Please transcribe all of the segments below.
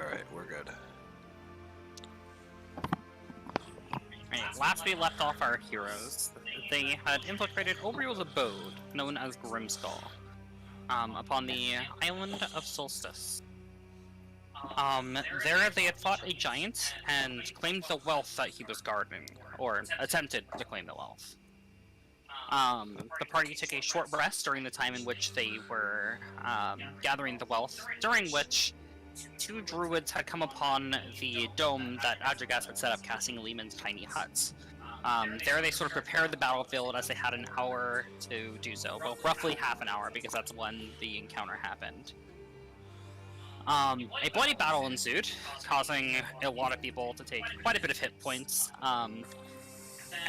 Alright, we're good. Right, last we left off our heroes, they had infiltrated Obriel's abode, known as Grimskull, upon the island of Solstice. There they had fought a giant and claimed the wealth that he was guarding, or attempted to claim the wealth. The party took a short rest during the time in which they were gathering the wealth, during which two druids had come upon the dome that Adragas had set up, casting Lehman's tiny huts. There they sort of prepared the battlefield as they had an hour to do so. Well, roughly half an hour, because that's when the encounter happened. A bloody battle ensued, causing a lot of people to take quite a bit of hit points. And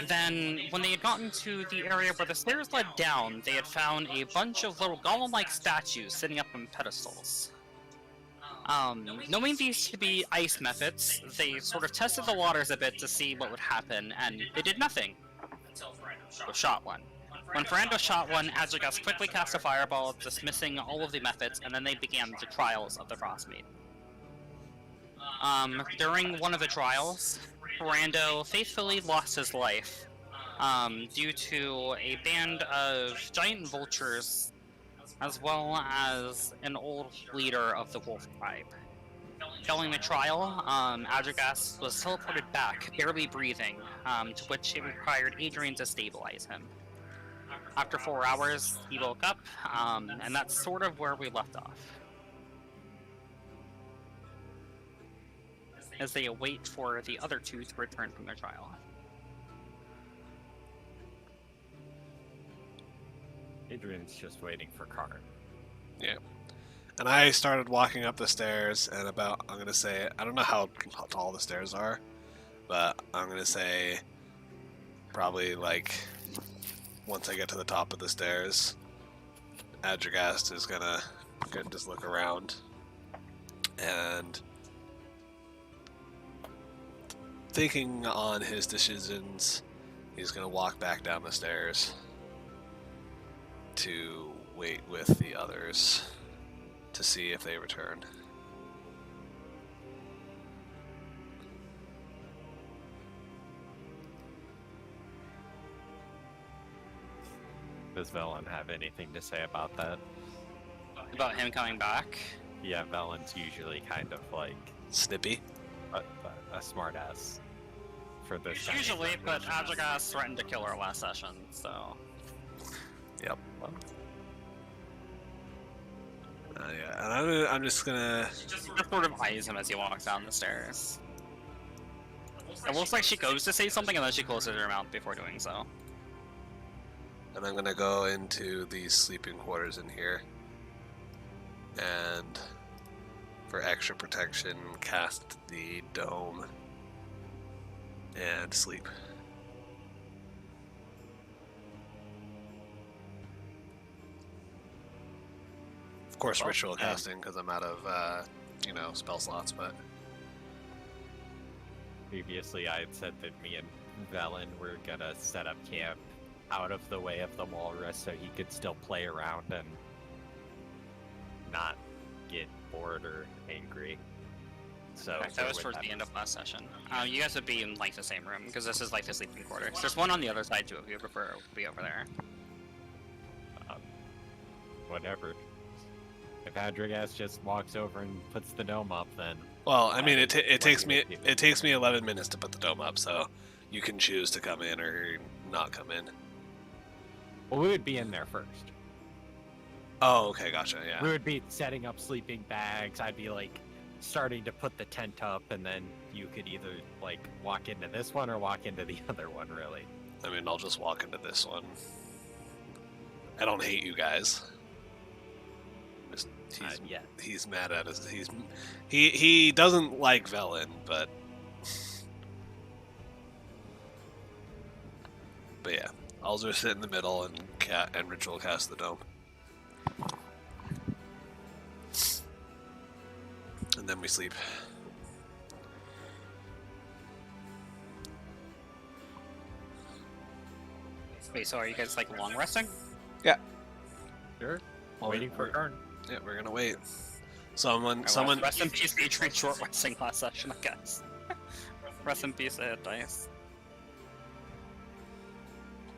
then, when they had gotten to the area where the stairs led down, they had found a bunch of little golem-like statues sitting up on pedestals. Knowing these to be ice methods, they sort of tested the waters a bit to see what would happen, and they did nothing. So shot one. When Ferrando shot one, Adragas quickly cast a fireball, dismissing all of the methods, and then they began the trials of the Frostmaiden. During one of the trials, Ferrando faithfully lost his life, due to a band of giant vultures as well as an old leader of the wolf tribe. Following the trial, Adragas was teleported back, barely breathing, to which it required Adrian to stabilize him. After 4 hours, he woke up, and that's sort of where we left off. As they await for the other two to return from their trial. Adrian's just waiting for Karn. Yeah. And I started walking up the stairs, and I'm going to say, I don't know how tall the stairs are, but I'm going to say probably like once I get to the top of the stairs, Adragast is going to just look around and thinking on his decisions, he's going to walk back down the stairs to wait with the others to see if they return. Does Velen have anything to say about that? About him coming back? Yeah, Velen's usually kind of like Snippy? a smartass for this. Usually, but Adragas threatened to kill her last session, so... Yep. Yeah, and I'm just gonna... She just sort of eyes him as he walks down the stairs. It looks like she goes to say something and then she closes her mouth before doing so. And I'm gonna go into these sleeping quarters in here. And for extra protection, cast the dome and sleep. Of course, ritual casting because I'm out of, spell slots. But previously, I had said that me and Velen were gonna set up camp out of the way of the walrus so he could still play around and not get bored or angry. So that was towards the end of last session. You guys would be in like the same room because this is like the sleeping quarters. There's one on the other side too if you prefer to be over there. Whatever. If Adragas just walks over and puts the dome up, then... Well, I mean, it takes me 11 minutes to put the dome up, so you can choose to come in or not come in. Well, we would be in there first. Oh, okay, gotcha, yeah. We would be setting up sleeping bags. I'd be, like, starting to put the tent up, and then you could either, like, walk into this one or walk into the other one, really. I mean, I'll just walk into this one. I don't hate you guys. He's mad at us. He doesn't like Velen, but yeah, I'll just sit in the middle and ritual cast the dome, and then we sleep. Wait, so are you guys like long resting? Yeah. Sure. Well, Waiting for Karn. Yeah, we're gonna wait. Someone. Rest in peace, Adrian short resting last session, I guess. Rest in peace, hit dice.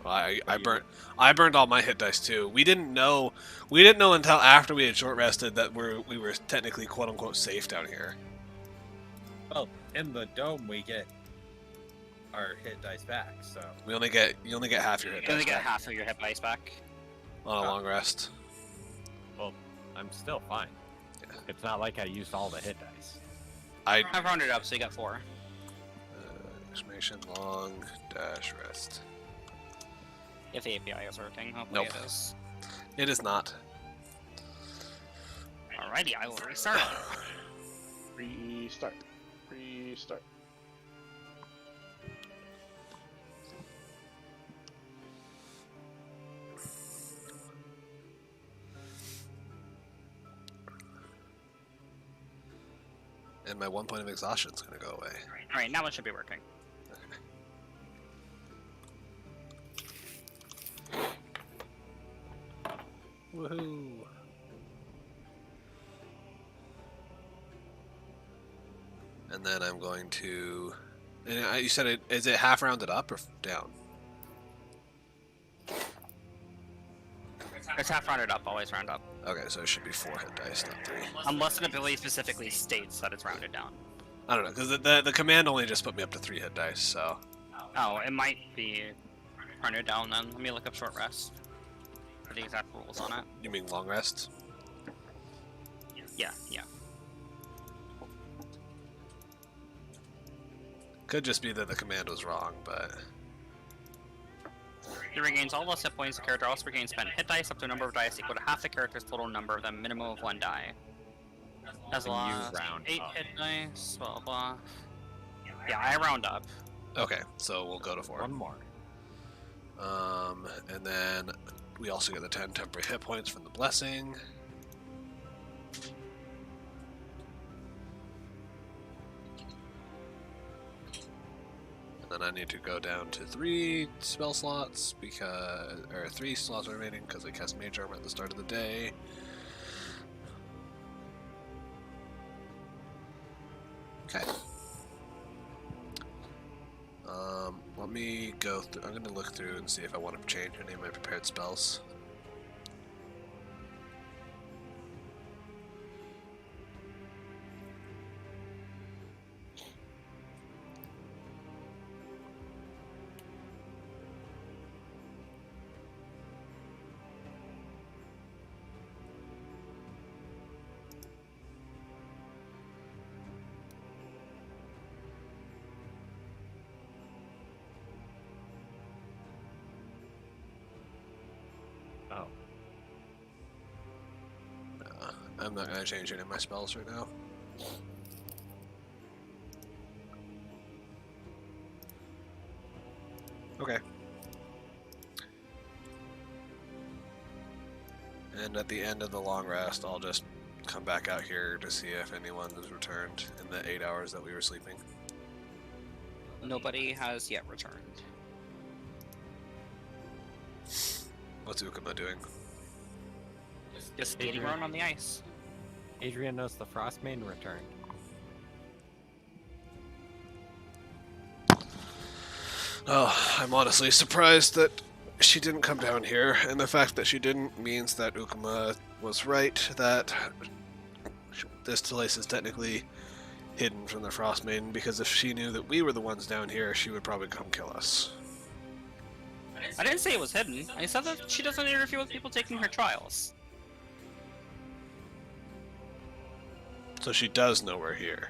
I burned all my hit dice too. We didn't know until after we had short rested that we were technically quote unquote safe down here. Well, in the dome we get our hit dice back, so You only get half your hit You only dice get back half of your hit dice back. on a long rest. well, I'm still fine. Yeah. It's not like I used all the hit dice. I rounded up, so you got 4. Exclamation long dash rest. If the API is working, hopefully Nope. it is. It is not. Alrighty, I will restart. Restart. Restart. And my 1 point of exhaustion is going to go away. Alright, now it should be working. Woohoo! And then I'm going to. And you said is it half rounded up or down? It's half rounded up, always round up. Okay, so it should be 4 hit dice, not 3. Unless an ability specifically states that it's rounded down. I don't know, because the command only just put me up to 3 hit dice, so. Oh, it might be rounded down then. Let me look up short rest. For the exact rules on it. You mean long rest? Yeah. Could just be that the command was wrong, but. It regains all lost hit points. The character also regains spent hit dice up to a number of dice equal to half the character's total number of them, minimum of 1 die. As And you long as round 8 up. hit dice, blah blah. Yeah, I round up. Okay, so we'll go to 4. One more. And then we also get the 10 temporary hit points from the blessing. And then I need to go down to 3 spell slots or 3 slots remaining because I cast Mage Armor at the start of the day. Okay. Let me go through. I'm going to look through and see if I want to change any of my prepared spells. Oh. I'm not going to change any of my spells right now. Okay. And at the end of the long rest, I'll just come back out here to see if anyone has returned in the 8 hours that we were sleeping. Nobody has yet returned. What's Ukama doing? Just skating around on the ice. Adrian knows the Frostmaiden returned. Oh, I'm honestly surprised that she didn't come down here, and the fact that she didn't means that Ukama was right, that this place is technically hidden from the Frostmaiden, because if she knew that we were the ones down here, she would probably come kill us. I didn't say it was hidden. I said that she doesn't interfere with people taking her trials. So she does know we're here.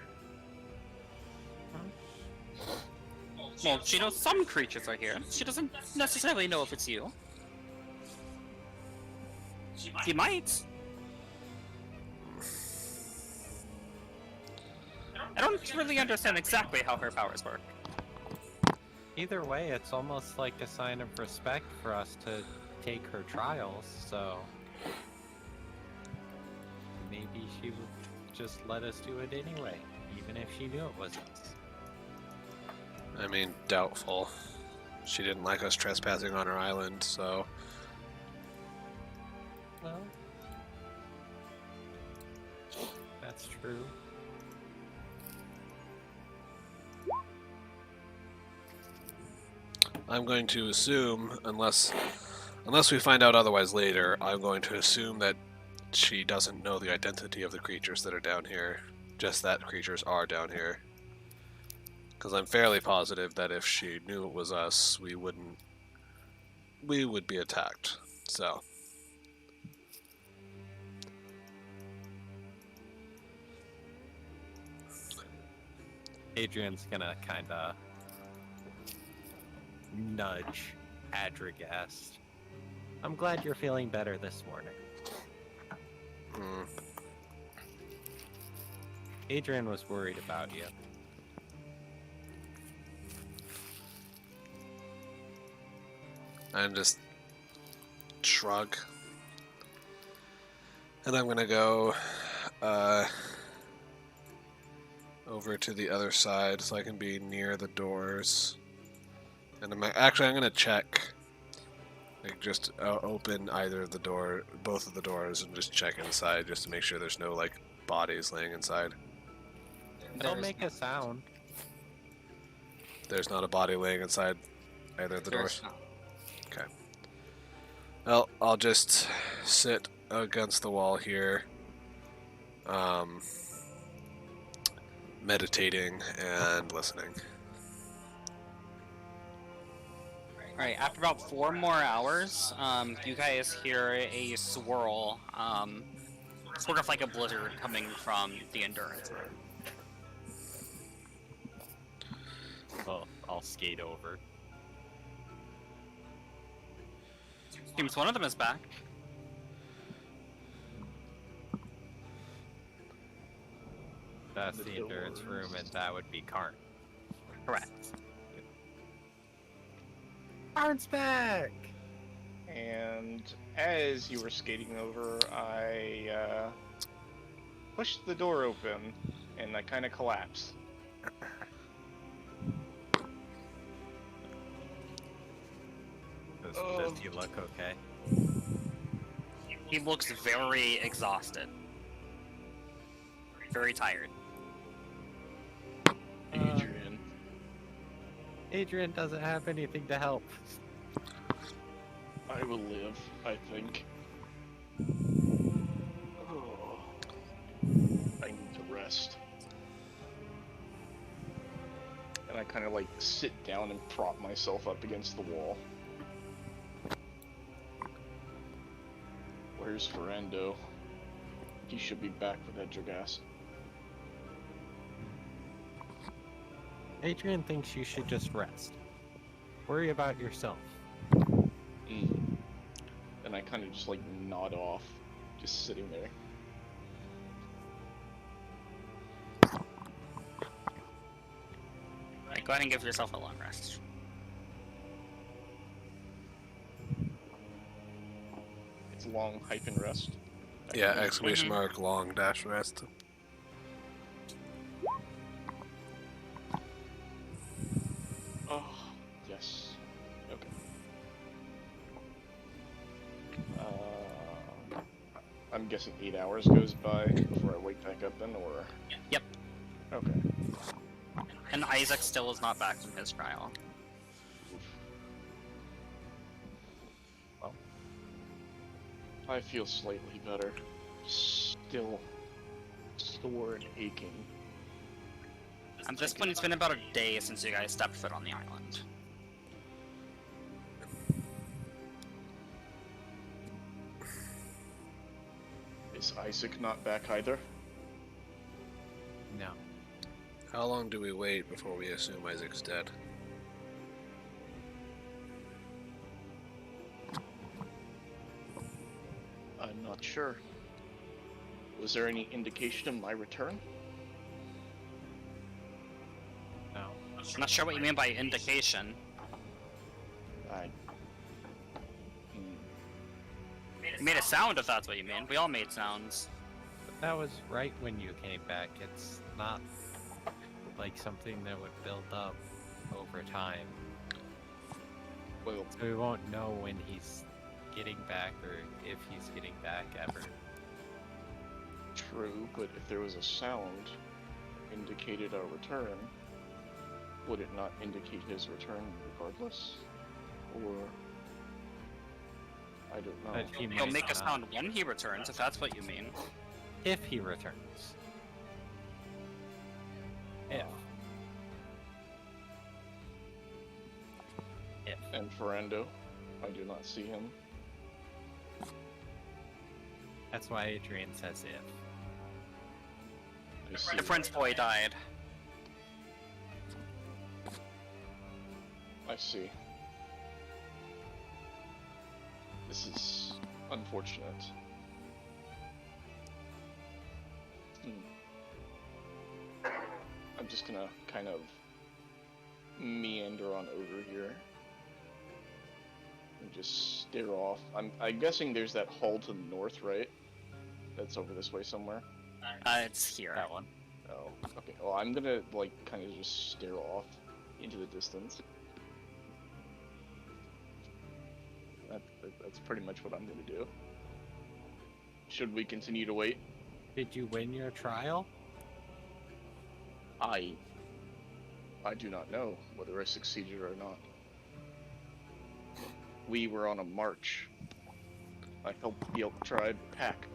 Well, she knows some creatures are here. She doesn't necessarily know if it's you. She might. I don't really understand exactly how her powers work. Either way, it's almost like a sign of respect for us to take her trials, so maybe she would just let us do it anyway, even if she knew it was us. I mean, doubtful. She didn't like us trespassing on her island, so... Well, True. I'm going to assume, unless we find out otherwise later, I'm going to assume that she doesn't know the identity of the creatures that are down here. Just that creatures are down here. Because I'm fairly positive that if she knew it was us, we would be attacked. So. Adrian's gonna kinda nudge Adragast. I'm glad you're feeling better this morning. Adrian was worried about you. And just shrug. And I'm gonna go over to the other side so I can be near the doors. And I'm gonna check. Like just open either of the both of the doors, and just check inside just to make sure there's no like bodies laying inside. Don't make a sound. There's not a body laying inside either of the There's doors. not. Okay. Well, I'll just sit against the wall here, meditating and listening. Alright, after about 4 more hours, you guys hear a swirl, sort of like a blizzard coming from the endurance room. Well, I'll skate over. Seems one of them is back. That's the endurance room, and that would be Karn. Correct. Karn's back! And as you were skating over, I pushed the door open, and I kind of collapsed. Does he look okay? He looks very exhausted. Very tired. Adrian. Adrian doesn't have anything to help. I will live, I think. Oh, I need to rest. And I kind of like sit down and prop myself up against the wall. Where's Ferendo? He should be back with that Dragast. Adrian thinks you should just rest. Worry about yourself. And I kind of just like nod off, just sitting there. Right, go ahead and give yourself a long rest. It's long hyphen rest. Yeah, exclamation mark, long dash rest. Oh, yes. Okay. I'm guessing 8 hours goes by before I wake back up then, or? Yep. Okay. And Isaac still is not back from his trial. Well, I feel slightly better. Still sore and aching. At this point, it's been about a day since you guys stepped foot on the island. Is Isaac not back either? No. How long do we wait before we assume Isaac's dead? I'm not sure. Was there any indication of my return? No. I'm not sure what you mean by indication. I... You made a sound if that's what you mean. We all made sounds. But that was right when you came back. It's not like something that would build up over time. Well, So we won't know when he's getting back or if he's getting back ever. True, but if there was a sound indicated our return, would it not indicate his return regardless? Or I don't know. But he He'll might make a not. sound when he returns, if that's what you mean. If he returns. If. If. And Ferrando, I do not see him. That's why Adrian says if. I see. My friend's boy died. I see. This is unfortunate. I'm just gonna kind of meander on over here and just stare off. I'm guessing there's that hall to the north, right? That's over this way somewhere. It's here. That one. Oh, okay. Well, I'm gonna like kind of just stare off into the distance. That's pretty much what I'm gonna do. Should we continue to wait? Did you win your trial? I do not know whether I succeeded or not. We were on a march. I helped the Elk tribe pack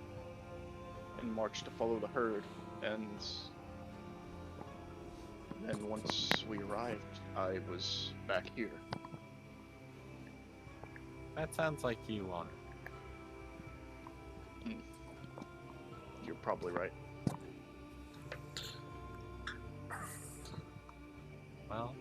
and march to follow the herd, and then once we arrived, I was back here. That sounds like you won. You're probably right. Well,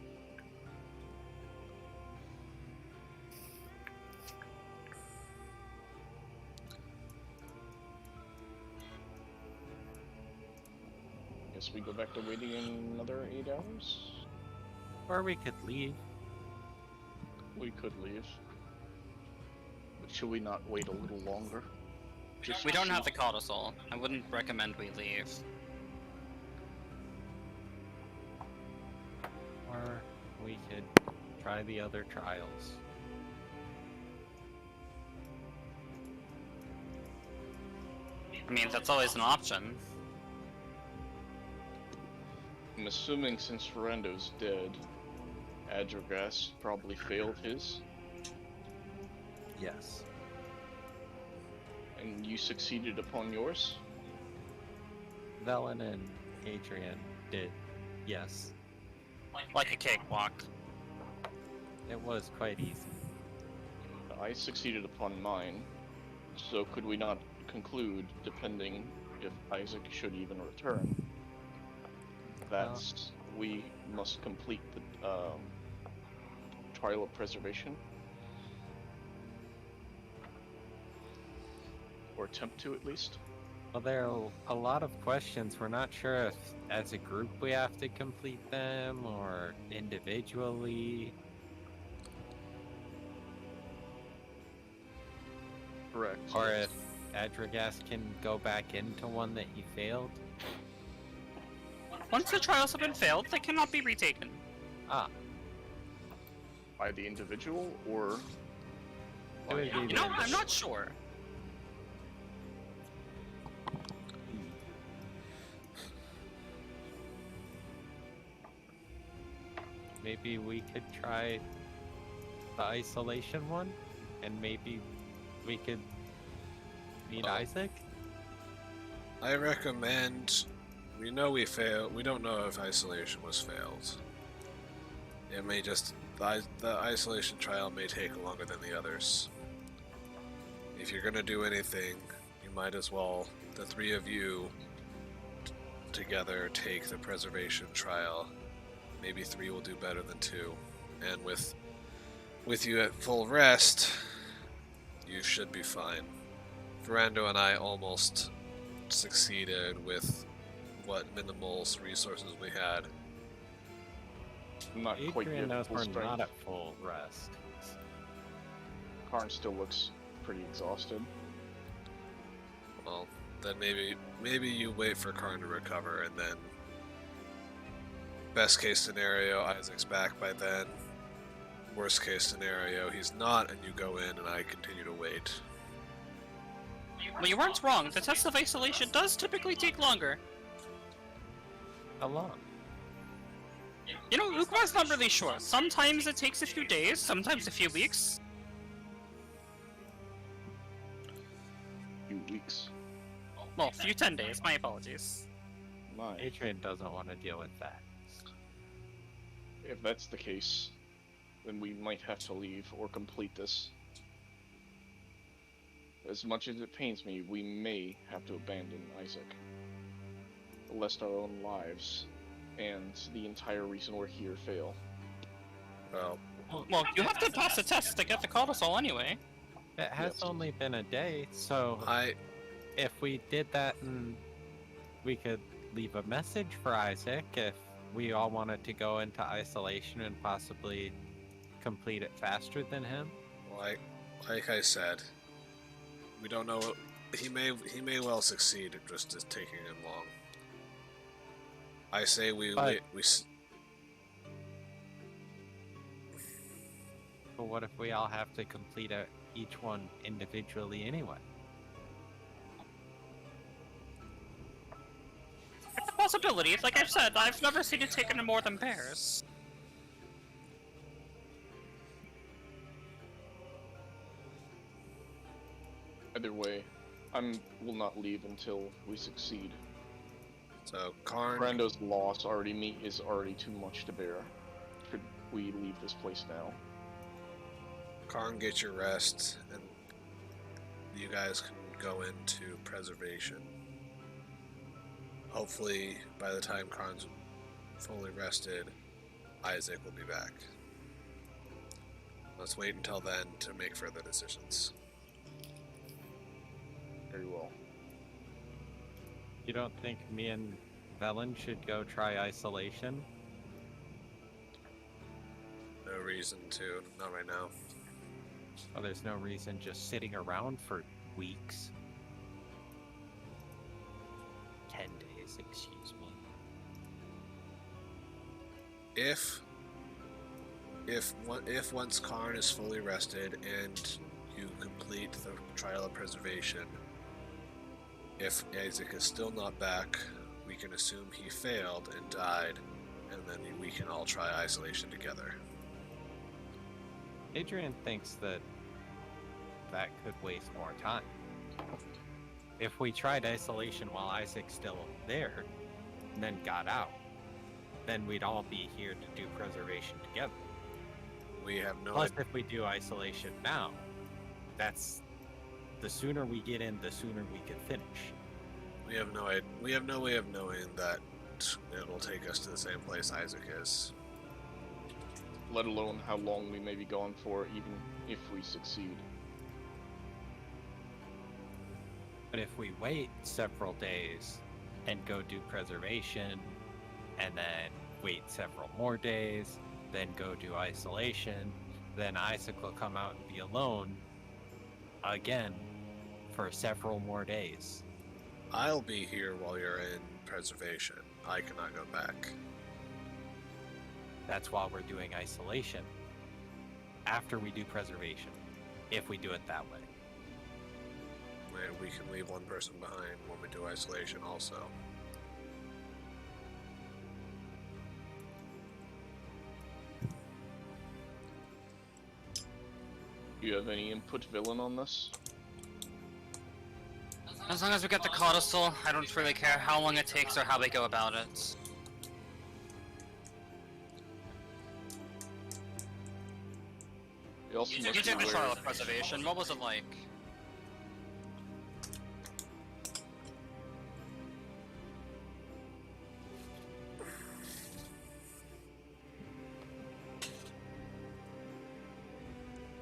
Guess we go back to waiting another 8 hours? or we could leave. We could leave. But should we not wait a little longer? Just We to don't see- have the codicil. I wouldn't recommend we leave. Or we could try the other trials. I mean, that's always an option. I'm assuming since Ferrando's dead, Adrogas probably failed his, Yes. and you succeeded upon yours? Velen and Adrian did. Yes. Like a cakewalk. It was quite easy. I succeeded upon mine, so could we not conclude, depending if Isaac should even return, that we must complete the trial of preservation? Or attempt to, at least? Well, there are a lot of questions. We're not sure if, as a group, we have to complete them or individually. Correct. Or if Adragas can go back into one that he failed. Once the trials have been failed, they cannot be retaken. Ah, By the individual, or... it would be You know, I'm not sure. Maybe we could try the isolation one, and maybe we could meet Isaac. I recommend. We know we failed. We don't know if isolation was failed. It may just the isolation trial may take longer than the others. If you're gonna do anything, you might as well, the three of you together, take the preservation trial. Maybe 3 will do better than 2, and with you at full rest, you should be fine. Ferrando and I almost succeeded with what minimal resources we had. Not quite Adrian yet knows full we're strength. not at full rest. Karn still looks pretty exhausted. Well, then maybe you wait for Karn to recover, and then best case scenario, Isaac's back by then. Worst case scenario, he's not, and you go in and I continue to wait. Well, you weren't wrong. The test of isolation does typically take longer. How long? You know, Ukmar's not really sure. Sometimes it takes a few days, sometimes a few weeks. Few weeks. Well, a few 10 days. My apologies. My. Adrian doesn't want to deal with that. If that's the case, then we might have to leave or complete this. As much as it pains me, we may have to abandon Isaac. Lest our own lives and the entire reason we're here fail. Well, Well, you have to pass a test to get the codicil anyway. It has Yes. only been a day, so if we did that, and we could leave a message for Isaac if we all wanted to go into isolation and possibly complete it faster than him. like I said, we don't know. He may well succeed. It just is taking him long. I say But what if we all have to complete each one individually anyway? It's a possibility. Like I've said, I've never seen it taken more than pairs. Either way, will not leave until we succeed. So Karn, Brando's loss is already too much to bear. Should we leave this place now? Karn, get your rest, and you guys can go into preservation. Hopefully, by the time Karn's fully rested, Isaac will be back. Let's wait until then to make further decisions. Very well. You don't think me and Velen should go try isolation? No reason to. Not right now. Oh, there's no reason just sitting around for weeks. 10 days, excuse me. If once Karn is fully rested and you complete the trial of preservation, if Isaac is still not back, we can assume he failed and died, and then we can all try isolation together. Adrian thinks that could waste more time. If we tried isolation while Isaac's still there, and then got out, then we'd all be here to do preservation together. We have no Plus, idea. if we do isolation now, that's the sooner we get in, the sooner we can finish. We have no idea. We have no way of knowing that it'll take us to the same place Isaac is. Let alone how long we may be gone for, even if we succeed. But if we wait several days and go do preservation, and then wait several more days, then go do isolation, then Isaac will come out and be alone again for several more days. I'll be here while you're in preservation. I cannot go back. That's while we're doing isolation. After we do preservation, if we do it that way. We can leave one person behind when we do isolation also. Do you have any input, Villain, on this? As long as we get the codicil, I don't really care how long it takes or how we go about it. We also You must did be the aware- trial of preservation. What was it like?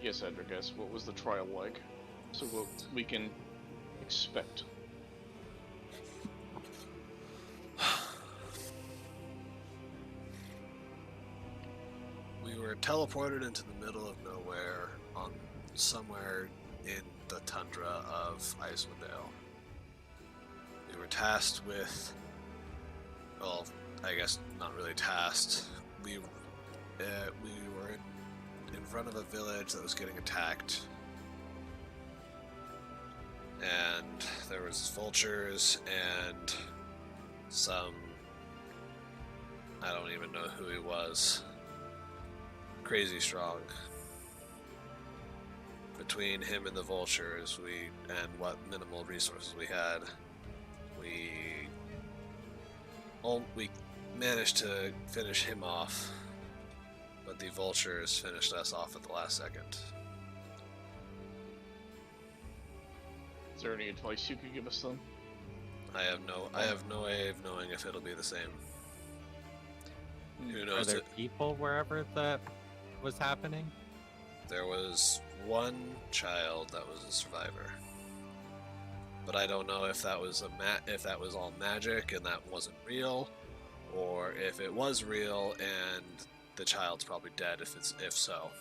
Yes, Edric, what was the trial like? So what we can expect. We were teleported into the middle of nowhere on somewhere in the tundra of Icewind. We were tasked with, well, I guess not really tasked. We were in front of a village that was getting attacked. and there was vultures and some, I don't even know who he was, crazy strong. Between him and the vultures, and what minimal resources we had, we managed to finish him off, but the vultures finished us off at the last second. Is there any advice you could give us then? I have no way of knowing if it'll be the same. Who Are knows? there people wherever that was happening? There was one child that was a survivor, but I don't know if that was if that was all magic and that wasn't real, or if it was real and the child's probably dead. If so.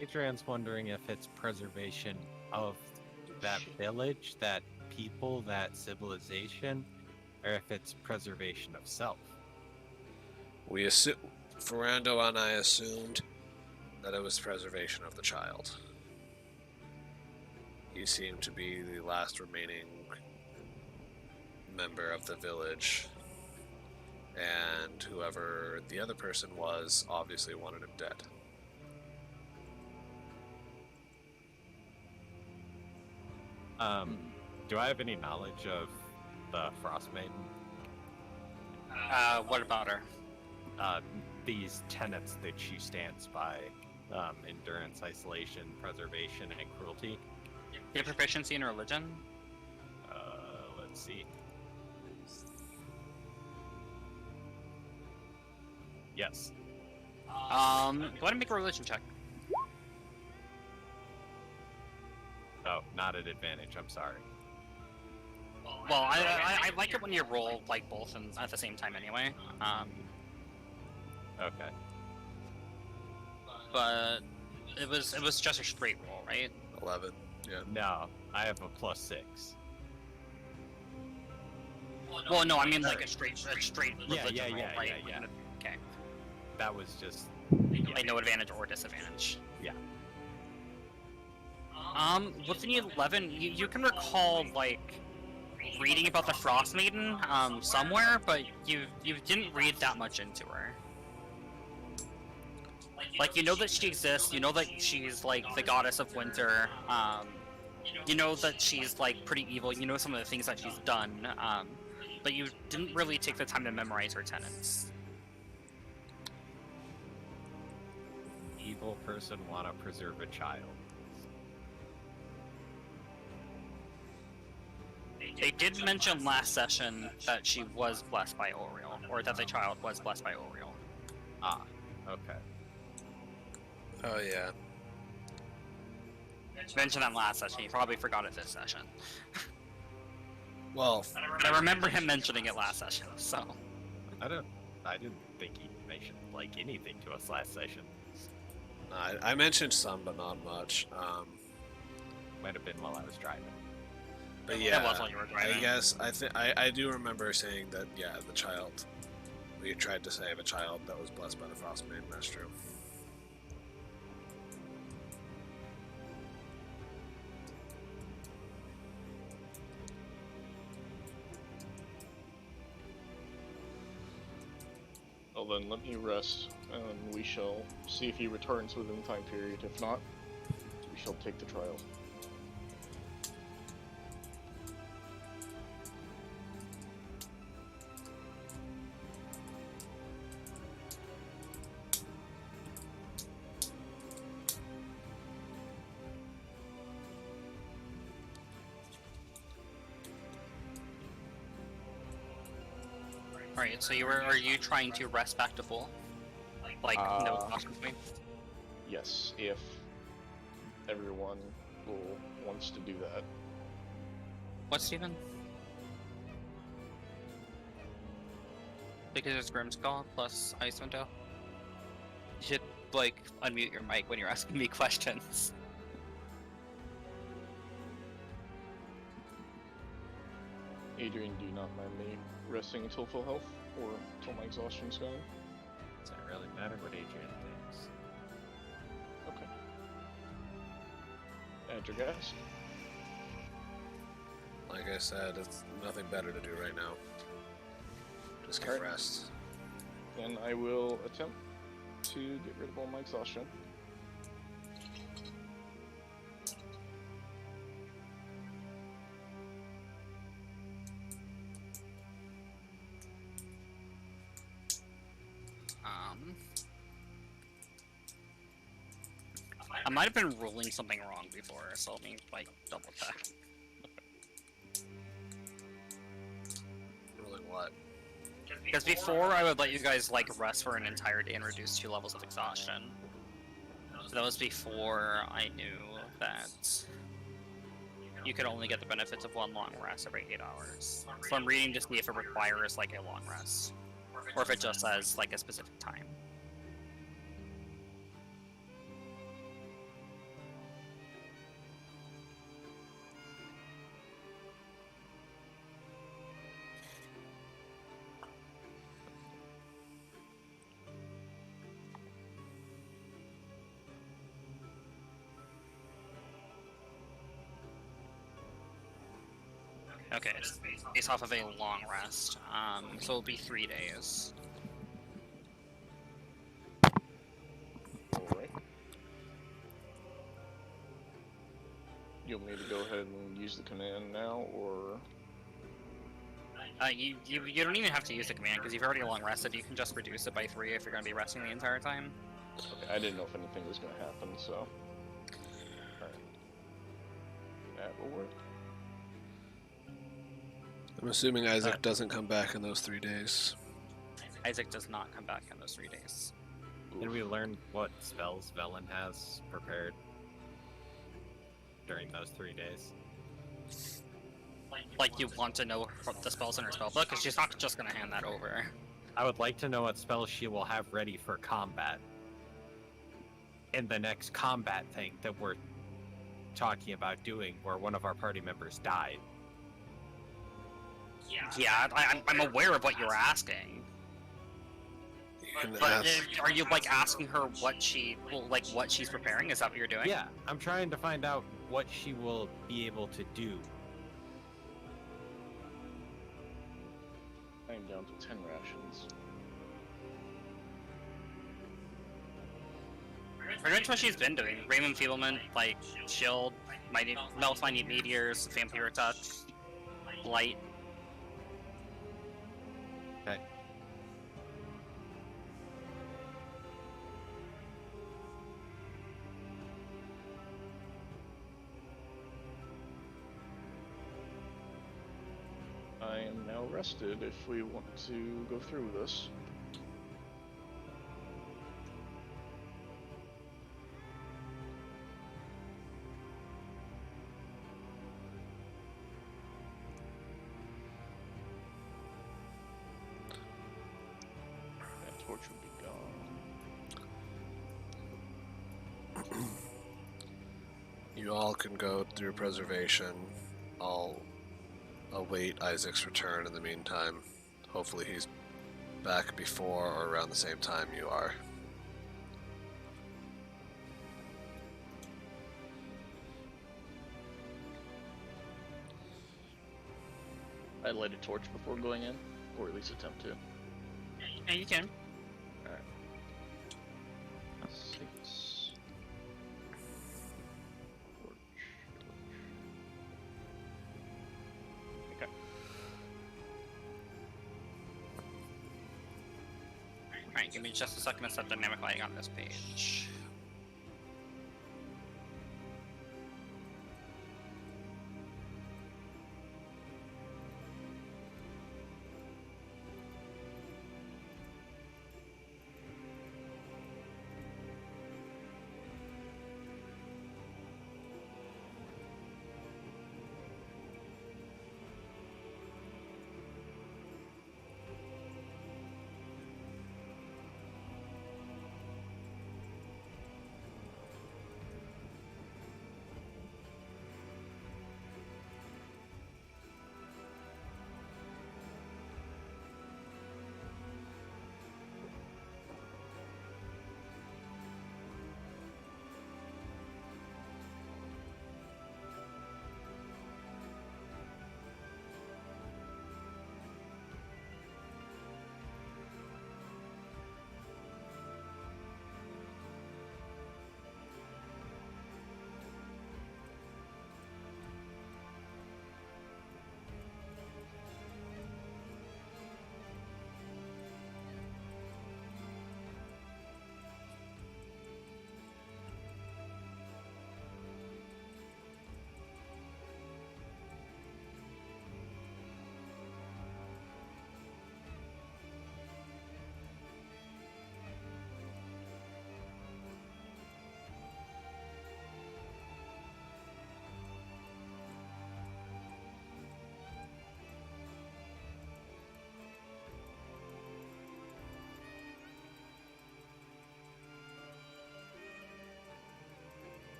Adrian's wondering if it's preservation of that village, that people, that civilization, or if it's preservation of self. We assume, Ferrando and I assumed that it was preservation of the child. He seemed to be the last remaining member of the village, and whoever the other person was obviously wanted him dead. Do I have any knowledge of the Frost Maiden? What about her? These tenets that she stands by: endurance, isolation, preservation, and cruelty. Your proficiency in religion? Let's see. Yes. Go ahead and make a religion check. Oh, not at advantage. I'm sorry. Well, I like it when you roll like both and at the same time anyway. Okay. But it was just a straight roll, right? 11. Yeah. No, I have a +6. Well, no, I mean like a straight religion yeah, roll, yeah, right? yeah. Okay. That was just. Like no advantage or disadvantage. Yeah. With the 11, you can recall like reading about the Frost Maiden somewhere, but you didn't read that much into her. Like, you know that she exists, you know that she's like the goddess of winter, you know that she's like pretty evil, you know some of the things that she's done, but you didn't really take the time to memorize her tenets. Evil person want to preserve a child. They did mention last session that she was blessed by Oriel, or that the child was blessed by Oriel. Ah, okay. Oh yeah. Mentioned that last session, he probably forgot it this session. Well, But I remember him mentioning it last session, so... I didn't think he mentioned like anything to us last session. I mentioned some, but not much. Might have been while I was driving. But yeah, That was while you were driving. I guess I do remember saying that. Yeah, the child. We tried to save a child that was blessed by the Frost Maiden. That's true. Well then, let me rest, and we shall see if he returns within the time period. If not, we shall take the trial. Alright, so are you trying to rest back to full? Like, no caution point? Yes, if everyone wants to do that. What, Steven? Because it's Grimskull plus Icewind. You should, like, unmute your mic when you're asking me questions. Adrian, do you not mind me resting until full health, or until my exhaustion's gone? Doesn't really matter what Adrian thinks. Okay. Add your gas. like I said, it's nothing better to do right now. Just get Alright. rest. Then I will attempt to get rid of all my exhaustion. I might have been ruling something wrong before, so let me like double check. Ruling what? Because before I would let you guys like rest for an entire day and reduce 2 levels of exhaustion. So that was before I knew that you could only get the benefits of 1 long rest every 8 hours. So I'm reading to see if it requires like a long rest, or if it just says like a specific time. Okay, it's based off of a long rest. So it'll be 3 days. Alright. You want me to go ahead and use the command now, or... You don't even have to use the command because you've already long rested. You can just reduce it by 3 if you're going to be resting the entire time. Okay, I didn't know if anything was going to happen, so... Alright. That will work. I'm assuming Isaac doesn't come back in those 3 days. Isaac does not come back in those 3 days. Did we learn what spells Velen has prepared during those 3 days? Like, you want to know what the spells in her spellbook, because she's not just going to hand that over. I would like to know what spells she will have ready for combat. In the next combat thing that we're talking about doing, where one of our party members died. Yeah, I'm aware of what you're asking. You can But ask. are you like asking her what what she's preparing? Is that what you're doing? Yeah, I'm trying to find out what she will be able to do. I am down to 10 rations. Pretty much what she's been doing. Raven Enfeeblement, like Shield, Mighty Nullify Meteors, Vampire Touch, Light. Okay. I am now rested if we want to go through this. That torch will be gone. You all can go through preservation. I'll await Isaac's return in the meantime. Hopefully he's back before or around the same time you are. I light a torch before going in, or at least attempt to. Yeah, you can. Alright. 6. Torch. Okay. Alright, give me just a second to set dynamic lighting on this page.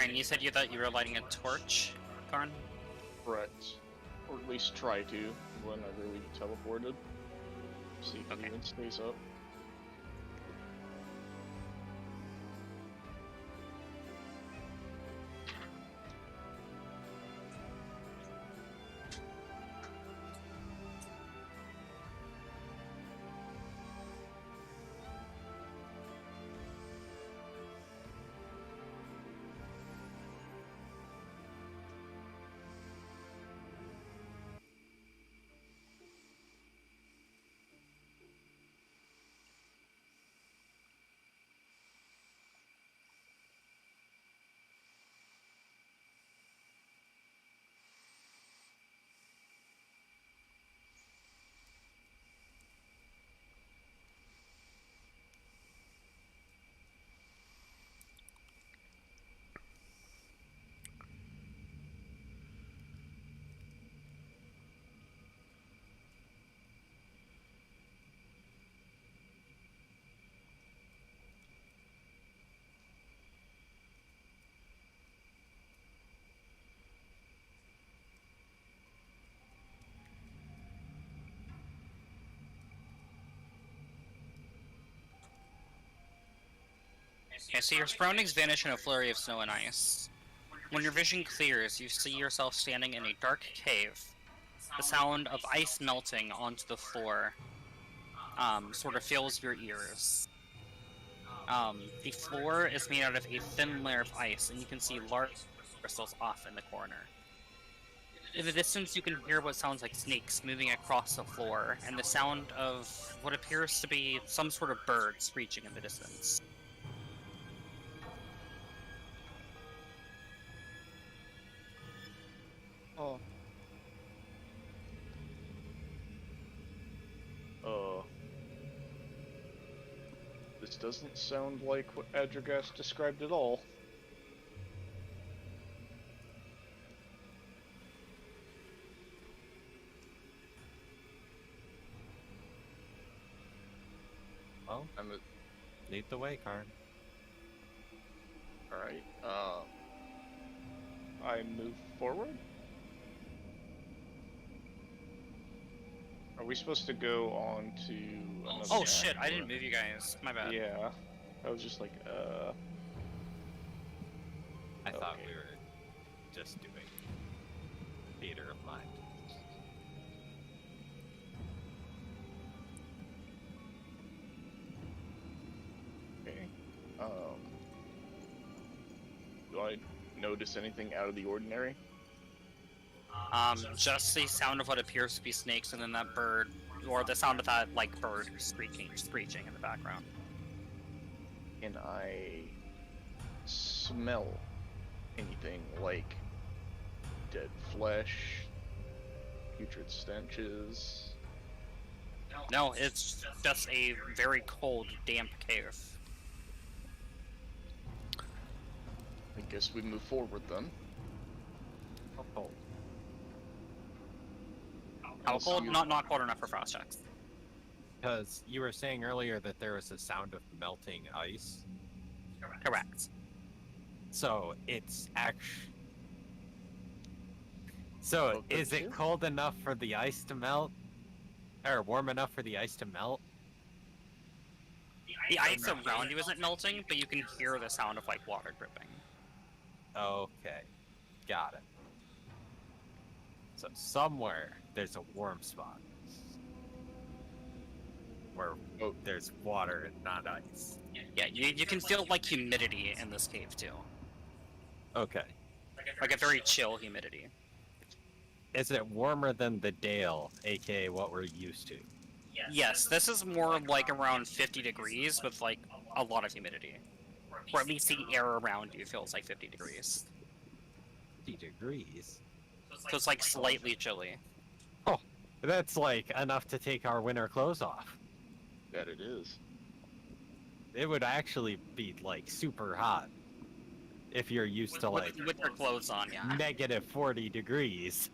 And you said you thought you were lighting a torch, Karn? Correct. Or at least try to, whenever we teleported. See if Okay. it even stays up. Okay, so your surroundings vanish in a flurry of snow and ice. When your vision clears, you see yourself standing in a dark cave. The sound of ice melting onto the floor sort of fills your ears. The floor is made out of a thin layer of ice, and you can see large crystals off in the corner. In the distance, you can hear what sounds like snakes moving across the floor, and the sound of what appears to be some sort of bird screeching in the distance. Oh. This doesn't sound like what Adragast described at all. Well, lead the way, Karn. Alright, I move forward? Are we supposed to go on to another Oh shit, I act, didn't or- move you guys. My bad. Yeah. I was just like, I thought Okay. we were just doing theater of mind. okay. Do I notice anything out of the ordinary? Just the sound of what appears to be snakes, and then that bird, or the sound of that like bird screeching in the background. Can I smell anything like dead flesh, putrid stenches? No, it's just a very cold, damp cave. I guess we move forward then. How cold? How Unless cold? you- Not cold enough for frost checks. Because you were saying earlier that there was a sound of melting ice. Correct. So it's actually. So Well, is good it too. cold enough for the ice to melt? Or warm enough for the ice to melt? The ice around you isn't melting, but you can hear the sound of like water dripping. Okay. Got it. So somewhere there's a warm spot. Where Oh. there's water and not ice. Yeah, you can feel like humidity in this cave too. Okay. Like a very chill humidity. Is it warmer than the Dale, aka what we're used to? Yes, this is more like around 50 degrees with like a lot of humidity. Or at least the air around you feels like 50 degrees. 50 degrees? So it's like slightly chilly. That's like enough to take our winter clothes off. That it is. It would actually be like super hot if you're used to like With your clothes on, yeah. negative 40 degrees.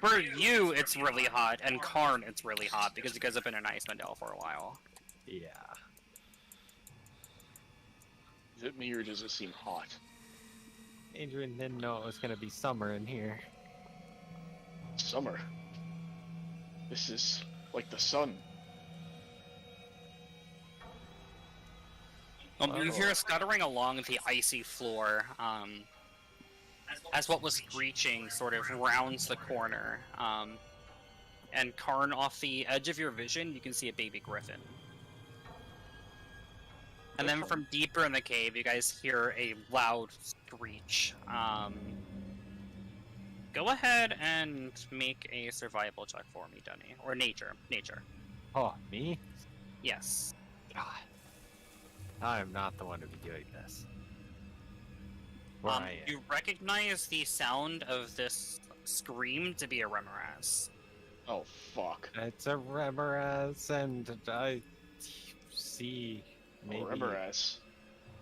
For you, it's really hot, and Karn, it's really hot because you guys have been in Icewind for a while. Yeah. Is it me or does it seem hot? Adrian didn't know it was gonna be summer in here. Summer. This is like the sun. You hear scuttering along the icy floor, as what was screeching sort of rounds the corner. And Karn, off the edge of your vision, you can see a baby griffin. And then from deeper in the cave, you guys hear a loud screech. Go ahead and make a survival check for me, Dunny. Or nature. Nature. Oh, me? Yes. God. I'm not the one to be doing this. Where I am. You recognize the sound of this scream to be a Remoras. Oh, fuck. It's a Remoras, and I see maybe Remoras.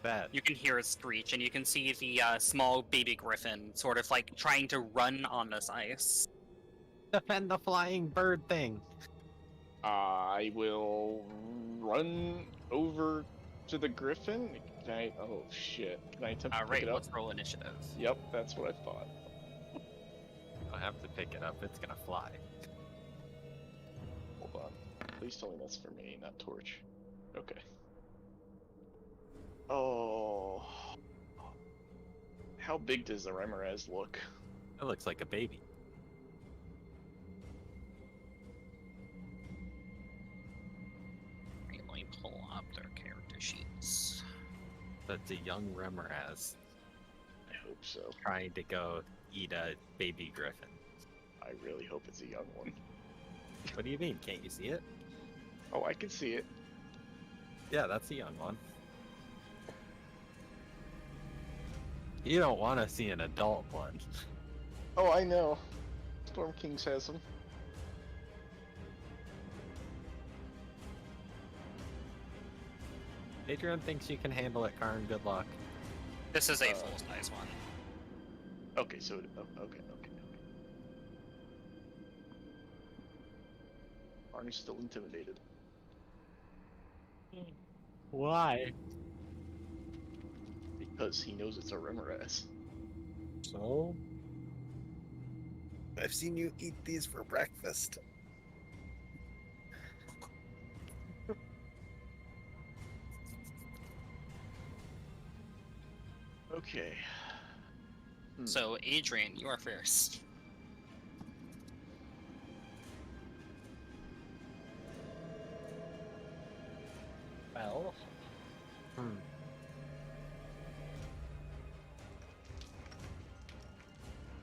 that. You can hear it screech, and you can see the small baby griffin sort of like trying to run on this ice. Defend the flying bird thing. I will run over to the griffin. Can I? Oh shit! Can I attempt to pick Right, it up? let's roll initiative. Yep, that's what I thought. I'll have to pick it up. It's gonna fly. Hold on. Please tell me that's for me, not Torch. Okay. Oh. How big does the Remoras look? It looks like a baby. Let me pull up their character sheets. That's a young Remoras I hope so. trying to go eat a baby griffin. I really hope it's a young one. What do you mean? Can't you see it? Oh, I can see it. Yeah, that's a young one. You don't want to see an adult one. Oh, I know. Storm Kings has them. Adrian thinks you can handle it, Karn. Good luck. This is a full-size one. Okay, so okay. Arnie's still intimidated. Why? Because he knows it's a Remoras. So? I've seen you eat these for breakfast. Okay. So, Adrian, you are first. Well.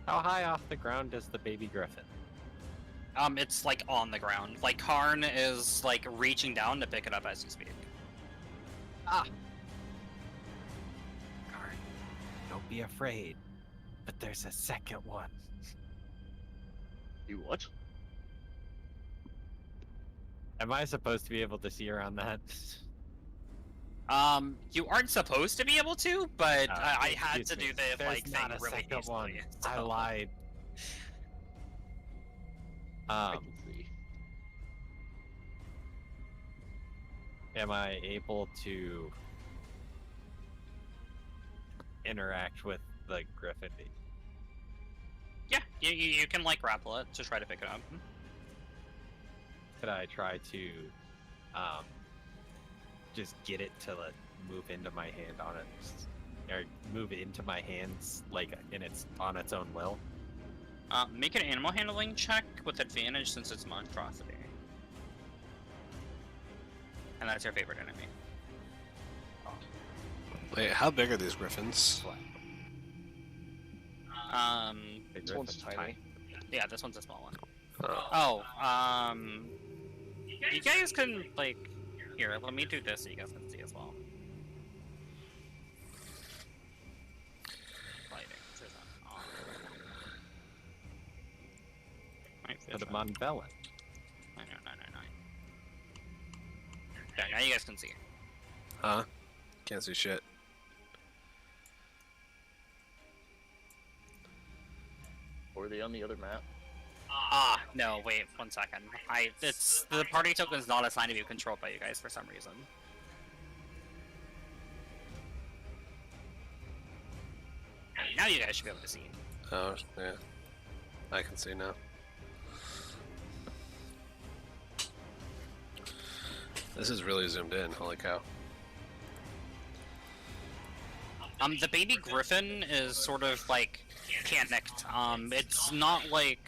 How high off the ground is the baby griffin? It's like on the ground. Like Karn is like reaching down to pick it up as you speak. Ah! Karn, don't be afraid. But there's a second one. You what? Am I supposed to be able to see around that? You aren't supposed to be able to, but I had excuse to me. do the There's like not thing a really second hastily. one. I so- lied. I can see. Am I able to interact with the griffin? Yeah, you can like grapple it to try to pick it up. Could I try to just get it to like, move into my hand on it, or move into my hands like on its own will? Make an animal handling check with advantage since it's monstrosity. And that's your favorite enemy. Wait, how big are these griffins? The This one's griffin's tiny. Yeah, this one's a small one. Oh. Oh, you guys can, like, here, let me do this so you guys can see as well. Lighting, which is on. Put them on Velen. No. Yeah, now you guys can see. Huh? Can't see shit. Or are they on the other map? No, wait, 1 second. It's the party token is not assigned to be controlled by you guys for some reason. now you guys should be able to see. Oh, yeah. I can see now. This is really zoomed in, holy cow. The baby griffin is sort of like panicked. It's not like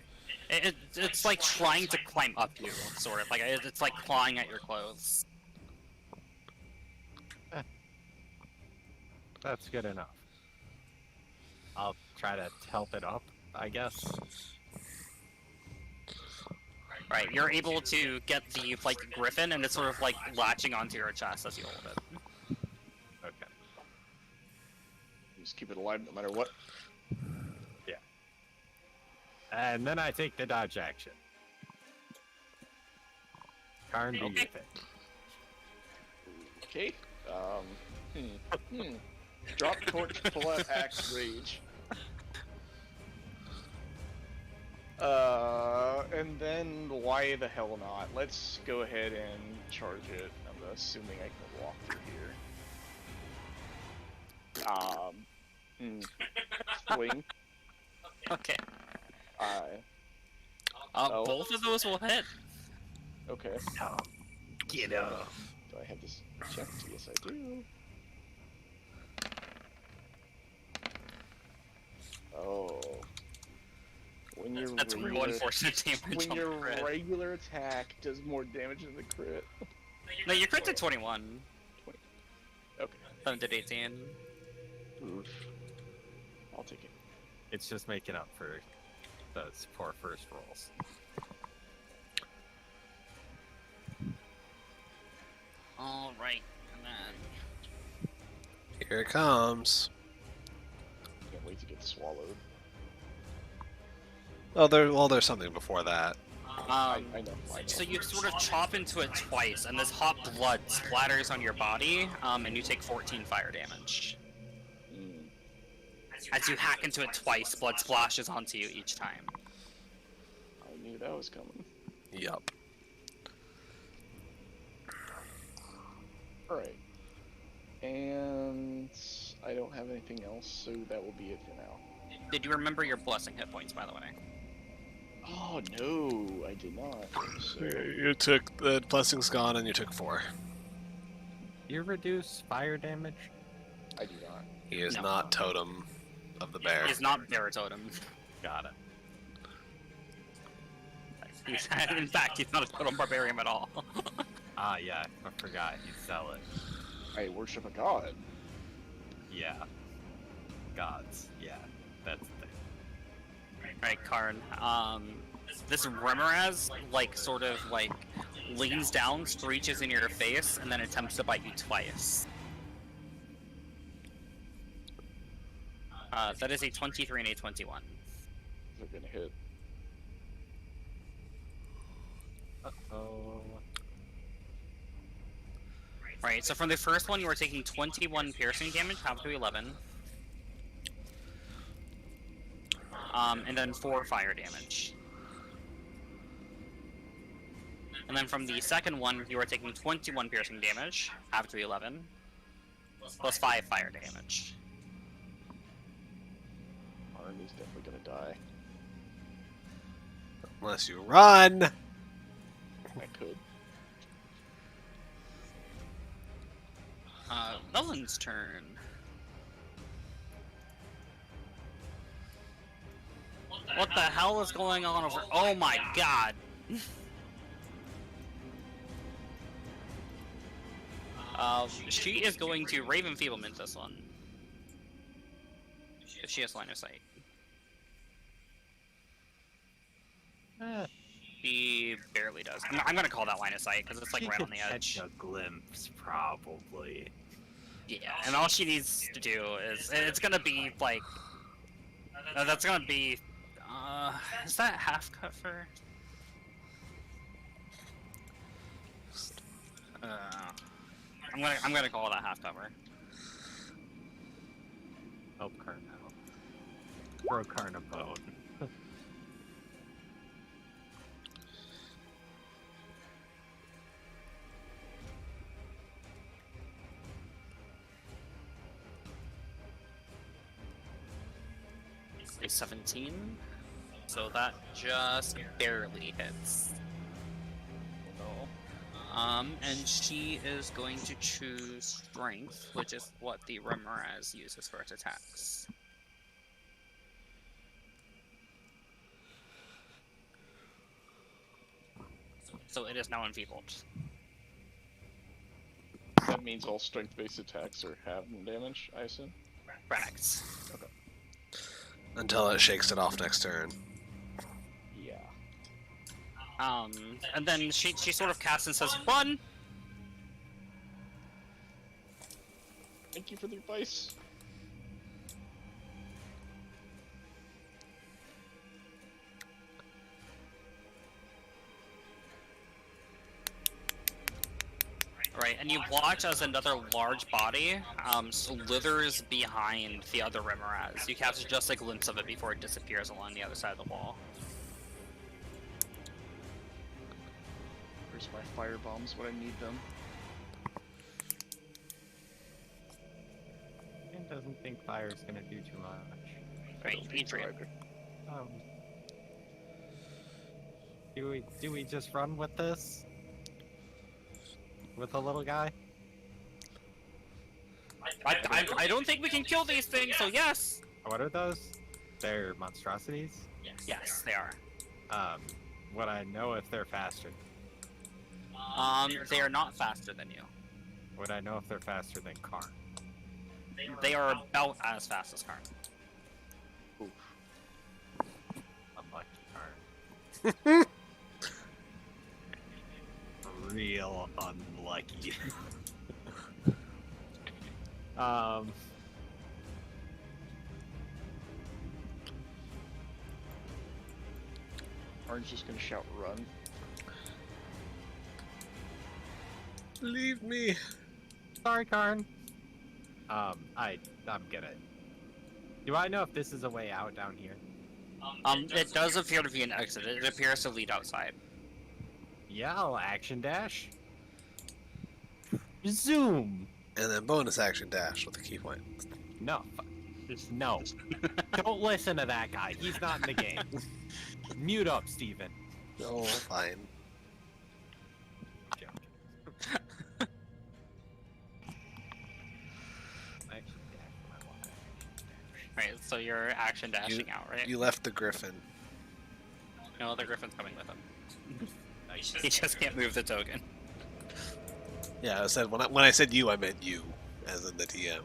it's like trying to climb up you, sort of like it's like clawing at your clothes. That's good enough. I'll try to help it up, I guess. Right, you're able to get the like griffin, and it's sort of like latching onto your chest as you hold it. Okay. Just keep it alive no matter what. Yeah. And then I take the dodge action. Karn, be Okay. with it. Okay. Drop torch, pull out axe, rage. And then why the hell not? Let's go ahead and charge it. I'm assuming I can walk through here. Swing. Okay. Oh. Both of those will hit. Okay. Oh, get up. Do I have this checked? Yes, I do. Oh. When your That's real regular, unfortunate damage. when on your the crit. regular attack does more damage than the crit. No, your crit did 21. Okay. 7 did 18. Oof. I'll take it. It's just making up for those poor first rolls. Alright, and then... Here it comes. Can't wait to get swallowed. Oh, there's something before that. I know. So you sort of chop into it twice, and this hot blood splatters on your body, and you take 14 fire damage. Mm. As you hack into it twice, blood splashes onto you each time. I knew that was coming. Yup. Alright. And I don't have anything else, so that will be it for now. Did you remember your blessing hit points, by the way? Oh no, I did not. So, You took the blessing's gone, and you took 4. You reduce fire damage? I do not. He is No. not totem of the bear. He's not Baratotem. Got it. In fact, he's not a totem barbarian at all. Ah, yeah, I forgot. You sell it. I worship a god. Yeah. Gods. Yeah, that's the thing. Right, Karn. This Remoraz, like, sort of, like, leans down, screeches in your face, and then attempts to bite you twice. That is a 23 and a 21. They're gonna hit. Uh-oh. Right, so from the first one, you are taking 21 piercing damage, half to 11. And then 4 fire damage. And then from the second one, you are taking 21 piercing damage, half to 11, plus 5 fire damage. Army's definitely gonna die. Unless you run. I could. Melon's turn. What the hell is going on over? Oh my god! She is going to Raven Feeblement this one. If she has line of sight. She barely does. I'm gonna call that line of sight because it's like She right could on the edge. catch a glimpse, probably. Yeah, and all she needs to do is it's gonna be like that's gonna be is that half cover? I'm gonna call that half cover. Help Karn out. Throw Karn a bone. A 17. So that just barely hits. And she is going to choose Strength, which is what the Remoraz uses for its attacks. So it is now enfeebled. That means all strength-based attacks are half damage, I assume? Correct. Okay. Until it shakes it off next turn. Yeah. And then she sort of casts and says, "Run!" Thank you for the advice. Right, and you watch as another large body slithers behind the other Remoraz. You catch just a glimpse of it before it disappears along the other side of the wall. Where's my fire bombs when I need them? Ian doesn't think fire's gonna do too much. Right, Adrian. Um, do we just run with this? With the little guy? I don't think we can kill these things, so yes! What are those? They're monstrosities? Yes, they are. Would I know if they're faster? They are not faster than you. Would I know if they're faster than Karn? They are about as fast as Karn. Oof. Unlucky Karn. Real unlucky. Orange just gonna shout run. Leave me. Sorry, Karn. I'm gonna. Do I know if this is a way out down here? It does appear to be an exit. It appears to lead outside. Yeah, I'll action dash. Zoom. And then bonus action dash with a key point. No. No. Don't listen to that guy. He's not in the game. Mute up, Steven. Oh, fine. Right, so you're action dashing out, right? You left the griffin. No, the Griffin's coming with him. He just can't move the token. Yeah, I said when I said you, I meant you, as in the TM.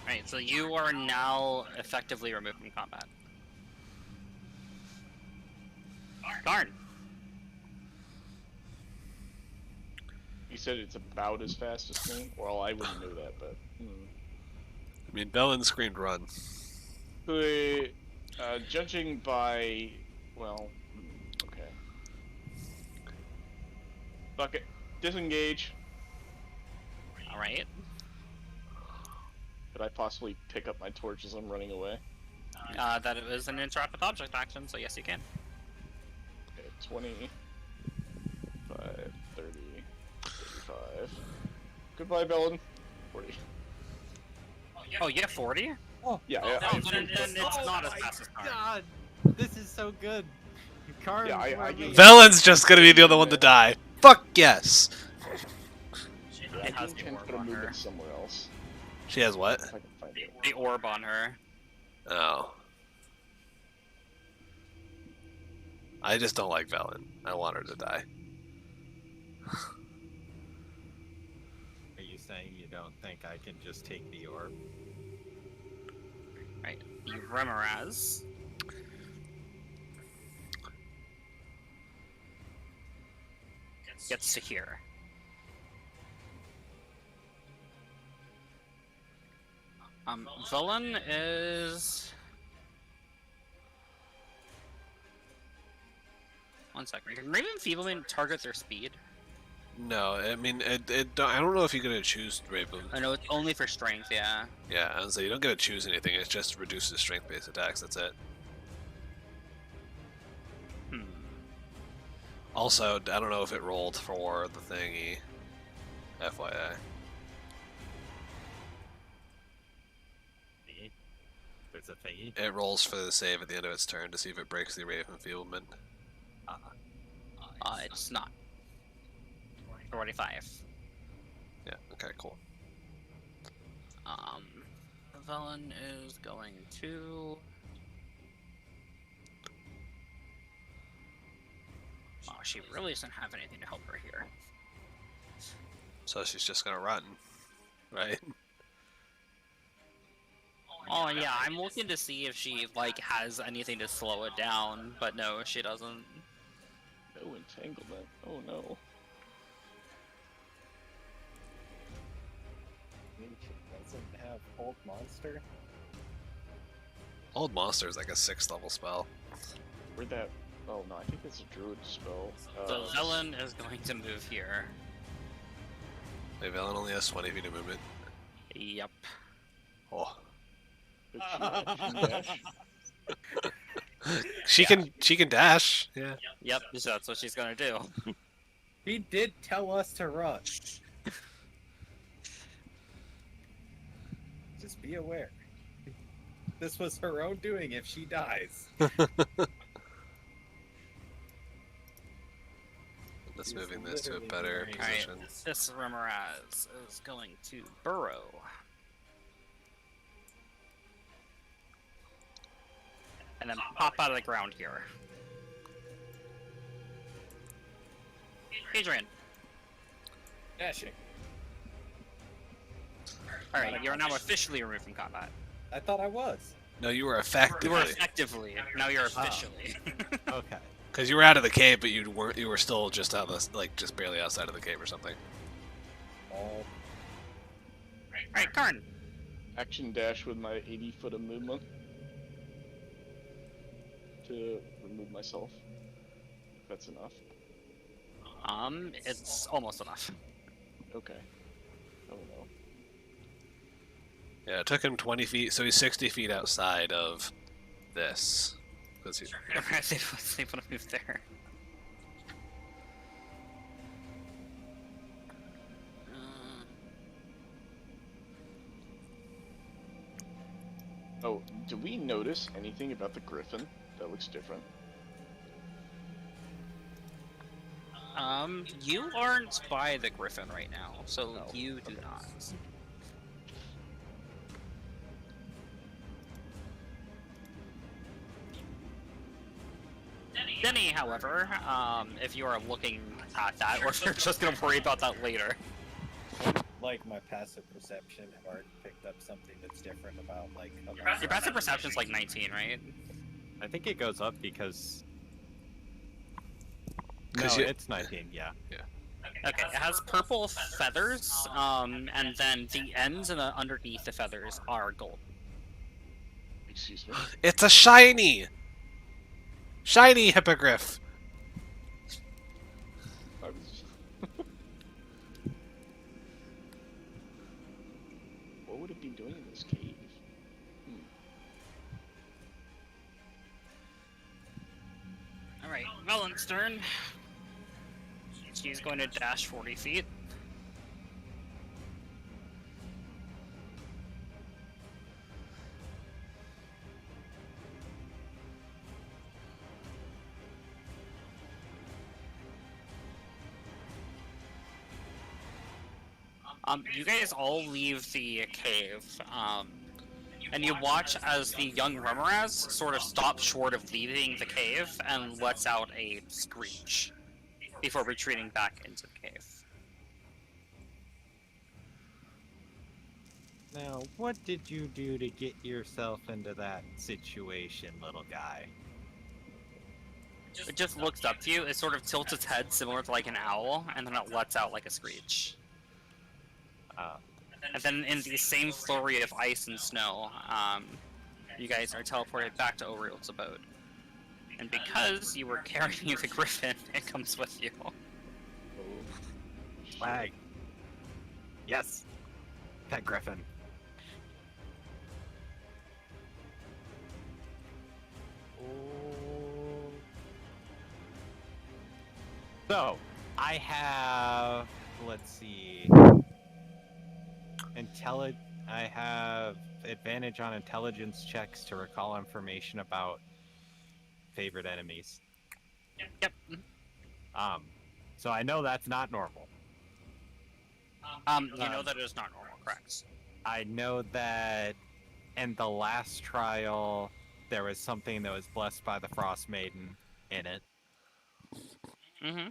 Right, so you are now effectively removed from combat. Darn. You said it's about as fast as me? Well, I wouldn't know that, but... I mean, Bellin screamed run. Judging by... well... okay. Fuck it. Disengage. Alright. Could I possibly pick up my torch as I'm running away? That is an interact with object action, so yes you can. Okay, 20... 5, 30... 35... Goodbye, Bellin. 40. Oh, you have 40? Oh, Yeah, Oh, I then it's not as fast as Karn. God, this is so good. Karn, Yeah, I where get- we- Velen's just gonna be the other one to die. Fuck yes. I It has do the intend to orb put a on her. movement somewhere else. She has what? If I can find it. The orb on her. Oh. I just don't like Velen. I want her to die. Are you saying you don't think I can just take the orb? Right. The Remoraz. Gets to here. Velen is... One second. Can Raven Feeblement target their speed? No, I mean, I don't know if you're gonna choose Raven. I know it's only for strength, yeah. Yeah, and so you don't get to choose anything. It just reduces strength-based attacks. That's it. Also, I don't know if it rolled for the thingy. FYI. There's a thingy. It rolls for the save at the end of its turn to see if it breaks the Raven Fieldman. It's not. 45. Yeah, okay, cool. Velen is going to... Oh, she really doesn't have anything to help her here. So she's just gonna run, right? Oh yeah, I'm looking to see if she, like, has anything to slow it down, but no, she doesn't. No entanglement. Oh no. Doesn't have Old Monster. Old Monster is like a 6th level spell. Where'd that? Oh no, I think that's a druid spell. So Velen is going to move here. Wait, Velen only has 20 feet of movement. Yep. Oh. Dash. She can dash. Yeah. Yep, so that's what she's gonna do. He did tell us to run. Just be aware. This was her own doing if she dies. Let's She's moving this to a literally better very- Alright, position. this Remoraz is going to burrow. And then pop out of the ground here. Adrian. Dashing. Alright, you're now officially removed from combat. I thought I was. No, you were You effectively. were effectively. Now you're officially. Okay. Because you were out of the cave, but you weren't. You were still just out of the, like just barely outside of the cave or something. Alright, Karn. Action dash with my 80 foot of movement to remove myself. If that's enough. It's almost enough. Okay. Oh no. Yeah, it took him 20 feet, so he's 60 feet outside of this. Because he, They want to move there. Oh, do we notice anything about the griffin that looks different? You aren't by the griffin right now, so No. you do Okay. not. Denny, however, if you are looking at that, or if you're just gonna worry about that later. Like my passive perception, I've already picked up something that's different about like. Your passive perception's like 19, right? I think it goes up because. No, 'Cause you- it's 19. Yeah. Okay, it has purple feathers, and then the ends and the underneath the feathers are gold. Excuse me. it's a shiny hippogriff. I was... What would it be doing in this cave? Alright, Velen's turn. She's going to dash 40 feet. You guys all leave the cave, and you watch as the young Remoraz sort of stops short of leaving the cave and lets out a screech before retreating back into the cave. Now, what did you do to get yourself into that situation, little guy? It just looks up to you, it sort of tilts its head similar to like an owl, and then it lets out like a screech. And then in the same flurry of ice and snow, you guys are teleported back to Oriel's abode. And because you were carrying the griffin, it comes with you. Flag. Yes. Pet Griffin. So, I have, let's see, I have advantage on intelligence checks to recall information about favorite enemies. Yep. So I know that's not normal. You know that it is not normal, correct? I know that in the last trial, there was something that was blessed by the Frost Maiden in it. Mm-hmm.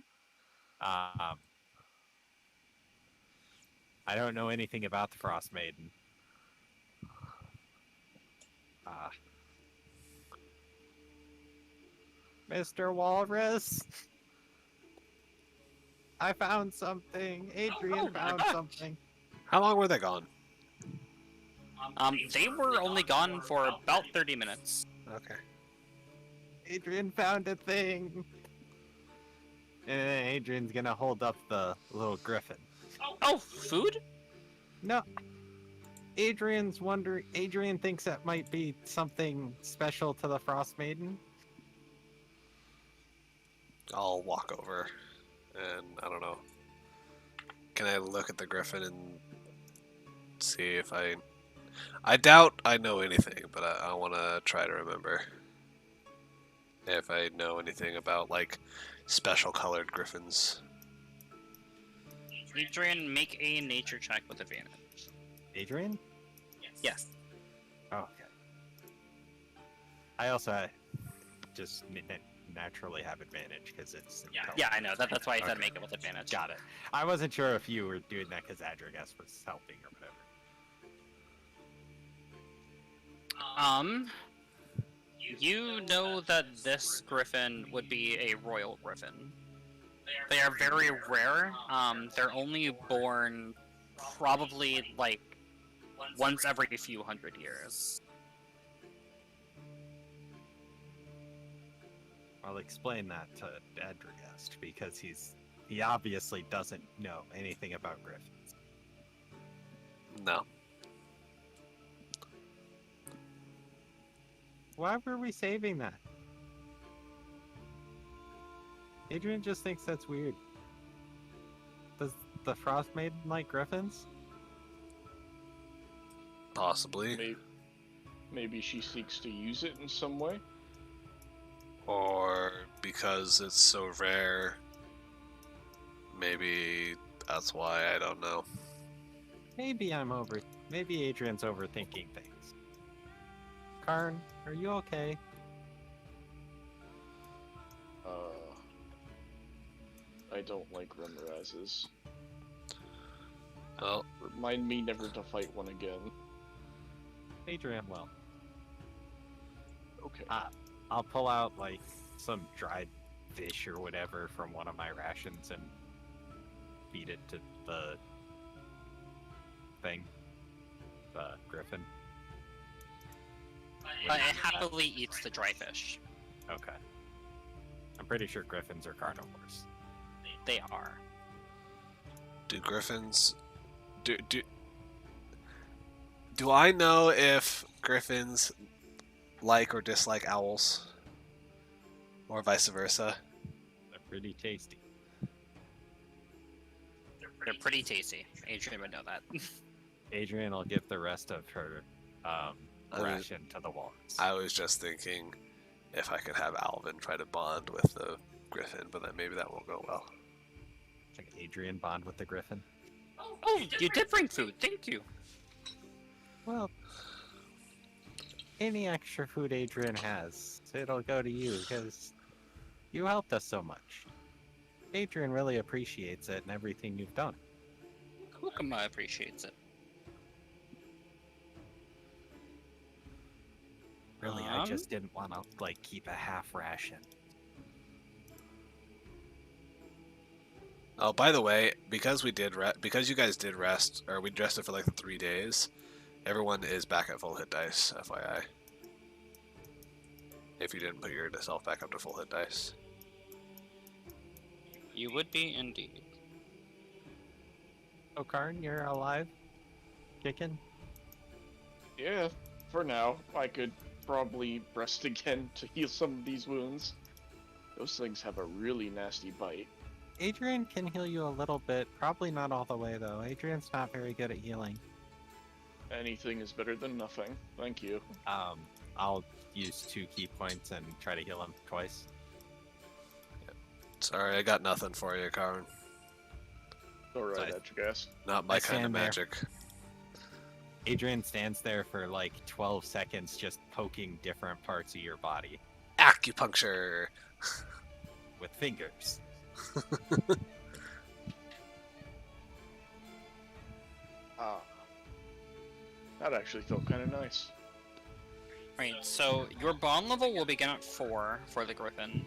I don't know anything about the Frost Maiden. Mr. Walrus, I found something. Adrian found something. How long were they gone? They were only gone for about 30 minutes. Okay. Adrian found a thing. And then Adrian's gonna hold up the little griffin. Oh, food? No. Adrian thinks that might be something special to the Frost Maiden. I'll walk over and I don't know. Can I look at the griffin and see if I doubt I know anything, but I want to try to remember if I know anything about like special colored griffins. Adrian, make a nature check with advantage. Adrian? Yes. Oh, okay. I also just naturally have advantage because it's Yeah, I know. That's why I said Okay. make it with advantage. Got it. I wasn't sure if you were doing that because Adrigas was helping or whatever. You know that this griffin would be a royal griffin. They are very rare. They're only born probably like once every few hundred years. I'll explain that to Adrigast because he obviously doesn't know anything about griffins. No. Why were we saving that? Adrian just thinks that's weird. Does the Frost Maiden like griffins? Possibly. Maybe she seeks to use it in some way. Or because it's so rare. Maybe that's why, I don't know. Maybe Adrian's overthinking things. Karn, are you okay? I don't like Remorazes. Well, Remind me never to fight one again. Adrian will. Okay. I'll pull out like some dried fish or whatever from one of my rations and feed it to the thing. The griffin. But it happily eats the dry fish. Okay. I'm pretty sure griffins are carnivores. They are. do griffins do I know if griffins like or dislike owls? Or vice versa? They're pretty tasty. They're pretty tasty. Adrian would know that. Adrian will give the rest of her ration to the walrus. I was just thinking if I could have Alvin try to bond with the griffin, but then maybe that won't go well. Like Adrian bond with the griffin. Oh, you did bring food. Thank you. Well, any extra food Adrian has, it'll go to you because you helped us so much. Adrian really appreciates it and everything you've done. Kukuma appreciates it. Really, I just didn't want to like keep a half ration. Oh, by the way, because because you guys did rest, or we rested for like 3 days, everyone is back at full hit dice, FYI. If you didn't put yourself back up to full hit dice. You would be indeed. Oh, Karn, you're alive? Kicking? Yeah, for now. I could probably rest again to heal some of these wounds. Those things have a really nasty bite. Adrian can heal you a little bit. Probably not all the way, though. Adrian's not very good at healing. Anything is better than nothing. Thank you. I'll use 2 key points and try to heal him twice. Sorry, I got nothing for you, Karen. Alright, Nice. at your gas. Not my I kind of stand there. magic. Adrian stands there for like 12 seconds just poking different parts of your body Acupuncture. with fingers. Ah. That actually felt kind of nice. Right, so your bond level will begin at 4 for the Griffin.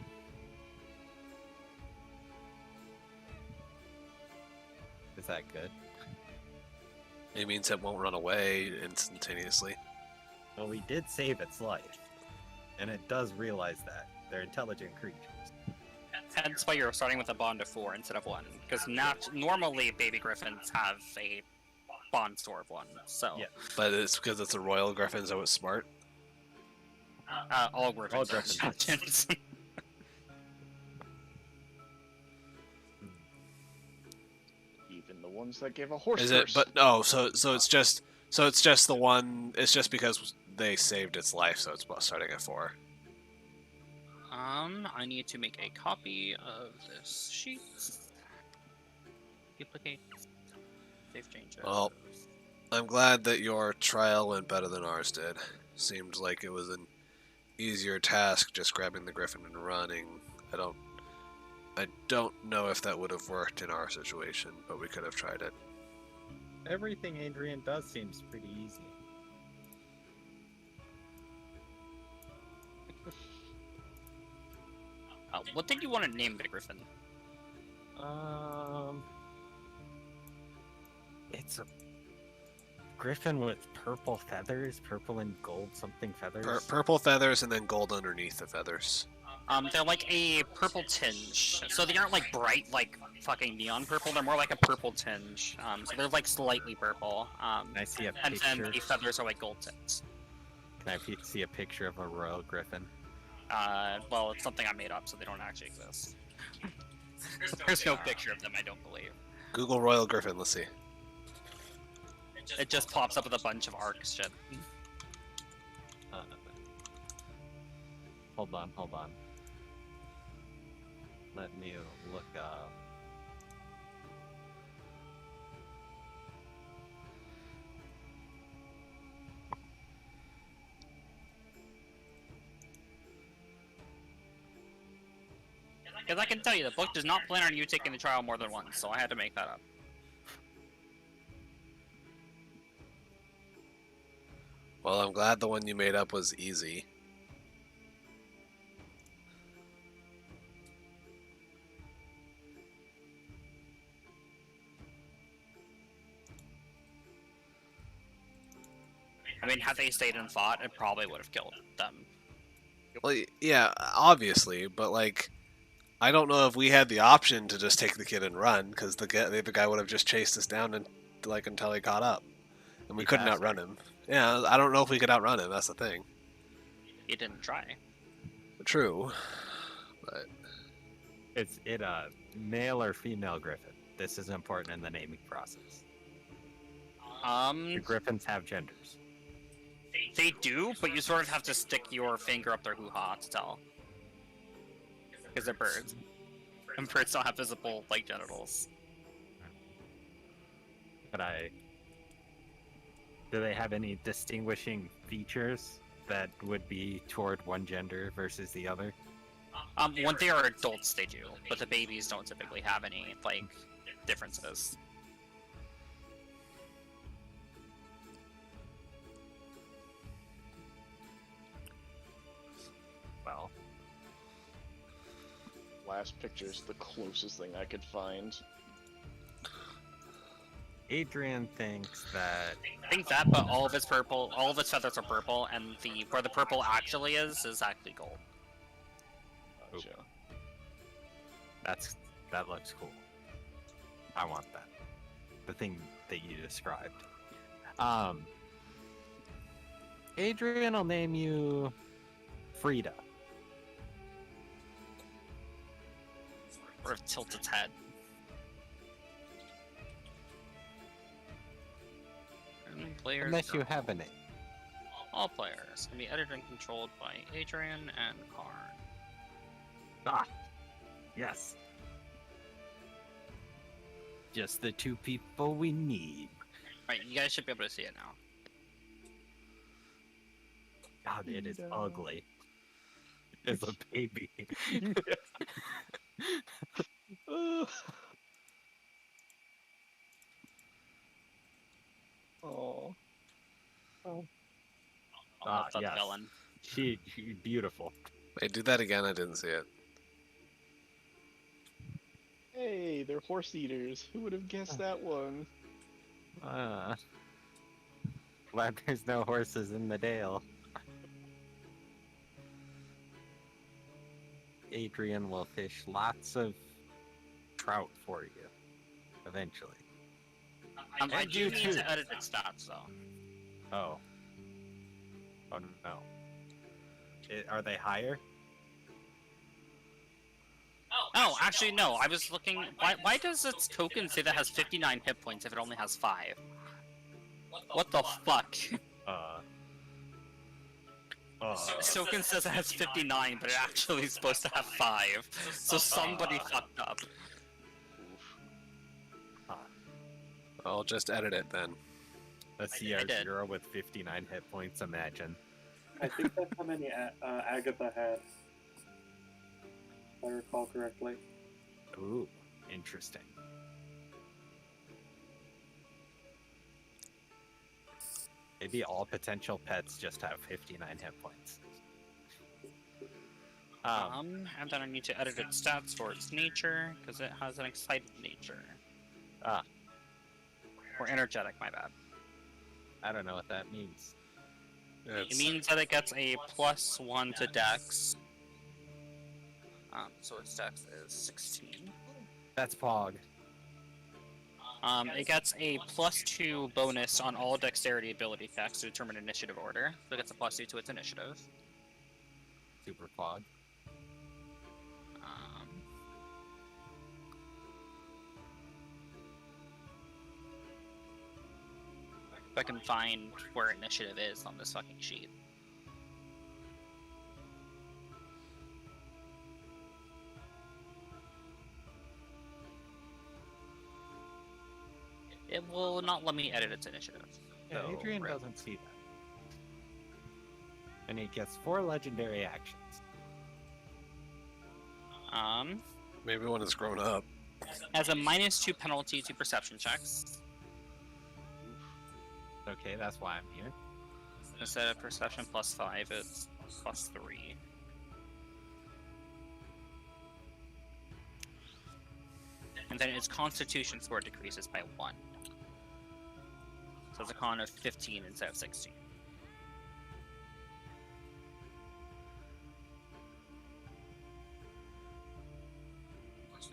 Is that good? It means it won't run away instantaneously. Well, we did save its life. And it does realize that. They're intelligent creatures. Hence why you're starting with a bond of 4 instead of 1. Because normally baby griffins have a bond score of 1. So Yeah. But it's because it's a royal griffin, so it's smart. all griffins All are griffins. intelligent. Even the ones that gave a horse Is it? curse. But no. So it's just the one. It's just because they saved its life, so it's starting at 4. I need to make a copy of this sheet. Duplicate. Save changes. Well, I'm glad that your trial went better than ours did. Seemed like it was an easier task just grabbing the griffin and running. I don't know if that would have worked in our situation, but we could have tried it. Everything Adrian does seems pretty easy. What did you want to name the griffin? It's a griffin with purple feathers, purple and gold something feathers. Purple feathers and then gold underneath the feathers. They're like a purple tinge. So they aren't like bright, like fucking neon purple. They're more like a purple tinge. So they're like slightly purple. Can I see a And then picture? the feathers are like gold tints. Can I see a picture of a royal griffin? Well, it's something I made up, so they don't actually exist. There's no picture of them, I don't believe. Google royal griffin. Let's see. It just pops up with a bunch of arc shit. Hold on. Let me look up. Because I can tell you, the book does not plan on you taking the trial more than once, so I had to make that up. Well, I'm glad the one you made up was easy. I mean, had they stayed and fought, it probably would have killed them. Well, yeah, obviously, but like, I don't know if we had the option to just take the kid and run, because the guy would have just chased us down and like until he caught up, and we Be couldn't faster. outrun him. Yeah, I don't know if we could outrun him. That's the thing. You didn't try. True, but Is it a male or female griffin? This is important in the naming process. The griffins have genders. They do, but you sort of have to stick your finger up their hoo-ha to tell. Because they're birds. And birds don't have visible, like, genitals. But do they have any distinguishing features that would be toward one gender versus the other? When they are adults, they do, but the babies don't typically have any, like, differences. Well, Last picture's the closest thing I could find. Adrian thinks that I think that, but all of its purple, all of its feathers are purple, and where the purple actually is actually gold. Gotcha. that looks cool. I want that. The thing that you described. Adrian will name you Frida. Sort of tilts its head. Players. Unless you have an All players can be edited and controlled by Adrian and Karn. Ah, yes. Just the two people we need. Right, you guys should be able to see it now. God, it is ugly. It's a baby. Oh. I'll lift up yes. Helen. She beautiful. Wait, do that again. I didn't see it. Hey, they're horse eaters. Who would have guessed that one? Glad there's no horses in the dale. Adrian will fish lots of trout for you, eventually. I And do you need too. to edit its stats though. Oh. Oh no. Are they higher? Oh, actually no. I was looking. Why does its token say that has 59 hit points if it only has 5? What the fuck? Its token says it has 59, but it actually is supposed to have 5. So somebody fucked up. I'll just edit it then. Let's see I our did. 0 with 59 hit points, imagine. I think that's how many Agatha had, if I recall correctly. Ooh, interesting. Maybe all potential pets just have 59 hit points. And then I need to edit its stats for its nature, because it has an excited nature. Ah. Or energetic, my bad. I don't know what that means. It means that it gets a +1 to Dex. So its Dex is 16. That's Pog. It gets a +2 bonus on all dexterity ability checks to determine initiative order. So it gets a +2 to its initiative. Super Pog. If I can find where initiative is on this fucking sheet. It will not let me edit its initiative. Yeah, So, Adrian rip. doesn't see that. And he gets 4 legendary actions. Maybe when it's grown up. Has a -2 penalty to perception checks. Okay, that's why I'm here. Instead of perception +5, it's +3. And then its constitution score decreases by 1. So it's a con of 15 instead of 16.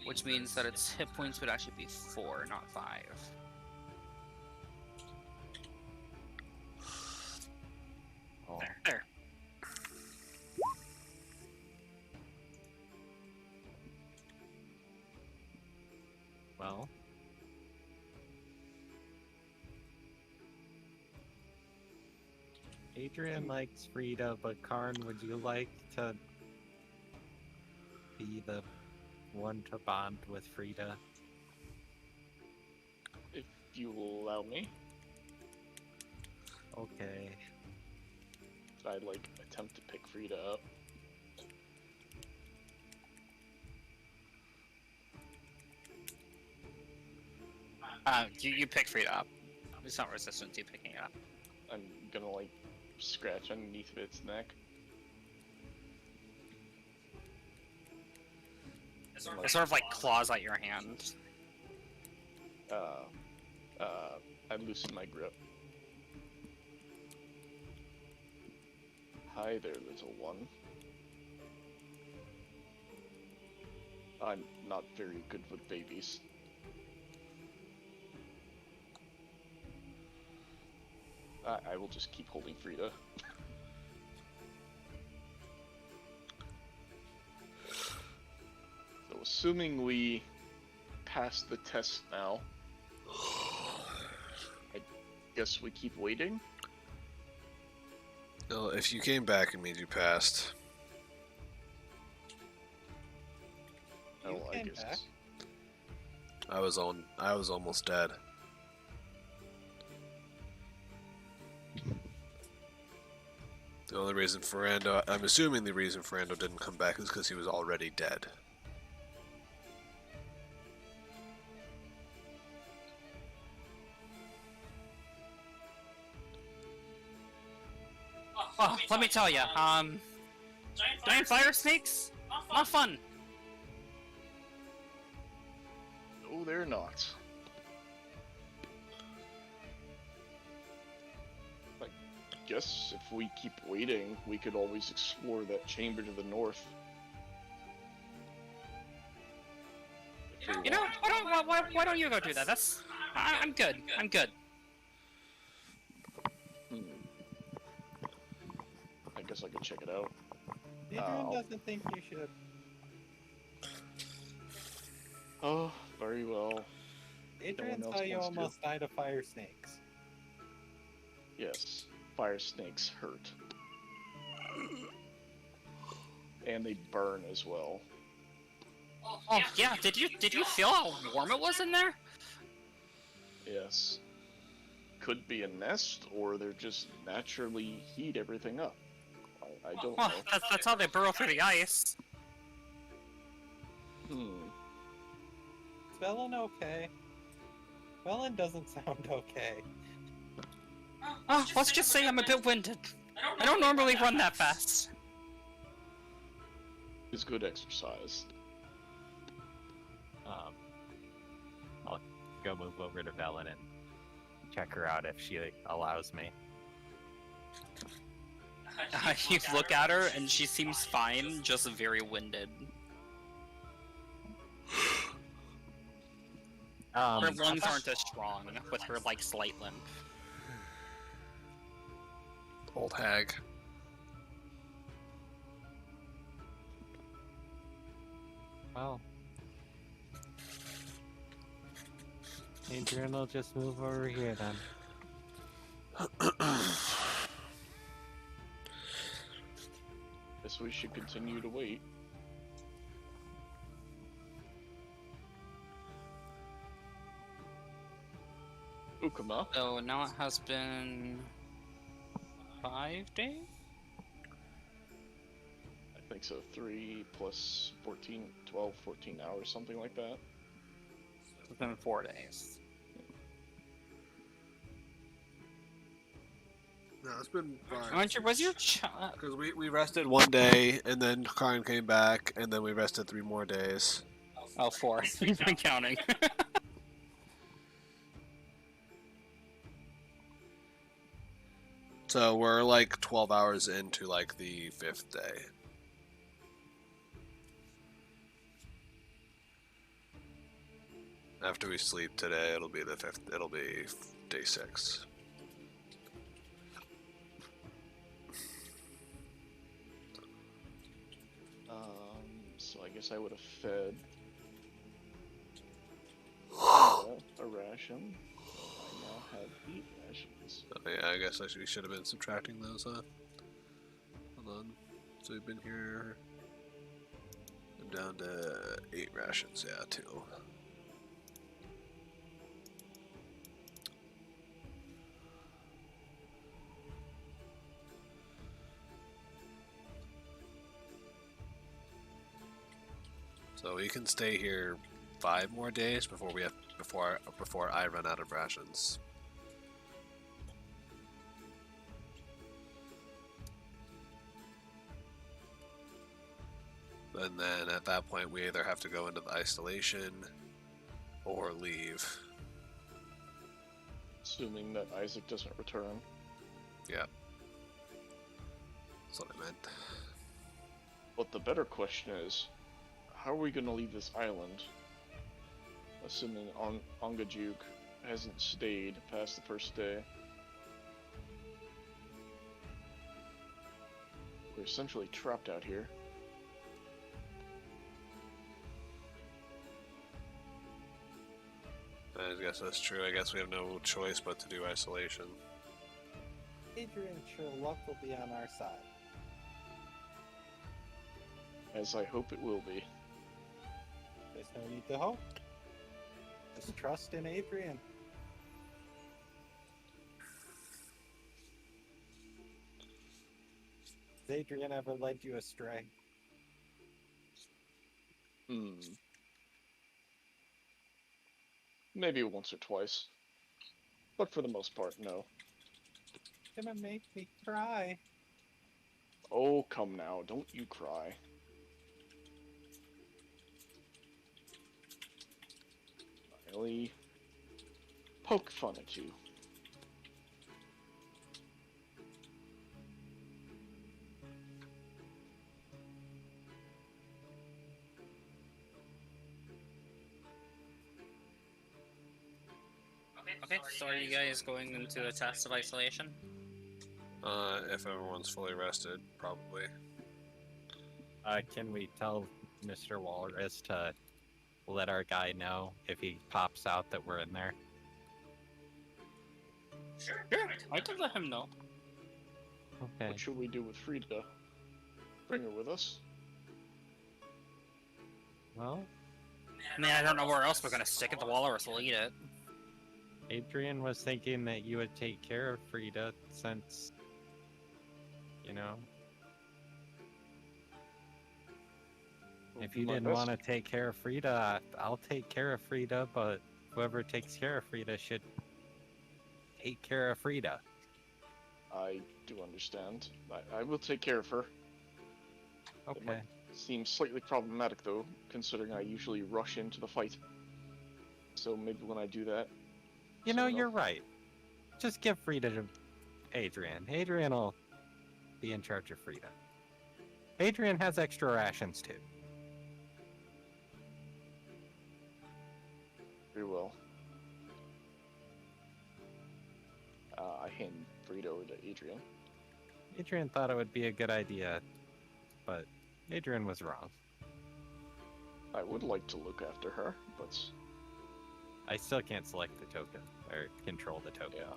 Which means that its hit points would actually be 4, not 5. Oh. There. Well. Adrian likes Frida, but Karn, would you like to be the one to bond with Frida? If you will allow me, Okay. I'd like attempt to pick Frida up. You pick Frida up. It's not resistant to you picking it up. I'm gonna like scratch underneath of its neck. It sort of like claws at your hand. I loosen my grip. Hi there, little one. I'm not very good with babies. I will just keep holding Frida. So assuming we pass the test now, Guess we keep waiting. Well, if you came back, it means you passed. Oh, I came guess. back? I was almost dead. The only reason I'm assuming the reason Ferrando didn't come back is because he was already dead. Oh, let me tell you, giant fire snakes, not fun. No, they're not. I guess if we keep waiting, we could always explore that chamber to the north. If we You know, want. why don't you go do that? I'm good. I'm good. Hmm. I guess I could check it out. Adrian doesn't think you should. Oh, very well. Adrian else saw you wants to. almost died of fire snakes. Yes, fire snakes hurt. And they burn as well. Oh yeah, did you feel how warm it was in there? Yes. Could be a nest, or they're just naturally heat everything up. I don't Oh, know. that's how they burrow through the ice. Hmm. Is Velen okay? Velen doesn't sound okay. Oh, let's just say I'm a bit winded. I don't normally run that fast. It's good exercise. I'll go move over to Velen and check her out if she allows me. You look at her and she seems fine, just very winded. Her lungs aren't as strong, with her like slight limp. Old hag. Well, Adrian will just move over here then. Guess we should continue to wait. Ukama. So now it has been 5 days? I think so. 3 plus 14, 12, 14 hours, something like that. It's been 4 days. No, it's been fine. Was your Because we rested one day, and then Karn came back, and then we rested 3 more days. Oh, 4. You've been counting. So we're like 12 hours into like the 5th day. After we sleep today, it'll be the 5th. It'll be day 6. So I guess I would have fed a ration. I now have 8 rations. So yeah, I guess we should have been subtracting those off. Hold on. So we've been here. I'm down to 8 rations. Yeah, 2. So we can stay here 5 more days before I run out of rations. And then at that point we either have to go into the isolation or leave. Assuming that Isaac doesn't return. Yeah. That's what I meant. But the better question is, how are we going to leave this island? Assuming Ongajuk hasn't stayed past the first day. We're essentially trapped out here. I guess that's true. I guess we have no choice but to do isolation. Adrian, sure luck will be on our side. As I hope it will be. There's no need to hope. Just trust in Adrian. Has Adrian ever led you astray? Maybe once or twice. But for the most part, no. Gonna make me cry. Oh, come now, don't you cry. I only poke fun at you. Okay, so are you guys going into a test of isolation? If everyone's fully rested, probably. Can we tell Mr. Walrus to let our guy know if he pops out that we're in there? Sure, I can let him know. Okay. What should we do with Frida? Bring her with us? Well, I mean, I don't know where else we're gonna stick it. The walrus will eat it. Adrian was thinking that you would take care of Frida since, you know, if you My didn't best. want to take care of Frida, I'll take care of Frida, but whoever takes care of Frida should take care of Frida. I do understand. I will take care of her. Okay. Seems slightly problematic though, considering I usually rush into the fight. So maybe when I do that... You know, someone you're else- right. Just give Frida to Adrian. Adrian will be in charge of Frida. Adrian has extra rations too. Very well. I hand Frida over to Adrian. Adrian thought it would be a good idea, but Adrian was wrong. I would like to look after her, but I still can't select the token or control the token. yeah.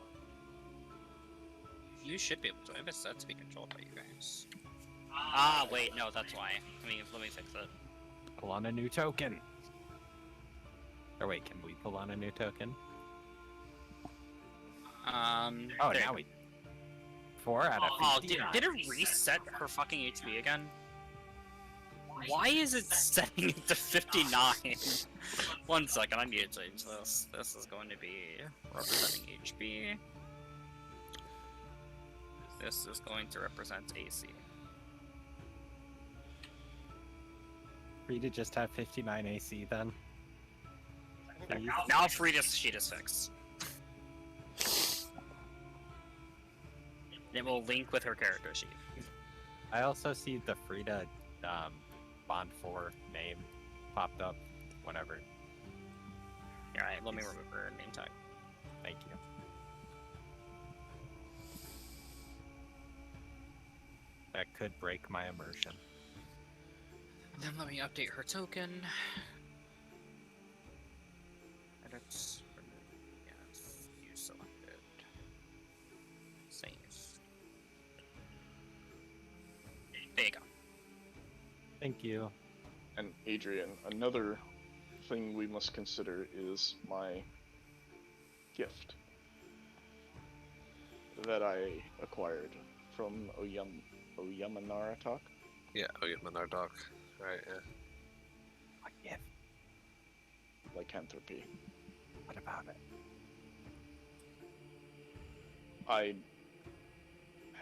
You should be able to. If it's set to be controlled by you guys. Ah, wait, no, that's why. Let me fix it. Pull on a new token. Or wait, can we pull on a new token? Oh, there. now we. 4 out of Oh, 59. did it reset her fucking HP again? Why is it setting it to 59? 1 second, I need to change this. This is going to be representing HP. This is going to represent AC. Frida just have 59 AC then? Please? Now Frida's sheet is fixed. It will link with her character sheet. I also see the Frida Bond 4 name popped up whenever. Alright, let me remove her name tag. Thank you. That could break my immersion. Then let me update her token. Edits. Yes, you selected. Save. There you go. Thank you. And Adrian, another thing we must consider is my gift that I acquired from Oyamanaratak. Yeah, oh yeah, Menardoc. Right, yeah. What gift? Lycanthropy. What about it? I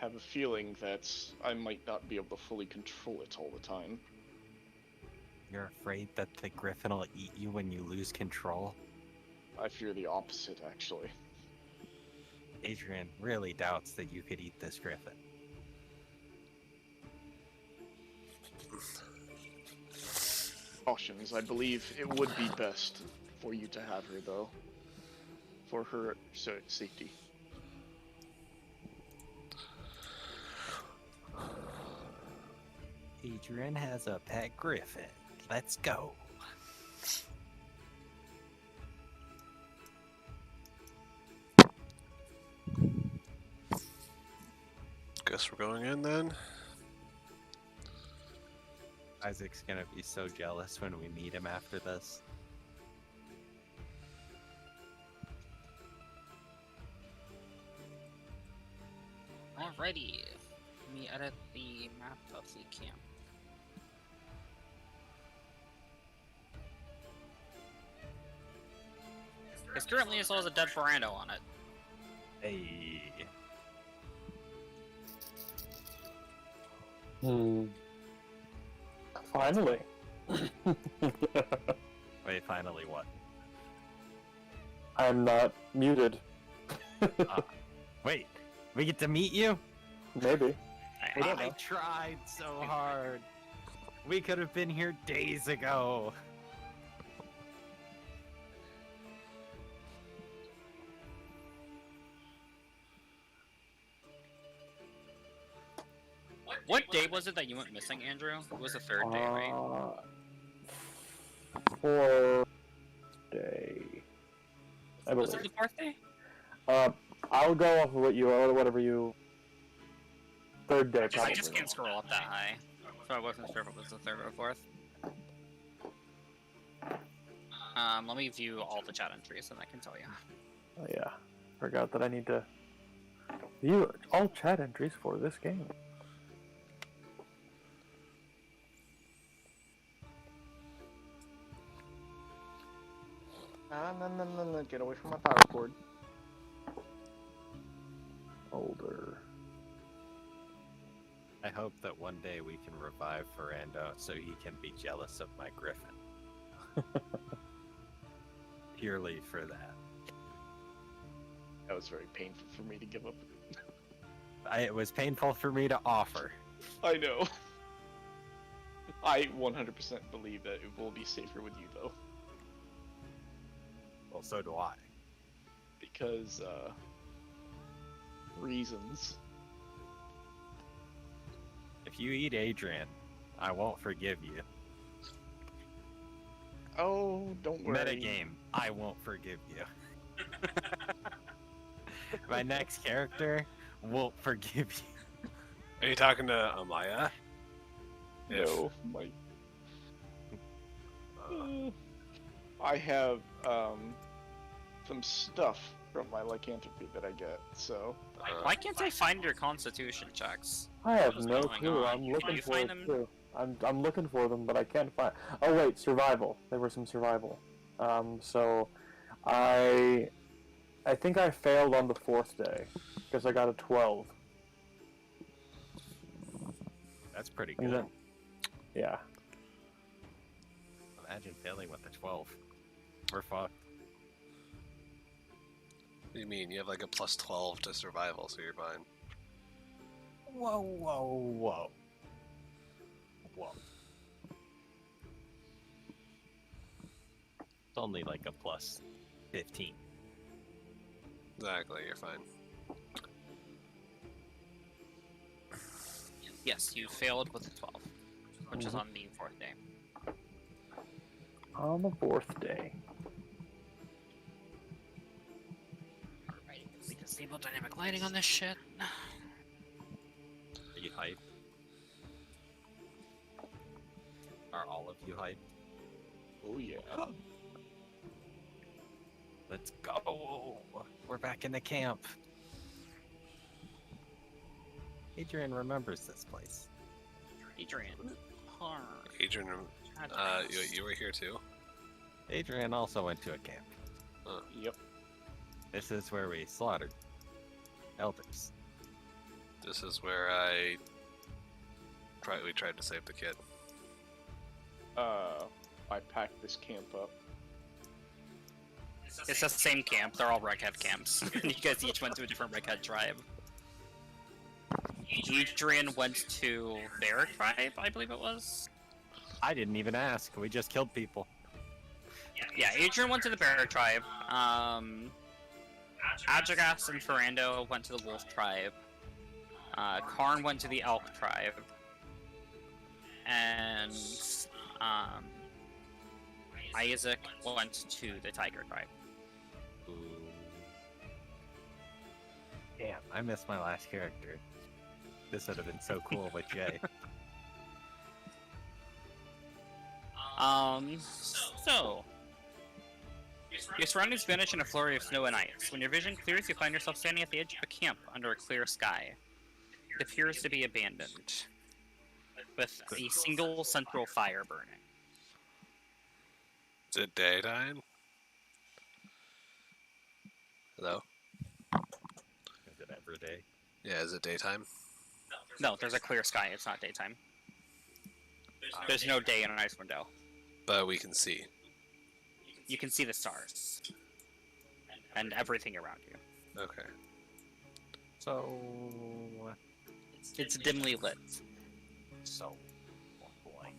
have a feeling that I might not be able to fully control it all the time. You're afraid that the griffin will eat you when you lose control? I fear the opposite, actually. Adrian really doubts that you could eat this griffin. Cautions, I believe it would be best for you to have her, though. For her safety. Adrian has a pet griffin. Let's go. Guess we're going in then. Isaac's gonna be so jealous when we meet him after this. Alrighty. Let me edit the map of the camp. Because currently it still has a dead Ferrando on it. Hey. Finally. Wait, finally what? I'm not muted. Wait, we get to meet you? Maybe. I don't I know. tried so hard. We could have been here days ago. What day was it that you went missing, Andrew? It was the third day, right? Fourth day. I Was believe. it the fourth day? I'll go off of whatever you. Third day, I probably. just can't scroll up that high. So I wasn't sure if it was the third or fourth. Let me view all the chat entries and I can tell you. Oh yeah, forgot that I need to view all chat entries for this game. No, get away from my power cord. Older. I hope that one day we can revive Ferrando so he can be jealous of my griffin. Purely for that. That was very painful for me to give up. It was painful for me to offer. I know. I 100% believe that it will be safer with you, though. Well, so do I. Because, reasons. If you eat Adrian, I won't forgive you. Oh, don't worry. Metagame, I won't forgive you. My next character won't forgive you. Are you talking to Amaya? No, my... I have, some stuff from my lycanthropy that I get, so... Why can't I find your constitution checks? I have What is no going clue. on? I'm Can looking you for find it them? too. I'm looking for them, but I can't find. Oh wait, survival. There was some survival. So I think I failed on the fourth day because I got a 12. That's pretty And good. then, yeah. Imagine failing with a 12. We're fucked. What do you mean? You have like a plus 12 to survival, so you're fine. Whoa, whoa, whoa. Whoa. It's only like a plus 15. Exactly, you're fine. Yes, you failed with a 12, which is on the fourth day. On the fourth day. Alright, we disable dynamic lighting on this shit. Are you hyped? Are all of you hyped? Oh yeah. Let's go! We're back in the camp. Adrian remembers this place. Adrian. Har. Adrian, you were here too? Adrian also went to a camp. Yep. This is where we slaughtered elders. This is where we tried to save the kid. I packed this camp up. It's the same camp, they're all Redhead camps. You guys each went to a different Redhead tribe. Adrian went to their tribe, I believe it was? I didn't even ask. We just killed people. Yeah, Adrian went to the Bear tribe. Ajagas and Ferrando went to the Wolf tribe. Karn went to the Elk tribe. And Isaac went to the Tiger tribe. Ooh. Damn, I missed my last character. This would have been so cool with Jay. So your surroundings vanish in a flurry of snow and ice. When your vision clears, you find yourself standing at the edge of a camp under a clear sky. It appears to be abandoned, with a single central fire burning. Is it daytime? Hello? Is it every day? Yeah, is it daytime? No, there's a clear sky. It's not daytime. There's no day in an ice window. But we can see. You can see the stars and everything around you. Okay. So, It's dimly lit. so blank.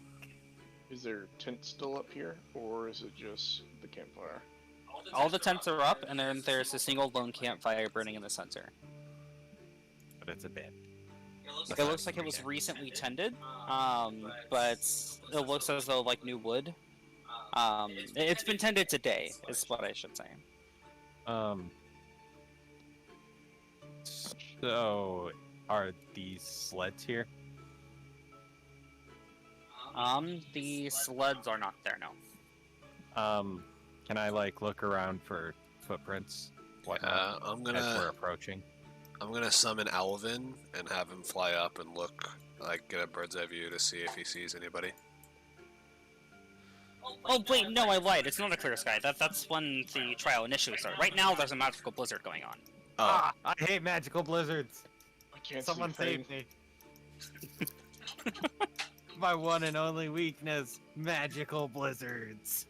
Is there tent still up here, or is it just the campfire? All the tents are up, and then there's a single lone campfire burning in the center. But it's a bit. It looks like it was recently tended, but it looks as though like new wood. It's been tended today, is what I should say. So, are these sleds here? The sleds are not there, no. Can I like look around for footprints? Whatnot, I'm as we're gonna approaching. summon Alvin and have him fly up and look, like get a bird's eye view to see if he sees anybody. Oh wait, no, I lied. It's not a clear sky. That's when the trial initially started. Right now, there's a magical blizzard going on. Oh, I hate magical blizzards. I can't Someone see save me. My one and only weakness, magical blizzards.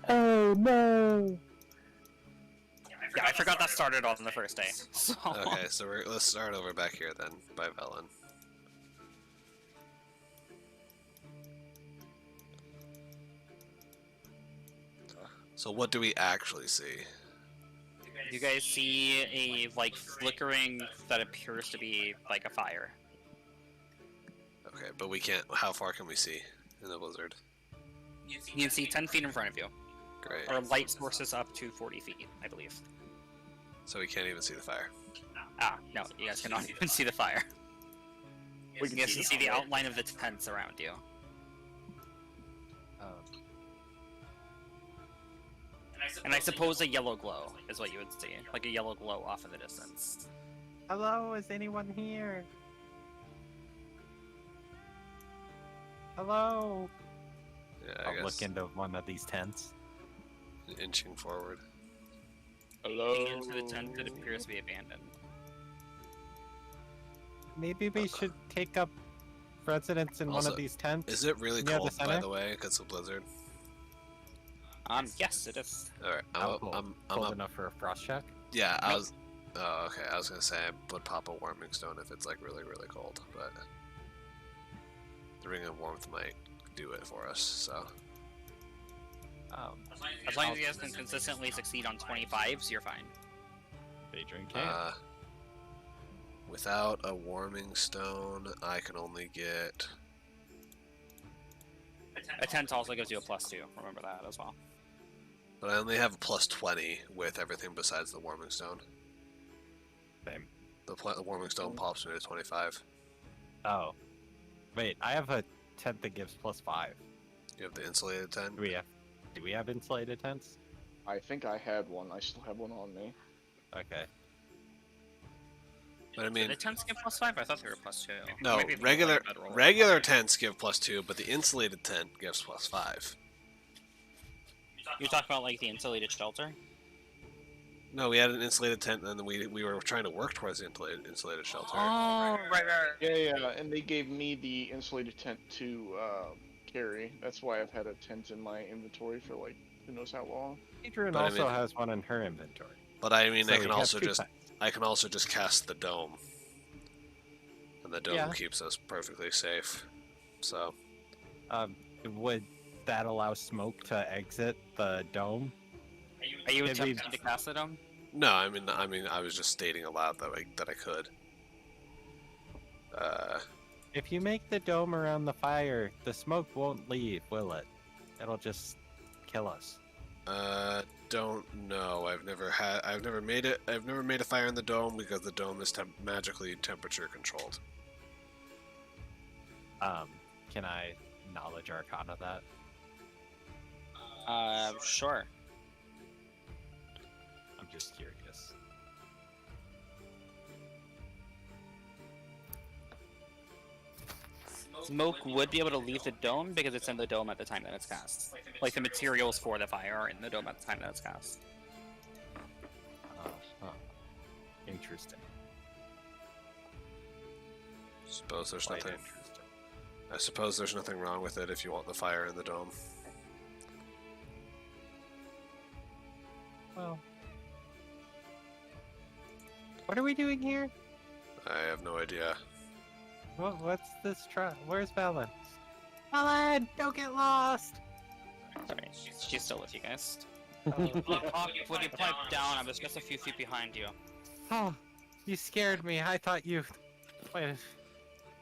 Oh no! Yeah, I forgot that started on the first day. So. okay, so let's start over back here then, by Velen. So what do we actually see? You guys see a like flickering that appears to be like a fire. Okay, but we can't, how far can we see in the blizzard? You can see 10 feet in front of you. Great. Or light sources up to 40 feet, I believe. So we can't even see the fire. Ah, no, you guys cannot even see the fire. We You guys can see the outline of the tents around you. And I suppose a yellow glow is what you would see. Like a yellow glow off in the distance. Hello, is anyone here? Hello. Yeah, I I'll guess look into one of these tents. inching forward. Hello. Looking into the tent that appears to be abandoned. Maybe we should take up residence in one Also, of these tents. Is it really Near the cold, by center? the way, because of blizzard? Yes, it is. Alright, How cold? I'm Cold up. enough for a frost check? Yeah, I Nope. was. Oh, okay. I was gonna say I would pop a warming stone if it's like really, really cold, but the ring of warmth might do it for us. So As long as you guys can consistently succeed on 25s, you're fine. They drink without a warming stone, I can only get. A tent also gives you a +2. Remember that as well. But I only have a plus 20 with everything besides the warming stone. Same. The warming stone pops me to 25. Oh. Wait, I have a tent that gives +5. You have the insulated tent. Do we have insulated tents? I think I had one. I still have one on me. Okay. But I mean, The tents give +5? I thought they were +2. no, Maybe if you regular play Bedroll. regular tents give +2, but the insulated tent gives +5. You talk about like the insulated shelter? No, we had an insulated tent, and then we were trying to work towards the insulated shelter. Oh, right. Yeah, and they gave me the insulated tent to carry. That's why I've had a tent in my inventory for like who knows how long. Adrian But I also mean- has one in her inventory. But I mean, So I we can have also two just tents. cast the dome, and the dome Yeah. keeps us perfectly safe. So Would that allow smoke to exit the dome? Are you Did we- attempting to cast it on? no, I mean, I was just stating aloud that I could. If you make the dome around the fire, the smoke won't leave, will it? It'll just kill us. Don't know. I've never made a fire in the dome because the dome is magically temperature controlled. Can I knowledge arcana that? Sure. I'm just curious. Smoke would be able to leave the dome because it's in the dome at the time that it's cast. Like the materials for the fire are in the dome at the time that it's cast. Huh. Interesting. Suppose there's Quite nothing. interesting. I suppose there's nothing wrong with it if you want the fire in the dome. Well, what are we doing here? I have no idea. What's this Where's Valen? Valen, don't get lost! Sorry, she's still with you guys. When you pipe down, I'm just a few feet behind you. Oh, you scared me. I thought you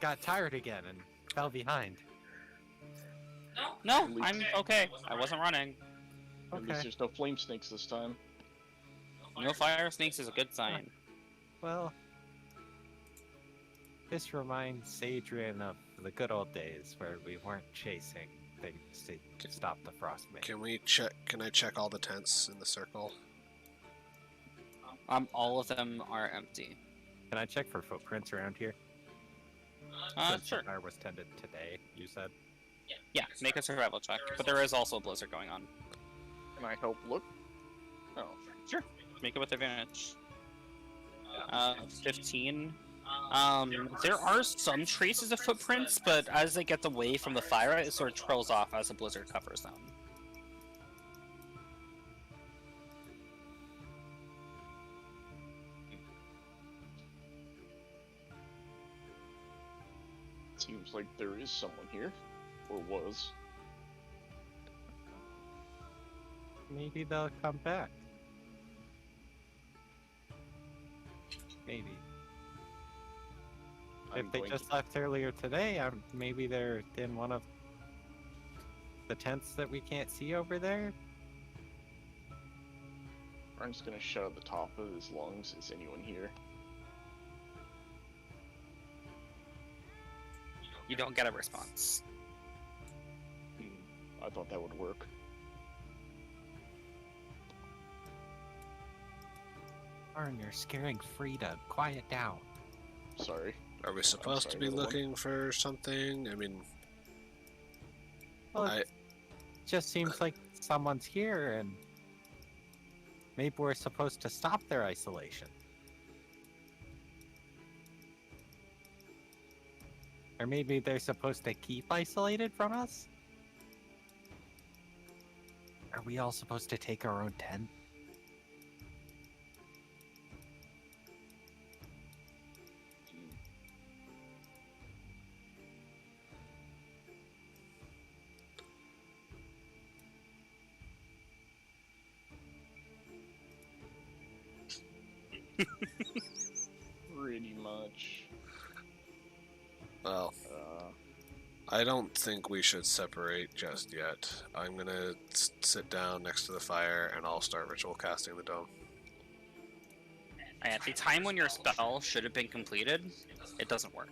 got tired again and fell behind. No, I'm okay. I wasn't running. At least Okay. there's no flame snakes this time. No fire snakes is a good sign. Well, this reminds Adrian of the good old days where we weren't chasing things to stop the frostmate. Can we check? Can I check all the tents in the circle? All of them are empty. Can I check for footprints around here? Since Sure. the fire was tended today, you said? Yeah, make a survival check. But there is also a blizzard going on. Can I help look? Oh, Sure. Make it with advantage. 15. There are some traces of footprints, but as they get away from the fire, it sort of trails off as the blizzard covers them. seems like there is someone here, or was. Maybe they'll come back. Maybe. I'm If they going just to- left earlier today, maybe they're in one of the tents that we can't see over there. Arn's gonna shout at the top of his lungs, "Is anyone here?" You don't get a response. I thought that would work. Arn, you're scaring Frida. Quiet down. Sorry. Are we supposed to sorry, be everyone. looking for something? I mean, Well, I- it just seems like someone's here, and maybe we're supposed to stop their isolation. Or maybe they're supposed to keep isolated from us? Are we all supposed to take our own tent? Pretty much. well, I don't think we should separate just yet. I'm gonna sit down next to the fire and I'll start ritual casting the dome. At the time when your spell should have been completed, it doesn't work.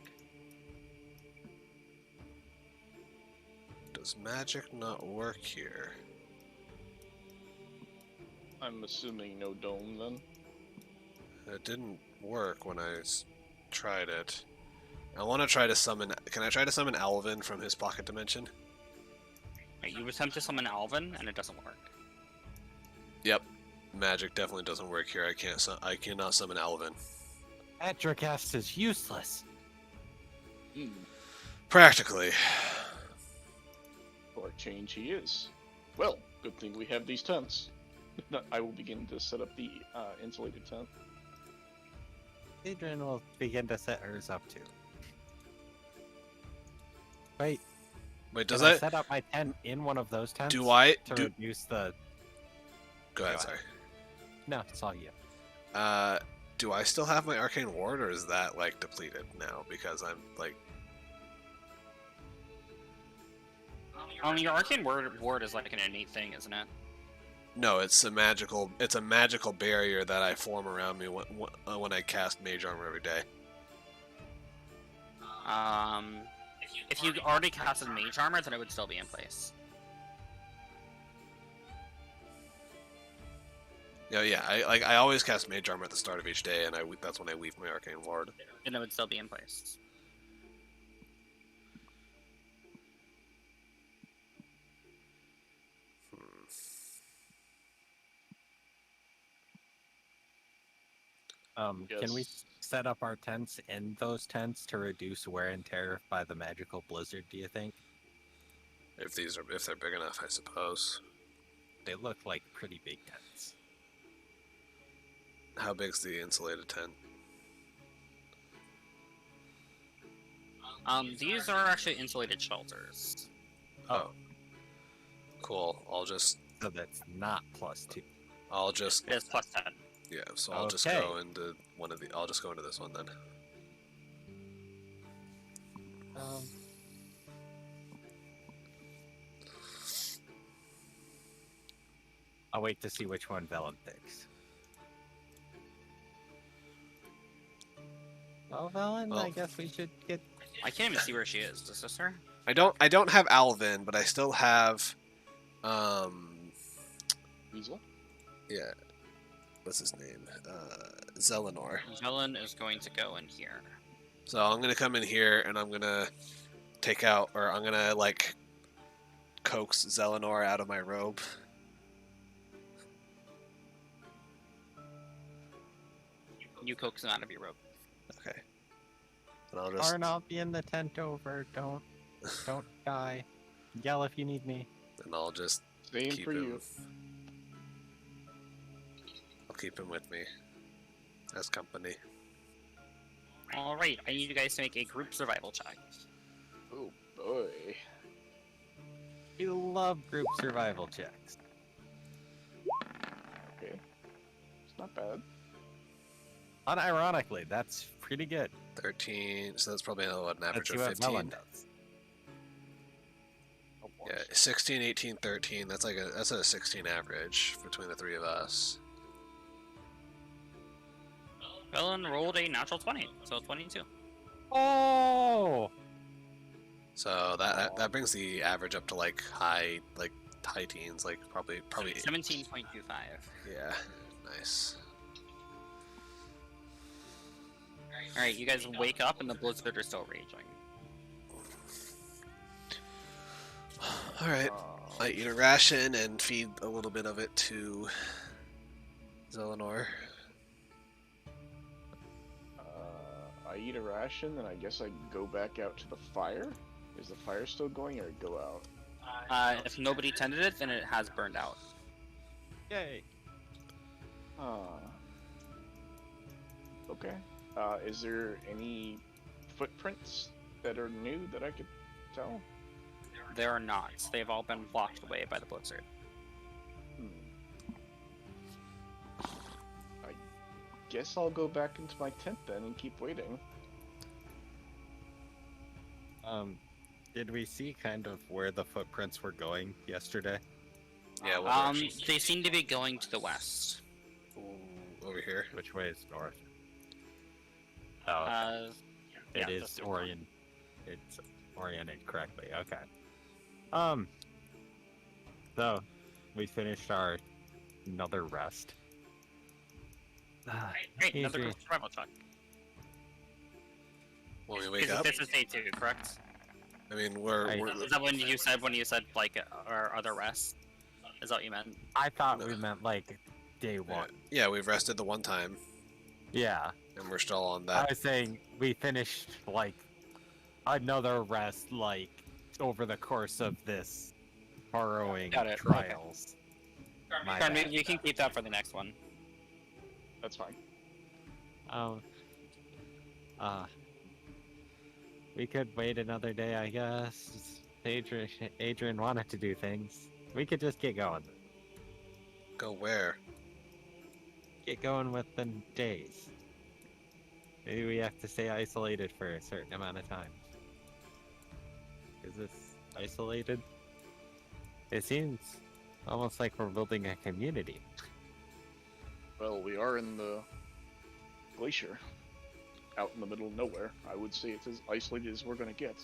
Does magic not work here? I'm assuming no dome then. It didn't work when I tried it. I want to try to summon. Can I try to summon Alvin from his pocket dimension? Right, you attempt to summon Alvin, and it doesn't work. Yep. Magic definitely doesn't work here. I cannot summon Alvin. Adragast is useless. Practically. For a change, he is. Well, good thing we have these tents. I will begin to set up the insulated tent. Adrian will begin to set hers up too. Wait, Wait, can does I that? set up my tent in one of those tents? Do I? To reduce the... Go ahead. Go Sorry. No, it's all you. Do I still have my arcane ward, or is that like depleted now because I'm like? Your arcane ward is like an innate thing, isn't it? No, it's a magical. It's a magical barrier that I form around me when I cast Mage Armor every day. If you already casted Mage Armor, then it would still be in place. Yeah. I always cast Mage Armor at the start of each day, and that's when I weave my Arcane Ward. Then it would still be in place. Can we Yes. set up our tents in those tents to reduce wear and tear by the magical blizzard, do you think? If they're big enough, I suppose. They look like pretty big tents. How big's the insulated tent? These are actually insulated shelters. Oh. Cool. So that's not +2. It is +10. Yeah, so I'll just Okay. go into I'll just go into this one then. I'll wait to see which one Velen picks. Well, Velen, I Well. guess we should get. I can't even see where she is. Is this her? I don't have Alvin, but I still have Weasel? yeah. What's his name? Zelenor. Velen is going to go in here. So I'm gonna come in here and I'm gonna I'm gonna like coax Zelenor out of my robe. You coax him out of your robe. Okay. And I'll just Arn, I'll be in the tent over. Don't die. Yell if you need me. and I'll just Same keep for him. you. I'll keep him with me as company. Alright, I need you guys to make a group survival check. Oh boy. You love group survival checks. Okay. It's not bad. Unironically, that's pretty good. 13, so that's probably an average Let's see of what 15. Velen does. Oh, Yeah, 16, 18, 13. That's a 16 average between the three of us. Velen rolled a natural 20, so 22. Oh! So that brings the average up to high teens, probably 17.25. yeah, nice. Alright, you guys wake up and the blizzard are still raging. All right, I eat a ration and feed a little bit of it to Zelenor. I eat a ration, and I guess I go back out to the fire. Is the fire still going, or go out? If nobody tended it, then it has burned out. Yay! Okay. Is there any footprints that are new that I could tell? There are not. They've all been blocked away by the blizzard. I guess I'll go back into my tent then and keep waiting. Did we see kind of where the footprints were going yesterday? Yeah, what direction? They seem to be going to the west. Ooh, over here. Which way is north? Oh, Yeah, it is this- It's oriented correctly. Okay. So we finished our another rest. Great, another Easy. group survival check. When we wake up, This is day 2, correct? I mean we're Is that when you said like our other rest? Is that what you meant? I thought No. we meant like day one. yeah, we've rested the one time Yeah. and we're still on I that. was saying we finished like another rest like over the course of this harrowing Got it, okay. trials. My Sorry, bad. we can keep that for the next one. That's fine. We could wait another day, I guess. Adrian wanted to do things. We could just get going. Go where? Get going with the days. Maybe we have to stay isolated for a certain amount of time. Is this isolated? It seems almost like we're building a community. Well, we are in the glacier, out in the middle of nowhere. I would say it's as isolated as we're gonna get.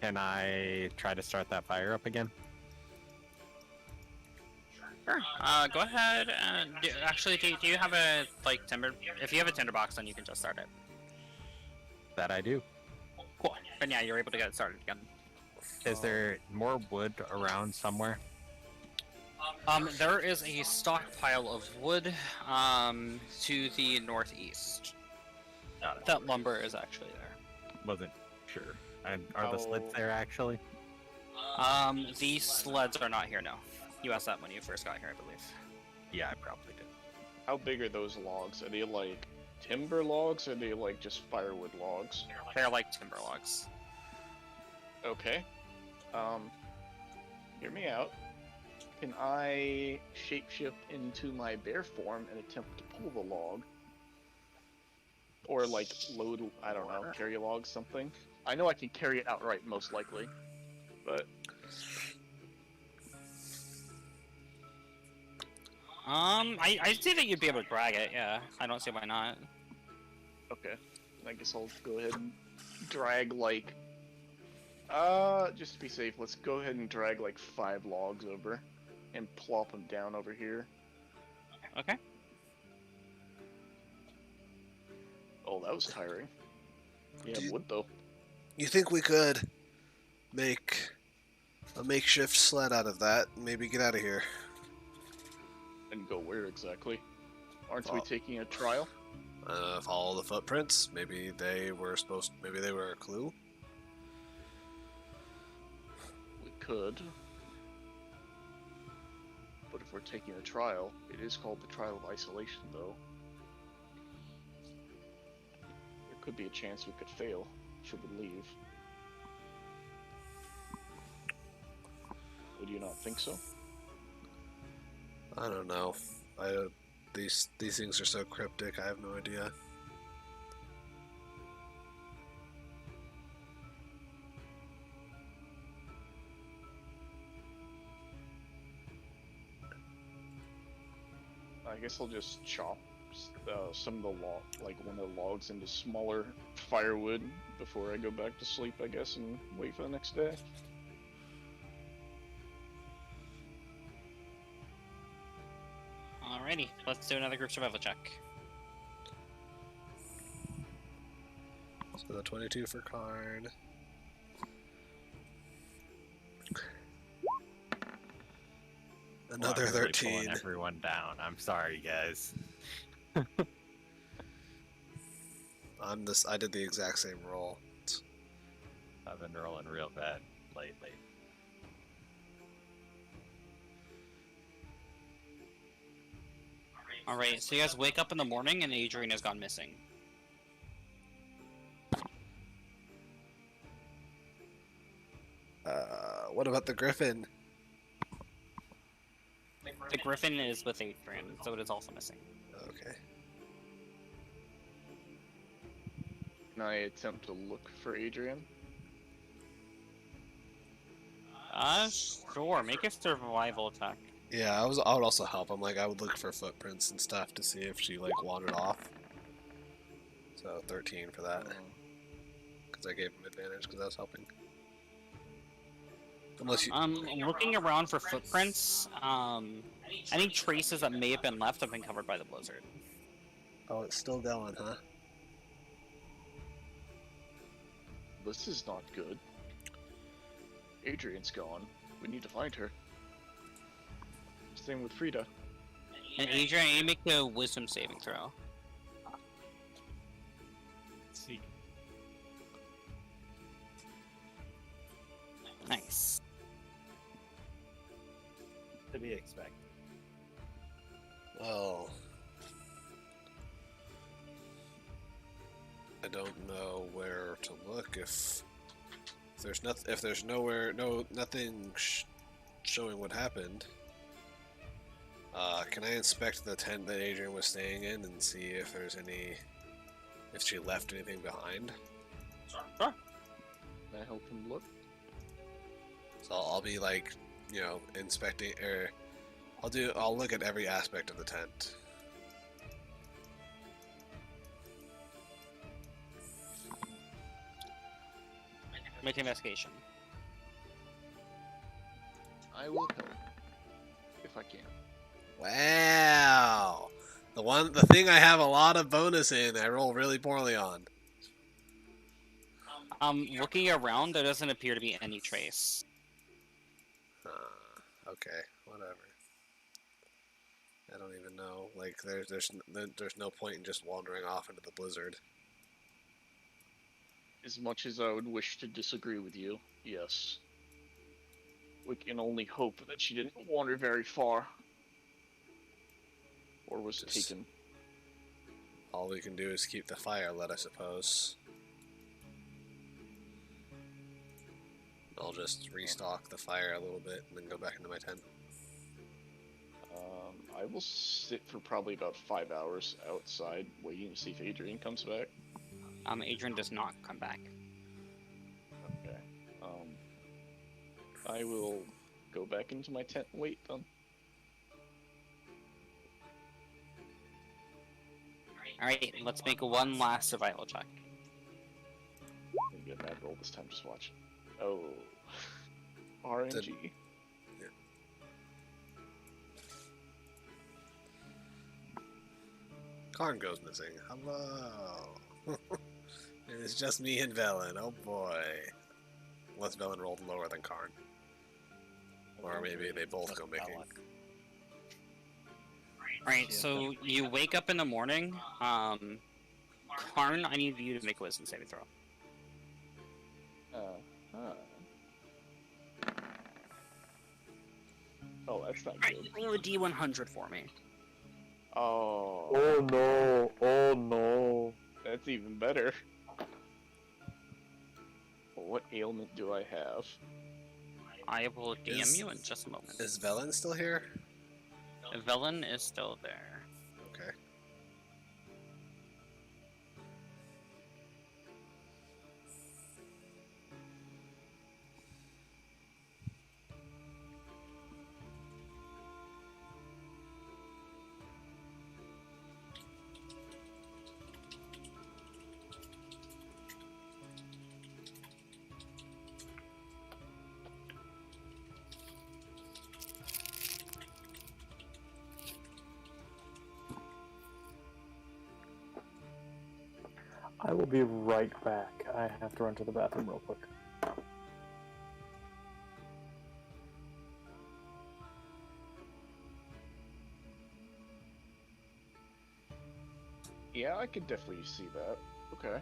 Can I try to start that fire up again? Sure. Go ahead and do you have a timber? If you have a tinderbox, then you can just start it. That I do. Cool. Then yeah, you're able to get it started again. Is there more wood around somewhere? There is a stockpile of wood to the northeast. That lumber is actually there. Wasn't sure. And are the sleds there actually? The sleds are not here now. You asked that when you first got here, I believe. Yeah, I probably did. How big are those logs? Are they like timber logs, or are they like just firewood logs? They're like timber logs. Okay. Hear me out. Can I shapeshift into my bear form and attempt to pull the log? Or like load, I don't know, carry a log, something? I know I can carry it outright, most likely. But I'd say that you'd be able to drag it, yeah. I don't see why not. okay. I guess I'll go ahead and drag like just to be safe, let's go ahead and drag like 5 logs over and plop them down over here. Okay. Oh, that was tiring. Yeah, wood though. You think we could make a makeshift sled out of that and maybe get out of here? And go where exactly? Aren't we Well- taking a trial? Follow the footprints. Maybe they were a clue. We could. But if we're taking a trial, it is called the Trial of Isolation, though. There could be a chance we could fail, should we leave. Would you not think so? I don't know. These things are so cryptic. I have no idea. I guess I'll just chop some of the one of the logs into smaller firewood before I go back to sleep, I guess, and wait for the next day. Alrighty, let's do another group survival check. So the 22 for Karn. Another Wow, I'm really 13. pulling everyone down. I'm sorry, guys. I did the exact same roll. I've been rolling real bad lately. Alright, so you guys wake up in the morning and Adrian has gone missing. What about the griffin? The griffin is with Adrian, so it is also missing. Okay. Can I attempt to look for Adrian? Sure, make a survival check. Yeah, I would also help. I would look for footprints and stuff to see if she wandered off. So 13 for that, because I gave him advantage because I was helping. Unless you. Looking around for footprints, any traces that may have been left have been covered by the blizzard. Oh, it's still going, huh? This is not good. Adrian's gone. We need to find her. Same with Frida. And Adrian, you make a wisdom saving throw. Let's see. Nice. To be expected. Well, I don't know where to look if there's nothing showing what happened. Can I inspect the tent that Adrian was staying in and see if if she left anything behind? Sure. Can I help him look? So I'll be inspecting, or I'll look at every aspect of the tent. Make an investigation. I will help if I can. Wow. The thing I have a lot of bonus in, I roll really poorly on. Looking around, there doesn't appear to be any trace. Okay, whatever. I don't even know. Like, there's no point in just wandering off into the blizzard. As much as I would wish to disagree with you, yes. We can only hope that she didn't wander very far. Or was Just- taken. All we can do is keep the fire lit, I suppose. I'll just restock the fire a little bit and then go back into my tent. I will sit for probably about 5 hours outside, waiting to see if Adrian comes back. Adrian does not come back. Okay. I will go back into my tent and wait then. Alright, let's make one last survival check. I'm gonna get a mad roll this time, just watch. Oh. RNG. Karn goes missing. Hello. It's just me and Velen. Oh boy. Unless Velen rolled lower than Karn. Or maybe they both go missing. Alright, so you wake up in the morning. Karn, I need you to make a wisdom saving throw. Oh, that's not good. Roll a D100 for me. Oh, Oh no! Oh no! that's even better. What ailment do I have? I will DM you in just a moment. Is Velen still here? Velen is still there. Okay. I will be right back. I have to run to the bathroom real quick. Yeah, I could definitely see that. Okay.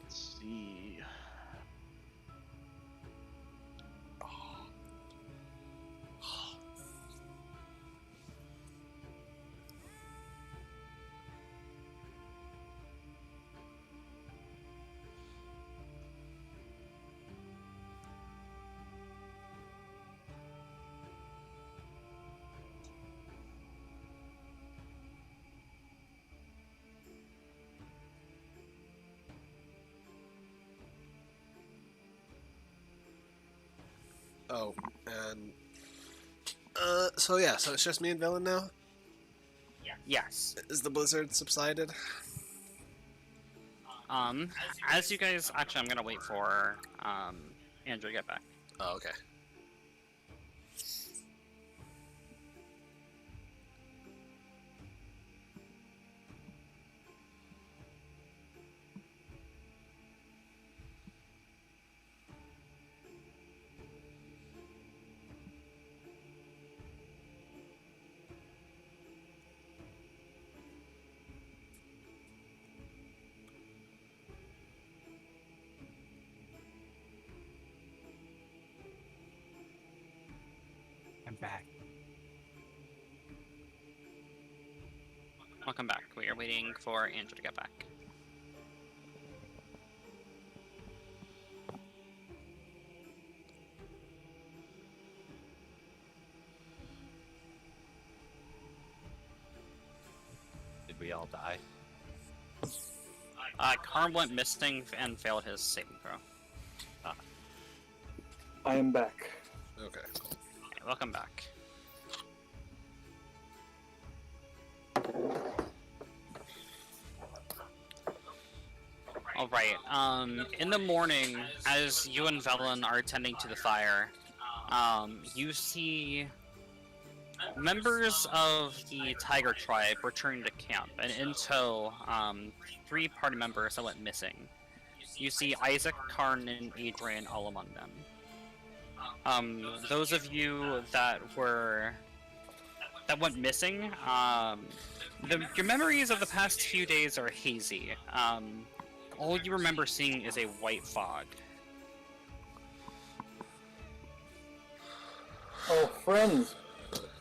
Let's see. Oh, and so yeah, so it's just me and Velen now. Yes. Is the blizzard subsided? As you guys, actually, I'm gonna wait for Andrew to get back. Oh, okay. I'm back. Welcome back. We are waiting for Andrew to get back. Did we all die? Karn went missing and failed his saving throw. I am back. Okay. Okay, welcome back. All right. In the morning, as you and Velen are tending to the fire, you see members of the Tiger Tribe returning to camp, and in tow, 3 party members that went missing. You see Isaac, Karn, and Adrian all among them. Those of you that went missing, your memories of the past few days are hazy. All you remember seeing is a white fog. Oh, friends.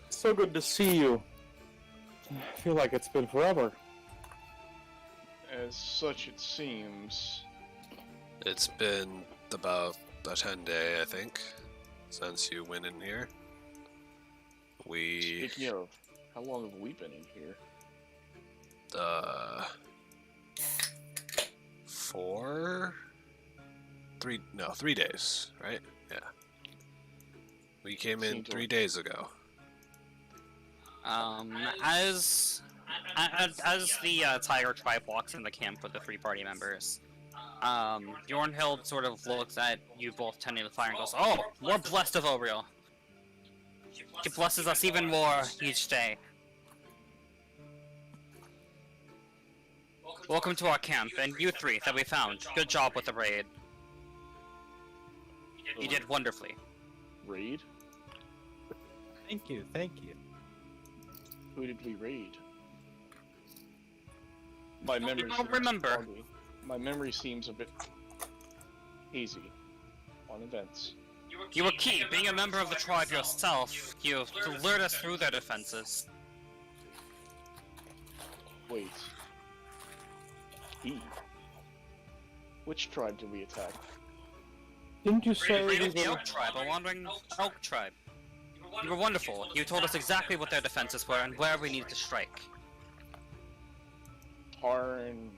So good to see you. I feel like it's been forever. As such, it seems. It's been about a 10-day, I think, since you went in here. Speaking of, how long have we been in here? 3 days, right? Yeah. We came in 3 days ago. As the Tiger Tribe walks in the camp with the 3 party members, Bjornhild sort of looks at you both tending the fire and goes, "Oh, we're blessed of Oriel. She blesses us even more each day. Welcome to our camp, and you 3 that we found. Good job with the raid. You did wonderfully." Raid? Thank you, thank you. Who did we raid? My memory. don't remember. Foggy. My memory seems a bit hazy on events. You were key. Being a member of the tribe yourself, you lured us through their defenses. Wait. He? Which tribe did we attack? Didn't you say we The were... Elk Tribe, a wandering Elk Tribe. You were wonderful. You told us exactly what their defenses were and where we needed to strike. Tarn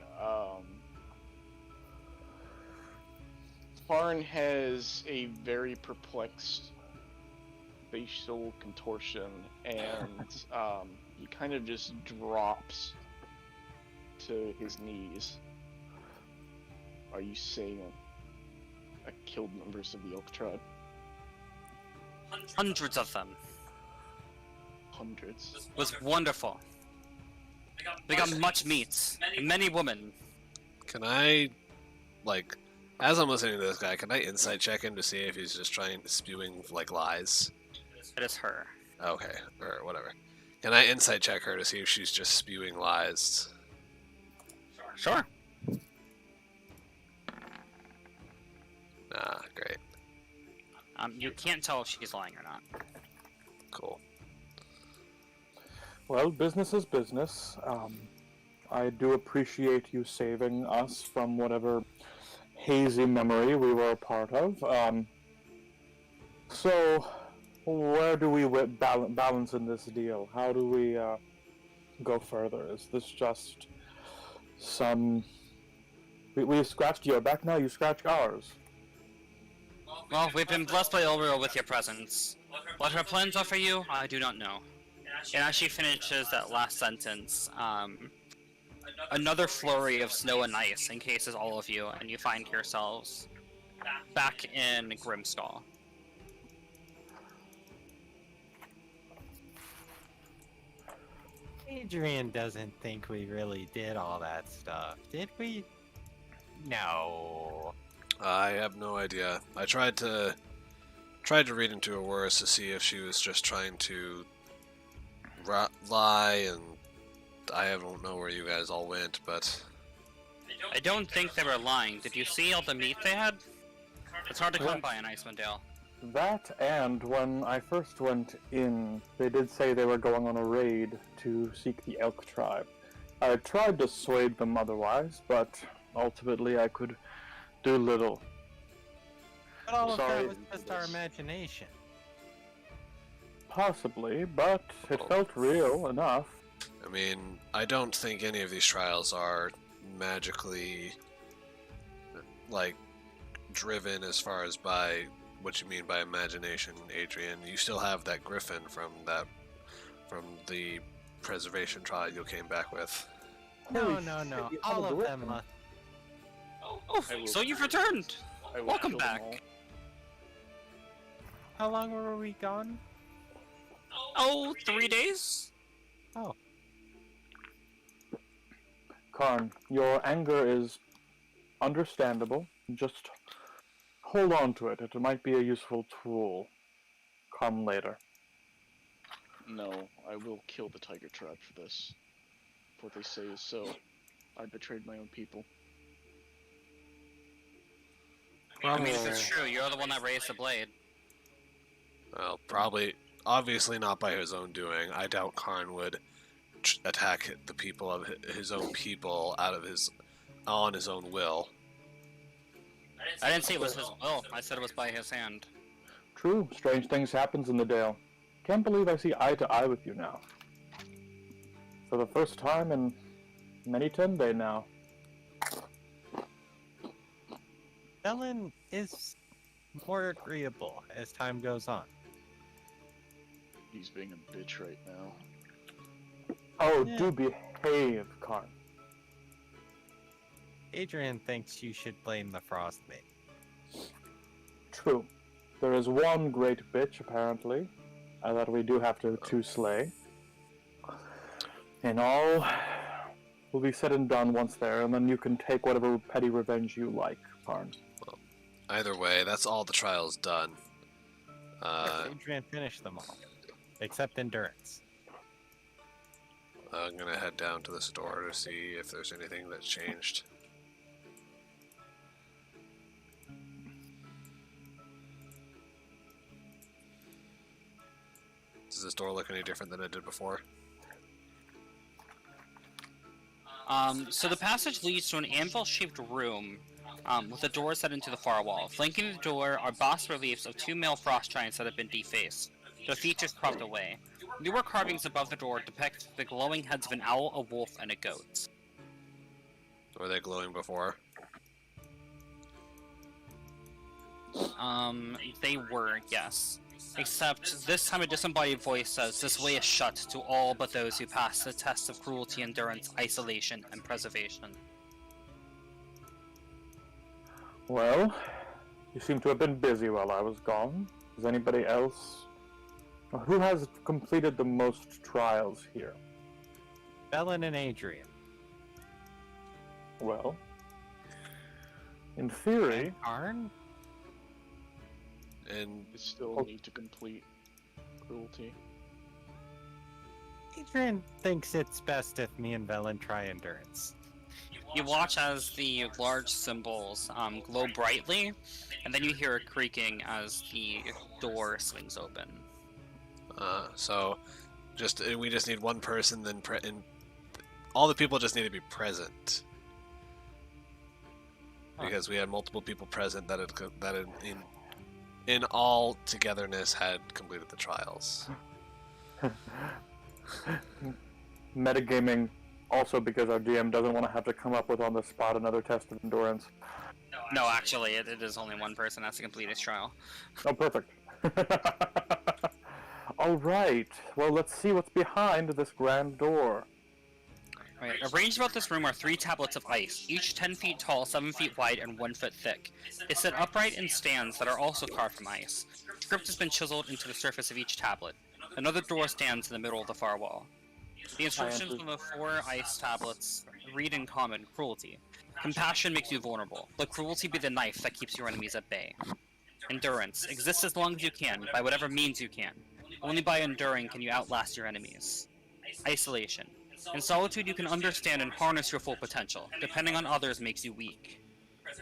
has a very perplexed facial contortion, and he kind of just drops to his knees. Are you saying I killed members of the Elk Tribe? Hundreds of them. Hundreds? It was wonderful. We got much meat, and many women. Can I, like, as I'm listening to this guy, can I insight check him to see if he's just spewing, like, lies? It is her. Okay, or whatever. Can I insight check her to see if she's just spewing lies? Sure. Nah, great. You can't tell if she's lying or not. Cool. Well, business is business. I do appreciate you saving us from whatever hazy memory we were a part of. So, where do we balance in this deal? How do we go further? Is this just some... We scratched your back, now you scratch ours. Well, we've been blessed by Elrio with your presence. What her plans are for you, I do not know. And as she finishes that last sentence, another flurry of snow and ice encases all of you, and you find yourselves back in Grimskull. Adrian doesn't think we really did all that stuff, did we? No. I have no idea. I tried to read into her words to see if she was just trying to lie, and I don't know where you guys all went, but... I don't think they were lying. Did you see all the meat they had? It's hard to come by in Icewind Dale. That, and when I first went in, they did say they were going on a raid to seek the Elk Tribe. I tried to dissuade them otherwise, but ultimately I could do little. But all of Sorry. that was just our imagination. Possibly, but it felt real enough. I mean, I don't think any of these trials are magically, like, driven as far as by what you mean by imagination, Adrian. You still have that griffin from the preservation trial you came back with. No, Holy no, no. shit, you All have a of them griffin. Oh, I will- so you've returned! I will Welcome kill them back. all. How long were we gone? Oh, 3 days? Oh, Karn, your anger is understandable. Just hold on to it. It might be a useful tool. Come later. No, I will kill the tiger trap for this. What they say is so. I betrayed my own people. I mean, if it's true, you're the one that raised the blade. Well, probably, obviously not by his own doing. I doubt Karn would attack the people of his own people on his own will. I didn't say it was his will. I said it was by his hand. True, strange things happens in the Dale. Can't believe I see eye to eye with you now. For the first time in many 10 days now. Ellen is more agreeable as time goes on. He's being a bitch right now. Oh, Yeah. do behave, Karn. Adrian thinks you should blame the Frost Maid. True. There is one great bitch, apparently, that we do have to slay. And all will be said and done once there, and then you can take whatever petty revenge you like, Karn. Either way, that's all the trials done. Yes, Adrian finished them all, except endurance. I'm gonna head down to the store to see if there's anything that's changed. Does the store look any different than it did before? So the passage leads to an anvil-shaped room with a door set into the far wall. Flanking the door are bas reliefs of 2 male frost giants that have been defaced, their features carved away. Newer carvings above the door depict the glowing heads of an owl, a wolf, and a goat. Were they glowing before? They were, yes. Except this time a disembodied voice says, "This way is shut to all but those who pass the tests of cruelty, endurance, isolation, and preservation." Well, you seem to have been busy while I was gone. Is anybody else? Who has completed the most trials here? Ellen and Adrian. Well, in theory, Arn? And I still need to complete cruelty. Adrian thinks it's best if me and Velen try endurance. You watch as the large symbols glow brightly, and then you hear a creaking as the door swings open. so we just need one person, then and all the people just need to be present. Because we had multiple people present that in all togetherness had completed the trials. metagaming also because our DM doesn't want to have to come up with on the spot another test of endurance. No, actually, it is only one person that has to complete his trial. Oh, perfect. All right. Well, let's see what's behind this grand door. Right. Arranged about this room are 3 tablets of ice, each 10 feet tall, 7 feet wide, and 1 foot thick. It's set upright in stands that are also carved from ice. Script has been chiseled into the surface of each tablet. Another door stands in the middle of the far wall. The inscriptions on the 4 ice tablets read in common: cruelty. Compassion makes you vulnerable. Let cruelty be the knife that keeps your enemies at bay. Endurance. Exist as long as you can, by whatever means you can. Only by enduring can you outlast your enemies. Isolation. In solitude you can understand and harness your full potential. Depending on others makes you weak.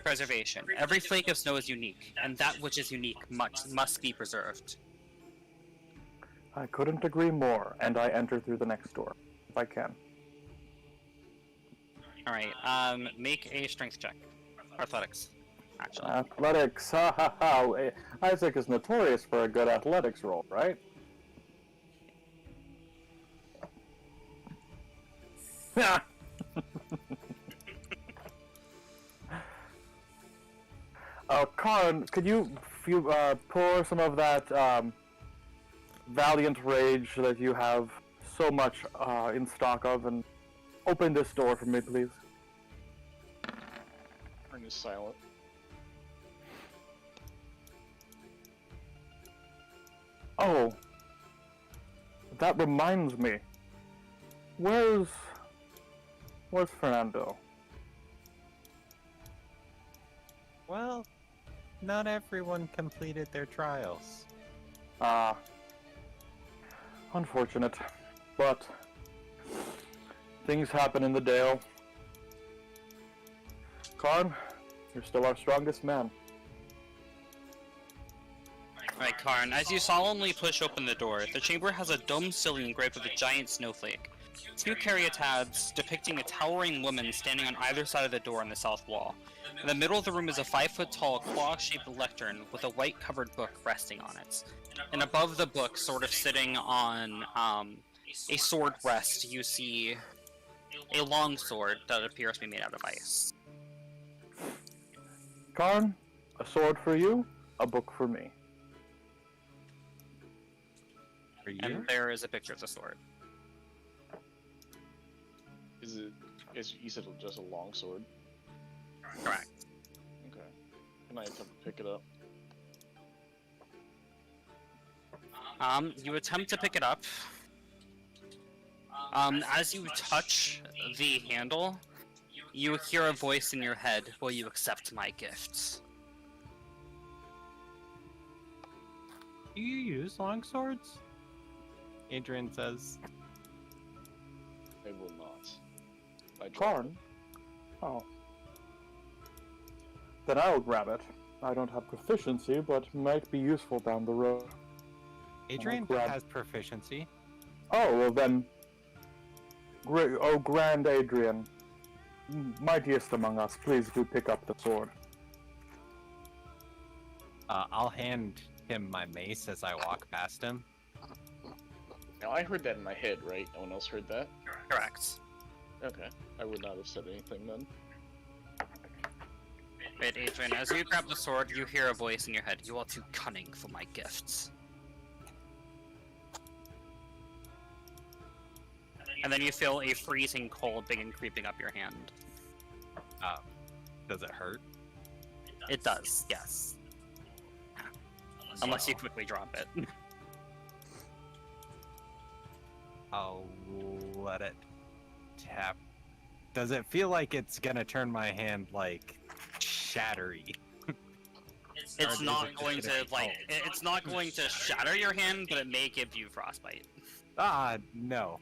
Preservation. Every flake of snow is unique, and that which is unique must be preserved. I couldn't agree more, and I enter through the next door, if I can. Alright, make a strength check. Athletics, actually. Athletics, ha ha ha. Isaac is notorious for a good athletics roll, right? Karn, could you pour some of that valiant rage that you have so much in stock of and open this door for me, please? Karn is silent. Oh, that reminds me. Where's Fernando? Well, not everyone completed their trials. Ah, unfortunate, but things happen in the Dale. Karn, you're still our strongest man. Alright, Karn, as you solemnly push open the door, the chamber has a dome ceiling engraved with a giant snowflake. Two caryatids depicting a towering woman standing on either side of the door on the south wall. In the middle of the room is a 5-foot-tall, claw-shaped lectern with a white-covered book resting on it. And above the book, sort of sitting on a sword rest, you see a long sword that appears to be made out of ice. Karn, a sword for you, a book for me. For you? And there is a picture of the sword. You said just a long sword? Correct. Okay. Can I attempt to pick it up? You attempt to pick it up. As you touch the handle, you hear a voice in your head, "Will you accept my gifts?" Do you use longswords? Adrian says. I will not. I dropped Karn? Oh. Then I'll grab it. I don't have proficiency, but might be useful down the road. Adrian grab- has proficiency. Oh, well then. Oh, Grand Adrian. Mightiest among us, please do pick up the sword. I'll hand him my mace as I walk past him. Now, I heard that in my head, right? No one else heard that? Correct. Okay. I would not have said anything then. Wait, Adrian, as you grab the sword, you hear a voice in your head, "You are too cunning for my gifts." And then you feel a freezing cold begin creeping up your hand. Does it hurt? It does, yes. Unless you quickly drop it. I'll let it tap. Does it feel like it's gonna turn my hand, like, shattery? It's not going to, it's not going to shatter your hand, but it may give you frostbite. No.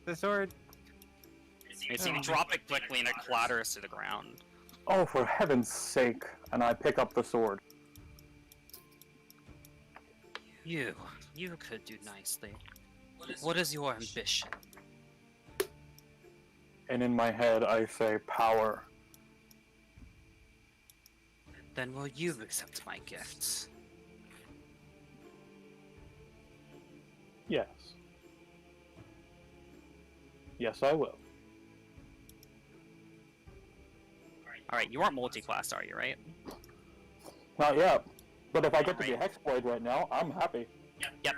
The sword... So you drop it quickly and it clatters to the ground. Oh, for heaven's sake! And I pick up the sword. You could do nicely. What is your ambition? And in my head, I say, power. Then will you accept my gifts? Yes. Yes, I will. Alright, you aren't multi-class, are you, right? Not yet. But if I get to be a Alright. Hexblade right now, I'm happy. Yep,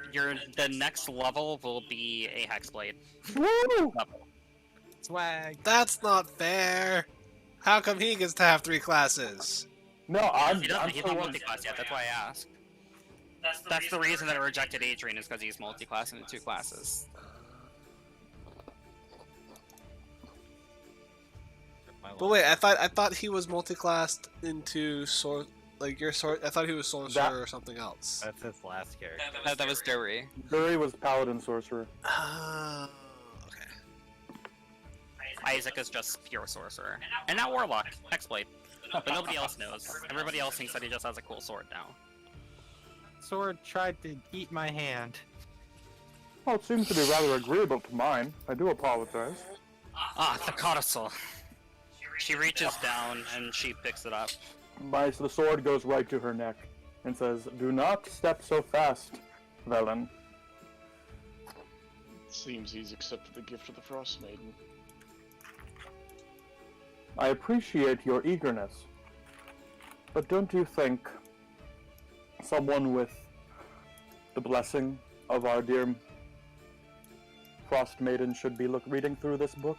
the next level will be a Hexblade. Woo! Swag! That's not fair. How come he gets to have 3 classes? No, I'm He's still not one. multi-class yet, that's why I asked. That's the reason that I rejected Adrian, is because he's multi-class in 2 classes. But wait, I thought he was multi-classed into sword, like your sword. I thought he was sorcerer or something else. That's his last character. That was Duri. Guri was Paladin Sorcerer. Oh, okay. Isaac is just pure sorcerer. And now Warlock, Hexblade. But nobody else knows. Everybody else thinks that he just has a cool sword now. Sword tried to eat my hand. Well, it seems to be rather agreeable to mine. I do apologize. Ah, the codicil. She reaches down and she picks it up. The sword goes right to her neck and says, "Do not step so fast, Velen." It seems he's accepted the gift of the Frost Maiden. I appreciate your eagerness, but don't you think someone with the blessing of our dear Frost Maiden should be reading through this book?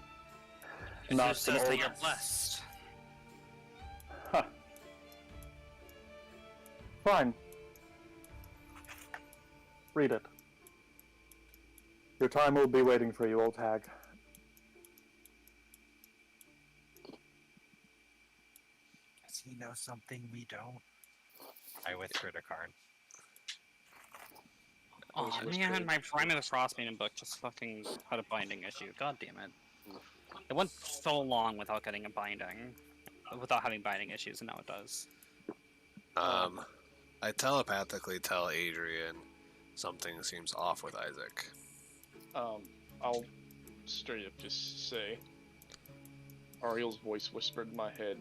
Who Not says an that old... you're blessed? Huh. Fine. Read it. Your time will be waiting for you, old hag. Does he know something we don't? I whisper to Karn. Oh was man, whispering. my Prime of the Frostmaiden book just fucking had a binding issue. God damn it. It went so long without getting a binding. Without having binding issues, and now it does. I telepathically tell Adrian something seems off with Isaac. I'll straight up just say, Ariel's voice whispered in my head,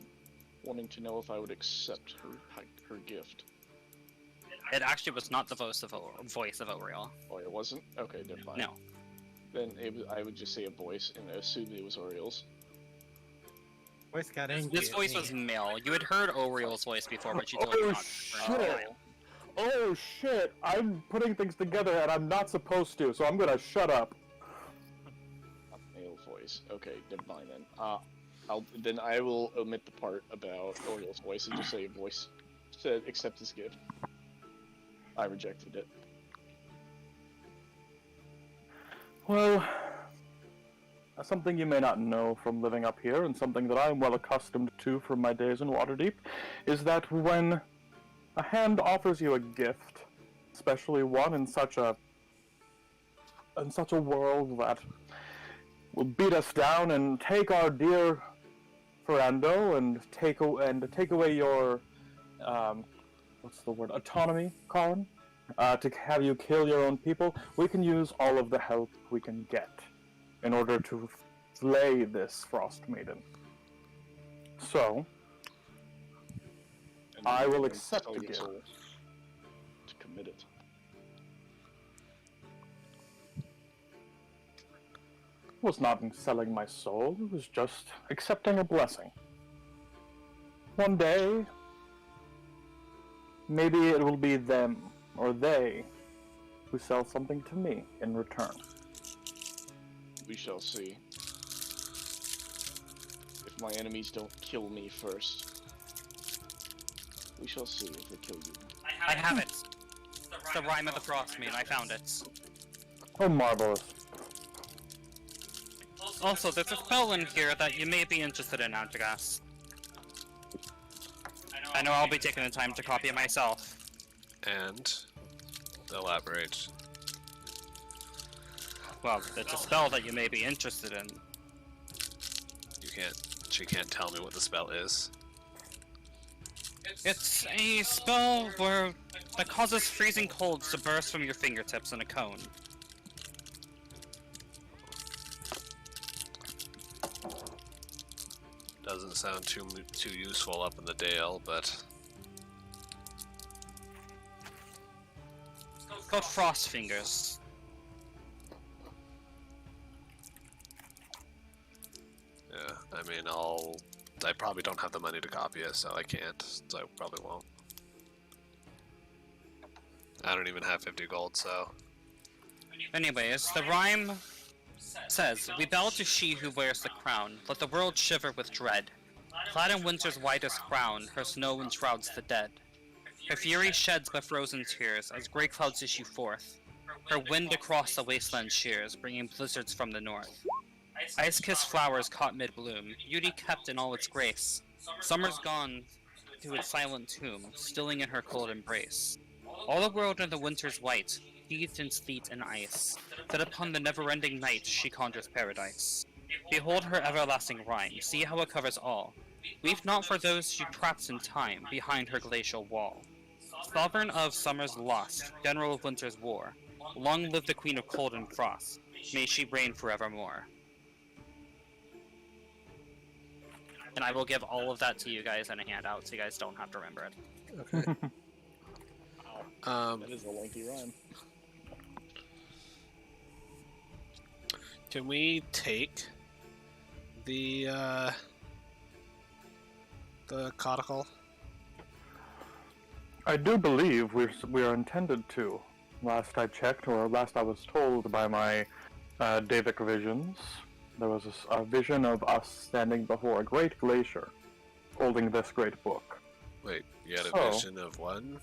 wanting to know if I would accept her gift. It actually was not the voice of Oriel. Oh, it wasn't? Okay, then fine. No. Then I would just say a voice and assume it was Ariel's. Voice got angry. This voice was male. You had heard Oriel's voice before, but you told Oh, me not to. shit. Oh shit! I'm putting things together and I'm not supposed to, so I'm gonna shut up. Male voice. Okay, never mind then. I will omit the part about Oriel's voice and just say a voice said accept his gift. I rejected it. Well, something you may not know from living up here, and something that I'm well accustomed to from my days in Waterdeep, is that when a hand offers you a gift, especially one in such a world that will beat us down and take our dear Ferrando and take away your what's the word, autonomy, Colin, to have you kill your own people, we can use all of the help we can get in order to slay this Frost Maiden. So, And I then will you accept sell the your gift. soul to commit it. It was not in selling my soul, it was just accepting a blessing. One day, maybe it will be them, or they, who sell something to me in return. We shall see. If my enemies don't kill me first. We shall see if they kill you. I have it. It's the Rime of the Frostmaiden. I found it. Oh, marvelous. Also, there's a spell in here that you may be interested in, Antigas. I know I'll be taking the time to copy it myself. And elaborate. Well, it's a spell that you may be interested in. She can't tell me what the spell is. It's a spell that causes freezing colds to burst from your fingertips in a cone. Doesn't sound too useful up in the Dale, but It's called Frost Fingers. yeah, I mean, I probably don't have the money to copy it, so I can't, so I probably won't. I don't even have 50 gold, so... Anyways, the rhyme says, "We bow to she who wears the crown, let the world shiver with dread. Clad in winter's whitest crown, her snow enshrouds the dead. Her fury sheds but frozen tears as grey clouds issue forth. Her wind across the wasteland shears, bringing blizzards from the north. Ice-kissed flowers caught mid-bloom, beauty kept in all its grace. Summer's gone to its silent tomb, stilling in her cold embrace. All the world in the winter's white, heathed in sleet and ice, that upon the never-ending night she conjures paradise. Behold her everlasting rhyme, see how it covers all. Weep not for those she traps in time, behind her glacial wall. Sovereign of summer's lust, general of winter's war, long live the queen of cold and frost, may she reign forevermore." And I will give all of that to you guys in a handout, so you guys don't have to remember it. Okay. That is a lengthy rhyme. Can we take the codicle? I do believe we are intended to. Last I checked, or last I was told by my Davic visions, there was a vision of us standing before a great glacier, holding this great book. Wait, you had a So- vision of one?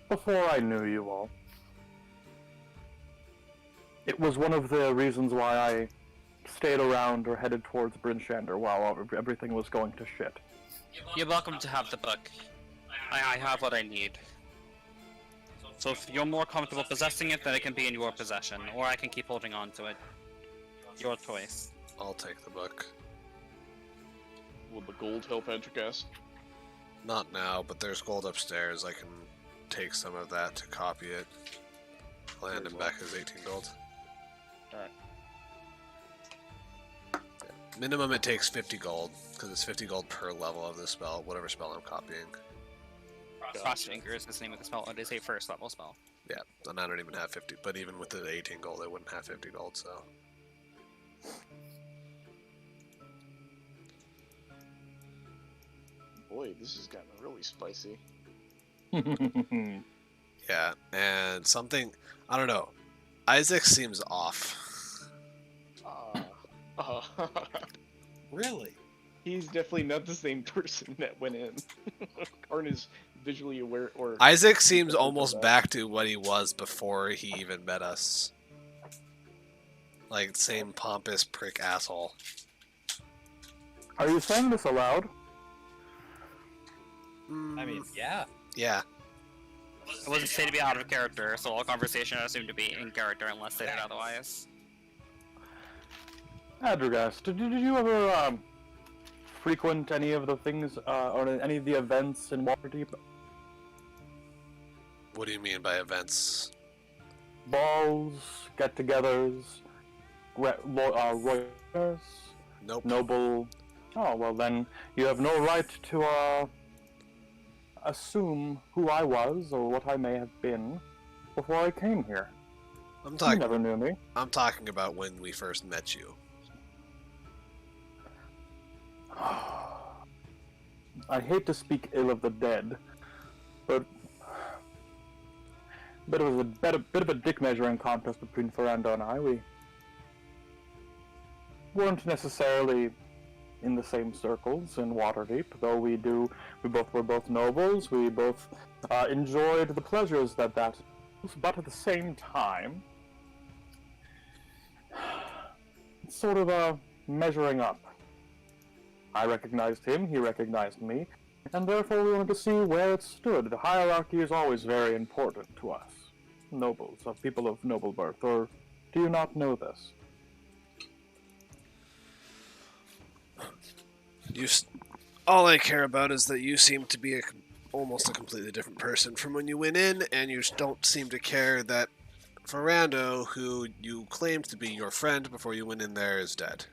Before I knew you all. It was one of the reasons why I stayed around or headed towards Brinshander while everything was going to shit. You're welcome to have the book. I have what I need. So if you're more comfortable possessing it, then it can be in your possession, or I can keep holding on to it. Your choice. I'll take the book. Will the gold help Entercast? Not now, but there's gold upstairs. I can take some of that to copy it. Land him back his 18 gold. Alright. Minimum it takes 50 gold, because it's 50 gold per level of the spell, whatever spell I'm copying. Cross Finger is the name of the spell. It is a first level spell. Yeah, and I don't even have 50, but even with the 18 gold, I wouldn't have 50 gold, so... Boy, this has gotten really spicy. Yeah, and something... I don't know. Isaac seems off. Really? He's definitely not the same person that went in. Karn is visually aware, or Isaac seems Don't almost that. back to what he was before he even met us. Like, same pompous prick asshole. Are you saying this aloud? I mean, yeah. Yeah. It wasn't said to be out of character, so all conversation I assume to be in character unless stated otherwise. Adragast, did you ever frequent any of the things or any of the events in Waterdeep? What do you mean by events? Balls, get-togethers, royals, Nope. noble. Oh well, then you have no right to assume who I was or what I may have been before I came here. I'm You talking. never knew me. I'm talking about when we first met you. I hate to speak ill of the dead, but bit of a dick measuring contest between Ferrando and I. We weren't necessarily in the same circles in Waterdeep, though we were both nobles. We both enjoyed the pleasures that but at the same time, it's sort of a measuring up. I recognized him, he recognized me, and therefore we wanted to see where it stood. The hierarchy is always very important to us, nobles, of people of noble birth, or do you not know this? All I care about is that you seem to be almost a completely different person from when you went in, and you don't seem to care that Ferrando, who you claimed to be your friend before you went in there, is dead.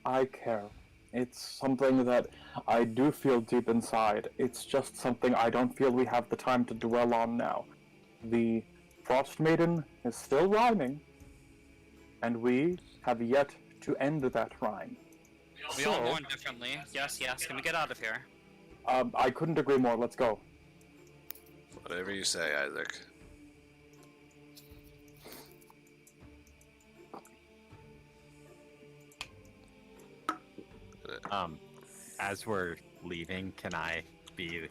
I care. It's something that I do feel deep inside. It's just something I don't feel we have the time to dwell on now. The Frost Maiden is still rhyming, and we have yet to end that rhyme. We all mourn differently. Yes, yes. Can we get out of here? I couldn't agree more. Let's go. Whatever you say, Isaac. As we're leaving, can I be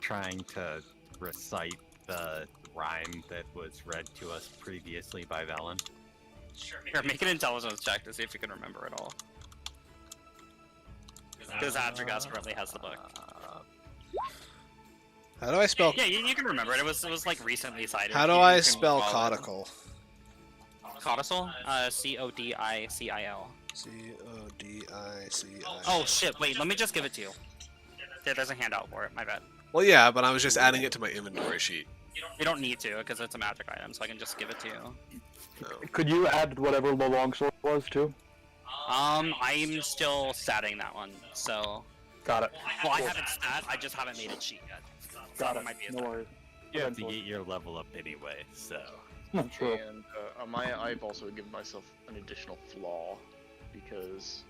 trying to recite the rhyme that was read to us previously by Velen? Sure, make an intelligence check to see if you can remember it all. Because Adragast currently has the book. How do I spell? Yeah, you can remember it. It was like recently cited. How do You I can spell recall it. codical? Codicil? C-O-D-I-C-I-L. C-O-D-I-C-I. Oh shit, wait, let me just give it to you. There's a handout for it, my bad. Well, yeah, but I was just adding it to my inventory sheet. You don't need to, because it's a magic item, so I can just give it to you. No. Could you add whatever the longsword was too? I'm still statting that one, so... Got it. Well, I haven't stat, I just haven't made it sheet yet. So Got it. might be a No stat. worries. You have to get your level up anyway, so... True. And I've also given myself an additional flaw because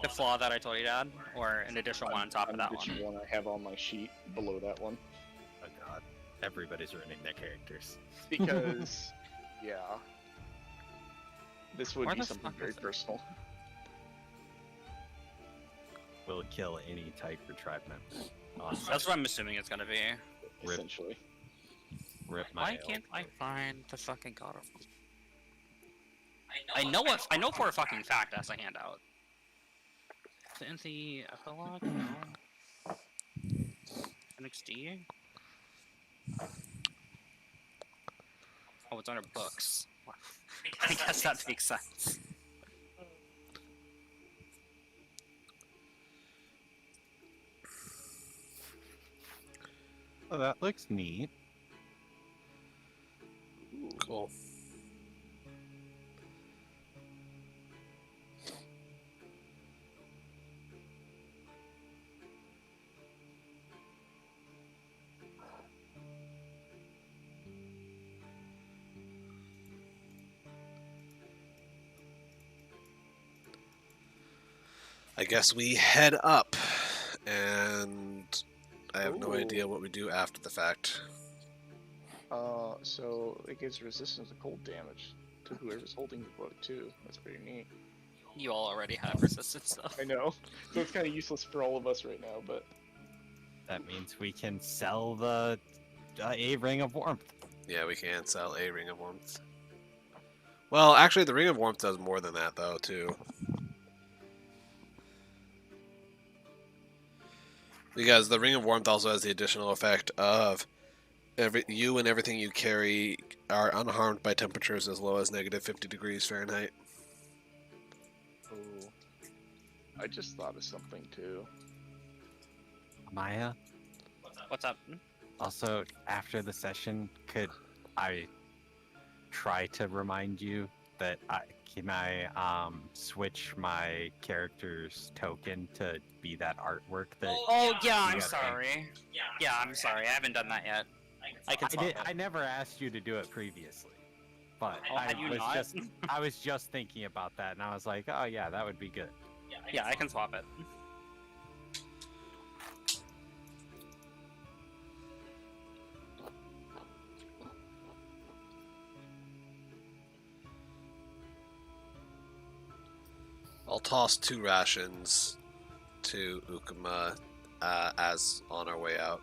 The flaw that I told you to add, or an additional one on top of that one? additional one I have on my sheet below that one. Oh god. Everybody's ruining their characters. Because Yeah. This would Where be the something fuck very is it? personal. Will kill any Tiger tribe member. That's what I'm assuming it's gonna be. Rip. Essentially. Rip my Why can't I find the fucking god of... I know for a fucking fact that's a handout. In the epilogue? No. NXD? Oh, it's under books. I guess that makes sense. Oh, that looks neat. Cool. I guess we head up, and I have no idea what we do after the fact. So it gives resistance to cold damage to whoever's holding the book too. That's pretty neat. You all already have resistance stuff. I know. So it's kind of useless for all of us right now, but That means we can sell the a ring of warmth. Yeah, we can sell a Ring of Warmth. Well, actually, the Ring of Warmth does more than that, though, too. Because the Ring of Warmth also has the additional effect of you and everything you carry are unharmed by temperatures as low as negative 50 degrees Fahrenheit. oh, I just thought of something too. Maya, What's up? also, after the session, could I try to remind you that can I switch my character's token to be that artwork that Oh, yeah, You I'm got sorry. Yeah, I'm sorry. I haven't done that yet. I can swap it. I never asked you to do it previously, but Oh, had you not? I was just thinking about that, and I was like, oh yeah, that would be good. Yeah, I can swap it. I'll toss 2 rations to Ukuma as on our way out.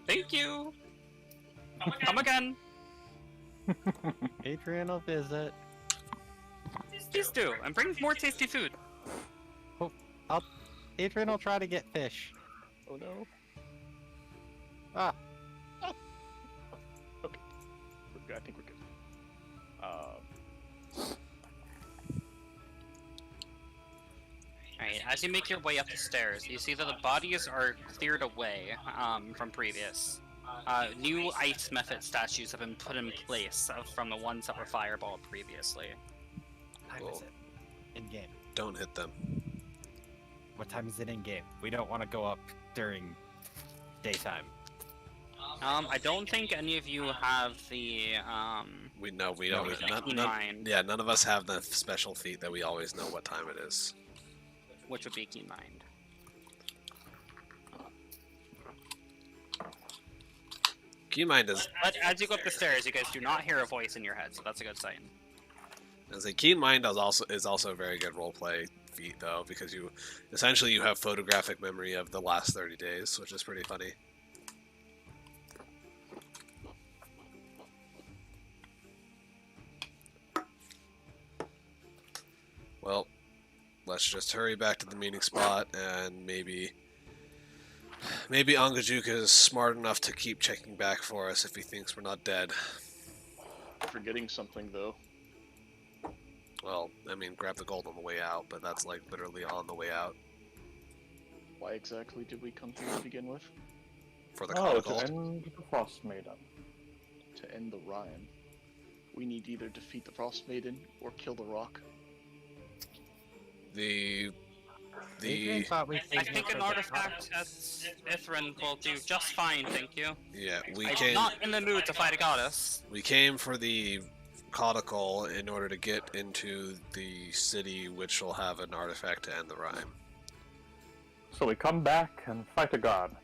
Thank you. Come again. Adrian will visit. Please do, and bring more tasty food. Adrian will try to get fish. Oh no. Ah, Okay. We're good. I think we're good. Alright, as you make your way up the stairs, you see that the bodies are cleared away from previous. New ice method statues have been put in place from the ones that were fireballed previously. what time is it? In game. Don't hit them. What time is it in game? We don't want to go up during daytime. I don't think any of you have the We don't. keen mind, Yeah, none of us have the special feat that we always know what time it is. which would be keen mind. Keen Mind is But as you go up the stairs, you guys do not hear a voice in your head, so that's a good sign. As a Keen Mind is also a very good roleplay feat, though, because you essentially you have photographic memory of the last 30 days, which is pretty funny. Well, let's just hurry back to the meeting spot, and maybe Angajuk is smart enough to keep checking back for us if he thinks we're not dead. forgetting something though. Well, I mean, grab the gold on the way out, but that's like literally on the way out Why exactly did we come here to begin with? for the Oh, gold. to end the Frost Maiden. To end the rhyme. We need either defeat the Frost Maiden or kill the rock. The Adrian thought we I saved it think for an the artifact at Ithrin will do just fine, thank you. yeah, I'm not in the mood to fight a goddess. we came for the caudicle in order to get into the city, which will have an artifact to end the rhyme. So we come back and fight a god.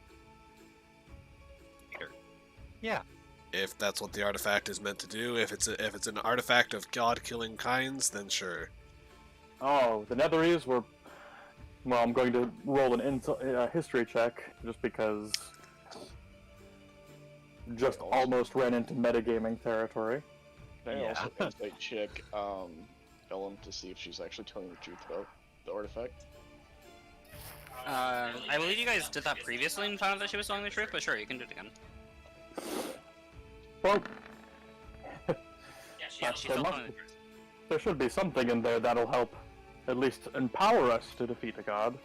Yeah, if that's what the artifact is meant to do. If it's an artifact of god-killing kinds, then sure. Oh, the Netherese were. Well, I'm going to roll an history check just because. Just Also- almost ran into metagaming territory. Can I Yeah. also insight check Ellen to see if she's actually telling the truth about the artifact? I believe you guys did that previously and found out that she was telling the truth, but sure, you can do it again. Well, Yeah, she's still telling the truth. there should be something in there that'll help, at least empower us to defeat a god.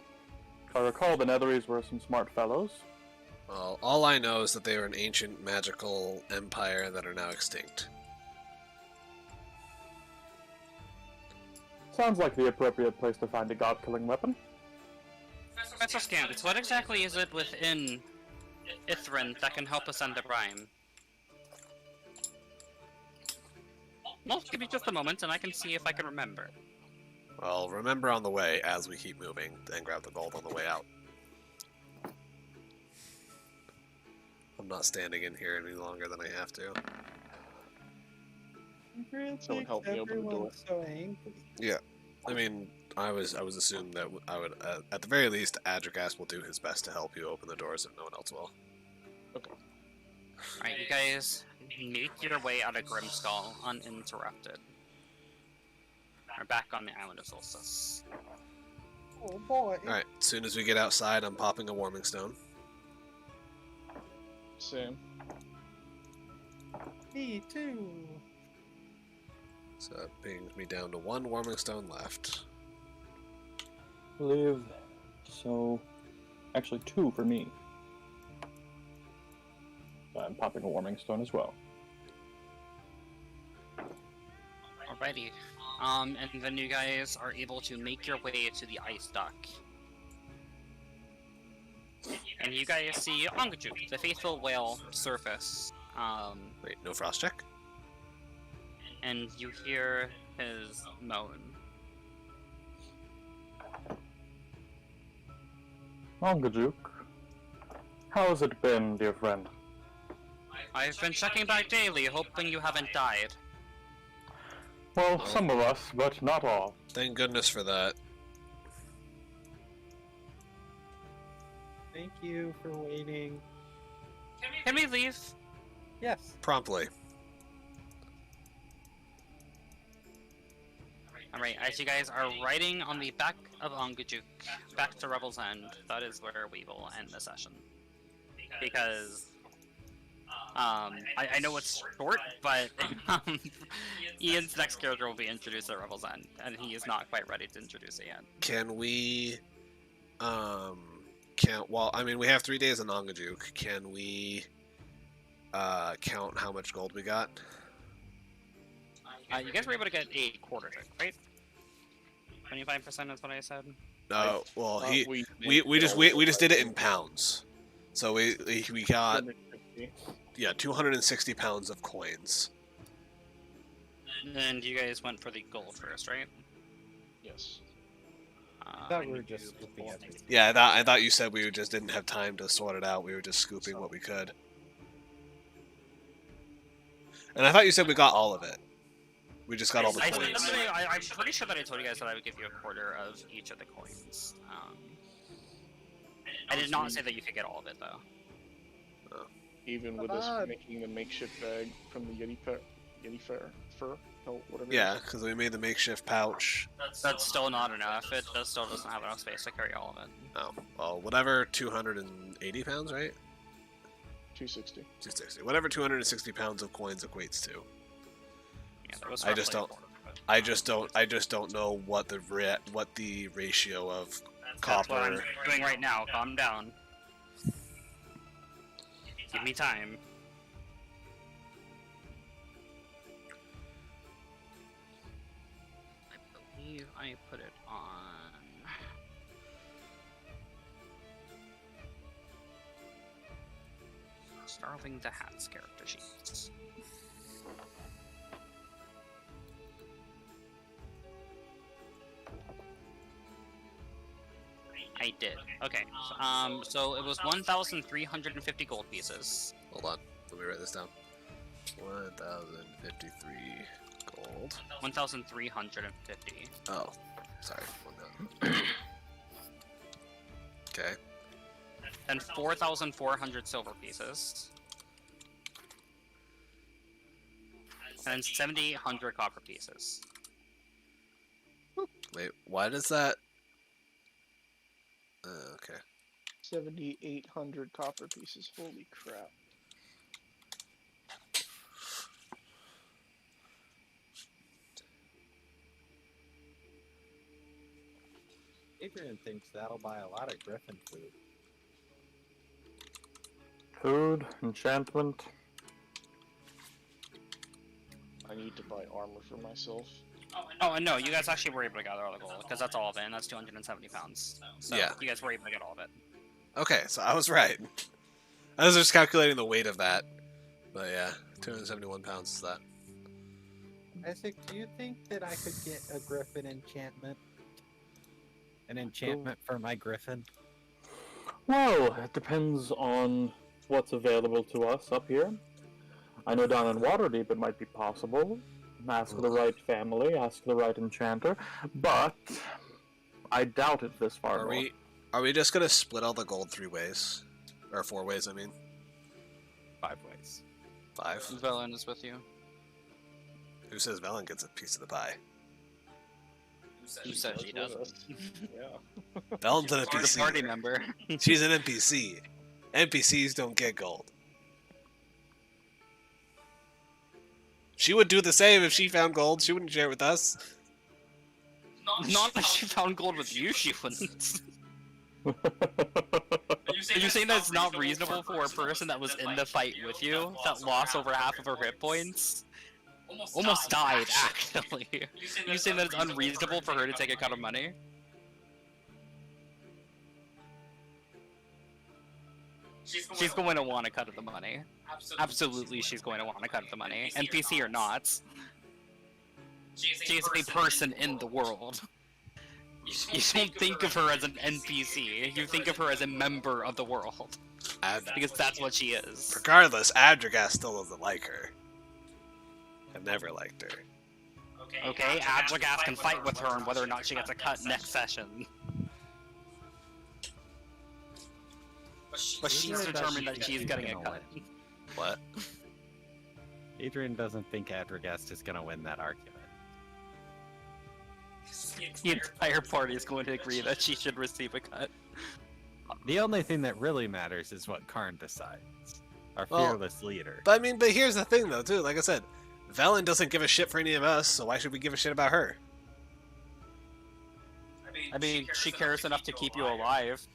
If I recall, the Netherese were some smart fellows. Well, all I know is that they were an ancient magical empire that are now extinct. Sounds like the appropriate place to find a god-killing weapon. Professor Scant, what exactly is it within Ithrin that can help us end the rhyme? Well, give me just a moment and I can see if I can remember. Well, remember on the way as we keep moving, and grab the gold on the way out. I'm not standing in here any longer than I have to. Someone help me open the door. So angry. Yeah, I mean, I was assumed that I would, at the very least, Adrigas will do his best to help you open the doors if no one else will. Alright, you guys make your way out of Grimskull uninterrupted. We're back on the island of Solstice. Oh boy. Alright, as soon as we get outside, I'm popping a warming stone. Same. Me too. So that brings me down to one warming stone left. I believe so. Actually, 2 for me. I'm popping a warming stone as well. Alrighty. And then you guys are able to make your way to the ice dock. And you guys see Ongajuk, the faithful whale, surface. Wait, no frost check? And you hear his moan. Ongajuk, how has it been, dear friend? I've been checking back daily, hoping you haven't died. Well, some of us, but not all. Thank goodness for that. Thank you for waiting. Can we leave? Yes. Promptly. Alright, as you guys are riding on the back of Ongajuk, back to Revel's End, that is where we will end the session. Because, I know it's short, but Ian's next character will be introduced at Revel's End, and he is not quite ready to introduce it yet. Can we, well, I mean, we have 3 days on Ongajuk. Can we, count how much gold we got? You guys were able to get a quarter of it, right? 25% is what I said. No, well, We we just did it in pounds. So we got, 150. yeah, 260 pounds of coins. And you guys went for the gold first, right? Yes. I thought we were just scooping everything. Yeah, I thought you said we just didn't have time to sort it out. We were just scooping what we could. And I thought you said we got all of it. We just got all the I'm coins. pretty sure that I told you guys that I would give you a quarter of each of the coins. I did not say that you could get all of it, though. Even with us making the makeshift bag from the Yeti fur, no, whatever. it Yeah, is. because we made the makeshift pouch. That's still not enough. It still doesn't have enough space to carry all of it. Oh, well, whatever 280 pounds, right? 260. 260. Whatever 260 pounds of coins equates to. Yeah, that was I just roughly a don't- quarter of it. I just don't know what the ratio of That's what I'm copper. doing right now. Calm down. Give me time. I believe I put it on. Starling the Hat's character sheets. I did. Okay. So it was 1,350 gold pieces. Hold on, let me write this down. 1,053 gold. 1,350. Oh, sorry. 1,000. Okay. And 4,400 silver pieces. And 7,800 copper pieces. Wait, why does that? Okay. 7,800 copper pieces. Holy crap. Adrian thinks that'll buy a lot of griffin food. Food, enchantment. I need to buy armor for myself. Oh, and no, you guys actually were able to gather all the gold, because that's all of it, and that's 270 pounds. So Yeah. you guys were able to get all of it. Okay, so I was right. I was just calculating the weight of that. But yeah, 271 pounds is that. Isaac, do you think that I could get a griffin enchantment? An enchantment for my griffin? Well, it depends on what's available to us up here. I know down in Waterdeep it might be possible. Ask the right family, ask the right enchanter, but I doubt it this far. Are we just gonna split all the gold 3 ways? Or 4 ways, I mean? 5 ways. 5? Velen is with you. Who says Velen gets a piece of the pie? Who said she doesn't? Yeah. Velen's an She's a party NPC. member. She's an NPC. NPCs don't get gold. She would do the same if she found gold. She wouldn't share it with us. Not if she found gold with you, she wouldn't. Are Are you saying that it's not reasonable for a person that was in the fight with you, that lost over half of her hit points? Almost died, actually. Are you saying that it's unreasonable for her to take a cut of money? She's going to want a cut of the money. Absolutely, she's going to want a cut of the money. NPC or not. She is a person in the world. You don't think of her as an NPC. You think of her as a member of the world. Because that's what she is. Regardless, Abdragast still doesn't like her. I've never liked her. Okay, Adlagast can fight with her on whether or not she gets a cut next session. But she's determined that she's getting a cut. What? Adrian doesn't think Adragast is going to win that argument. The entire party is going to agree that she should receive a cut. The only thing that really matters is what Karn decides. Our Well, fearless leader. But here's the thing though, too. Like I said, Velen doesn't give a shit for any of us, so why should we give a shit about her? I mean, she cares enough to keep you alive.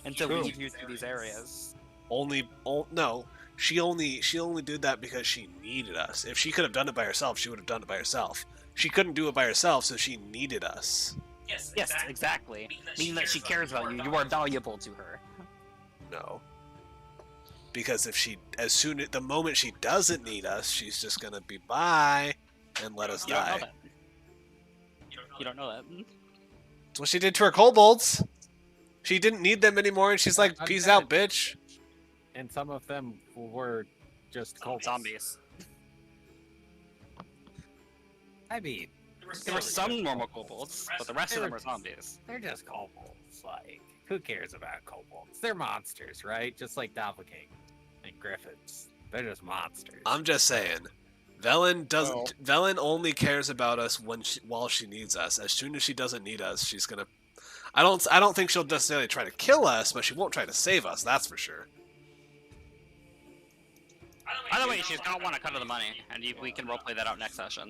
And to lead you through these areas. No. She only did that because she needed us. If she could have done it by herself, she would have done it by herself. She couldn't do it by herself, so she needed us. Yes, exactly. Meaning that she cares about you. You are valuable to her. No. Because if the moment she doesn't need us, she's just gonna be bye and let us You don't know die. that. You don't know that. That's what she did to her kobolds. She didn't need them anymore, and she's like, I'm "Peace dead." out, bitch." And some of them were just kobolds. Zombies. I mean, There were some normal kobolds, but the rest of them are zombies. they're just kobolds. Like, who cares about kobolds? They're monsters, right? Just like Doppelganger and griffins. They're just monsters. I'm just saying, Velen doesn't. Velen only cares about us while she needs us. As soon as she doesn't need us, she's gonna. I don't think she'll necessarily try to kill us, but she won't try to save us. That's for sure. By the way, she's gonna want a cut of the money, and we can roleplay that out next session.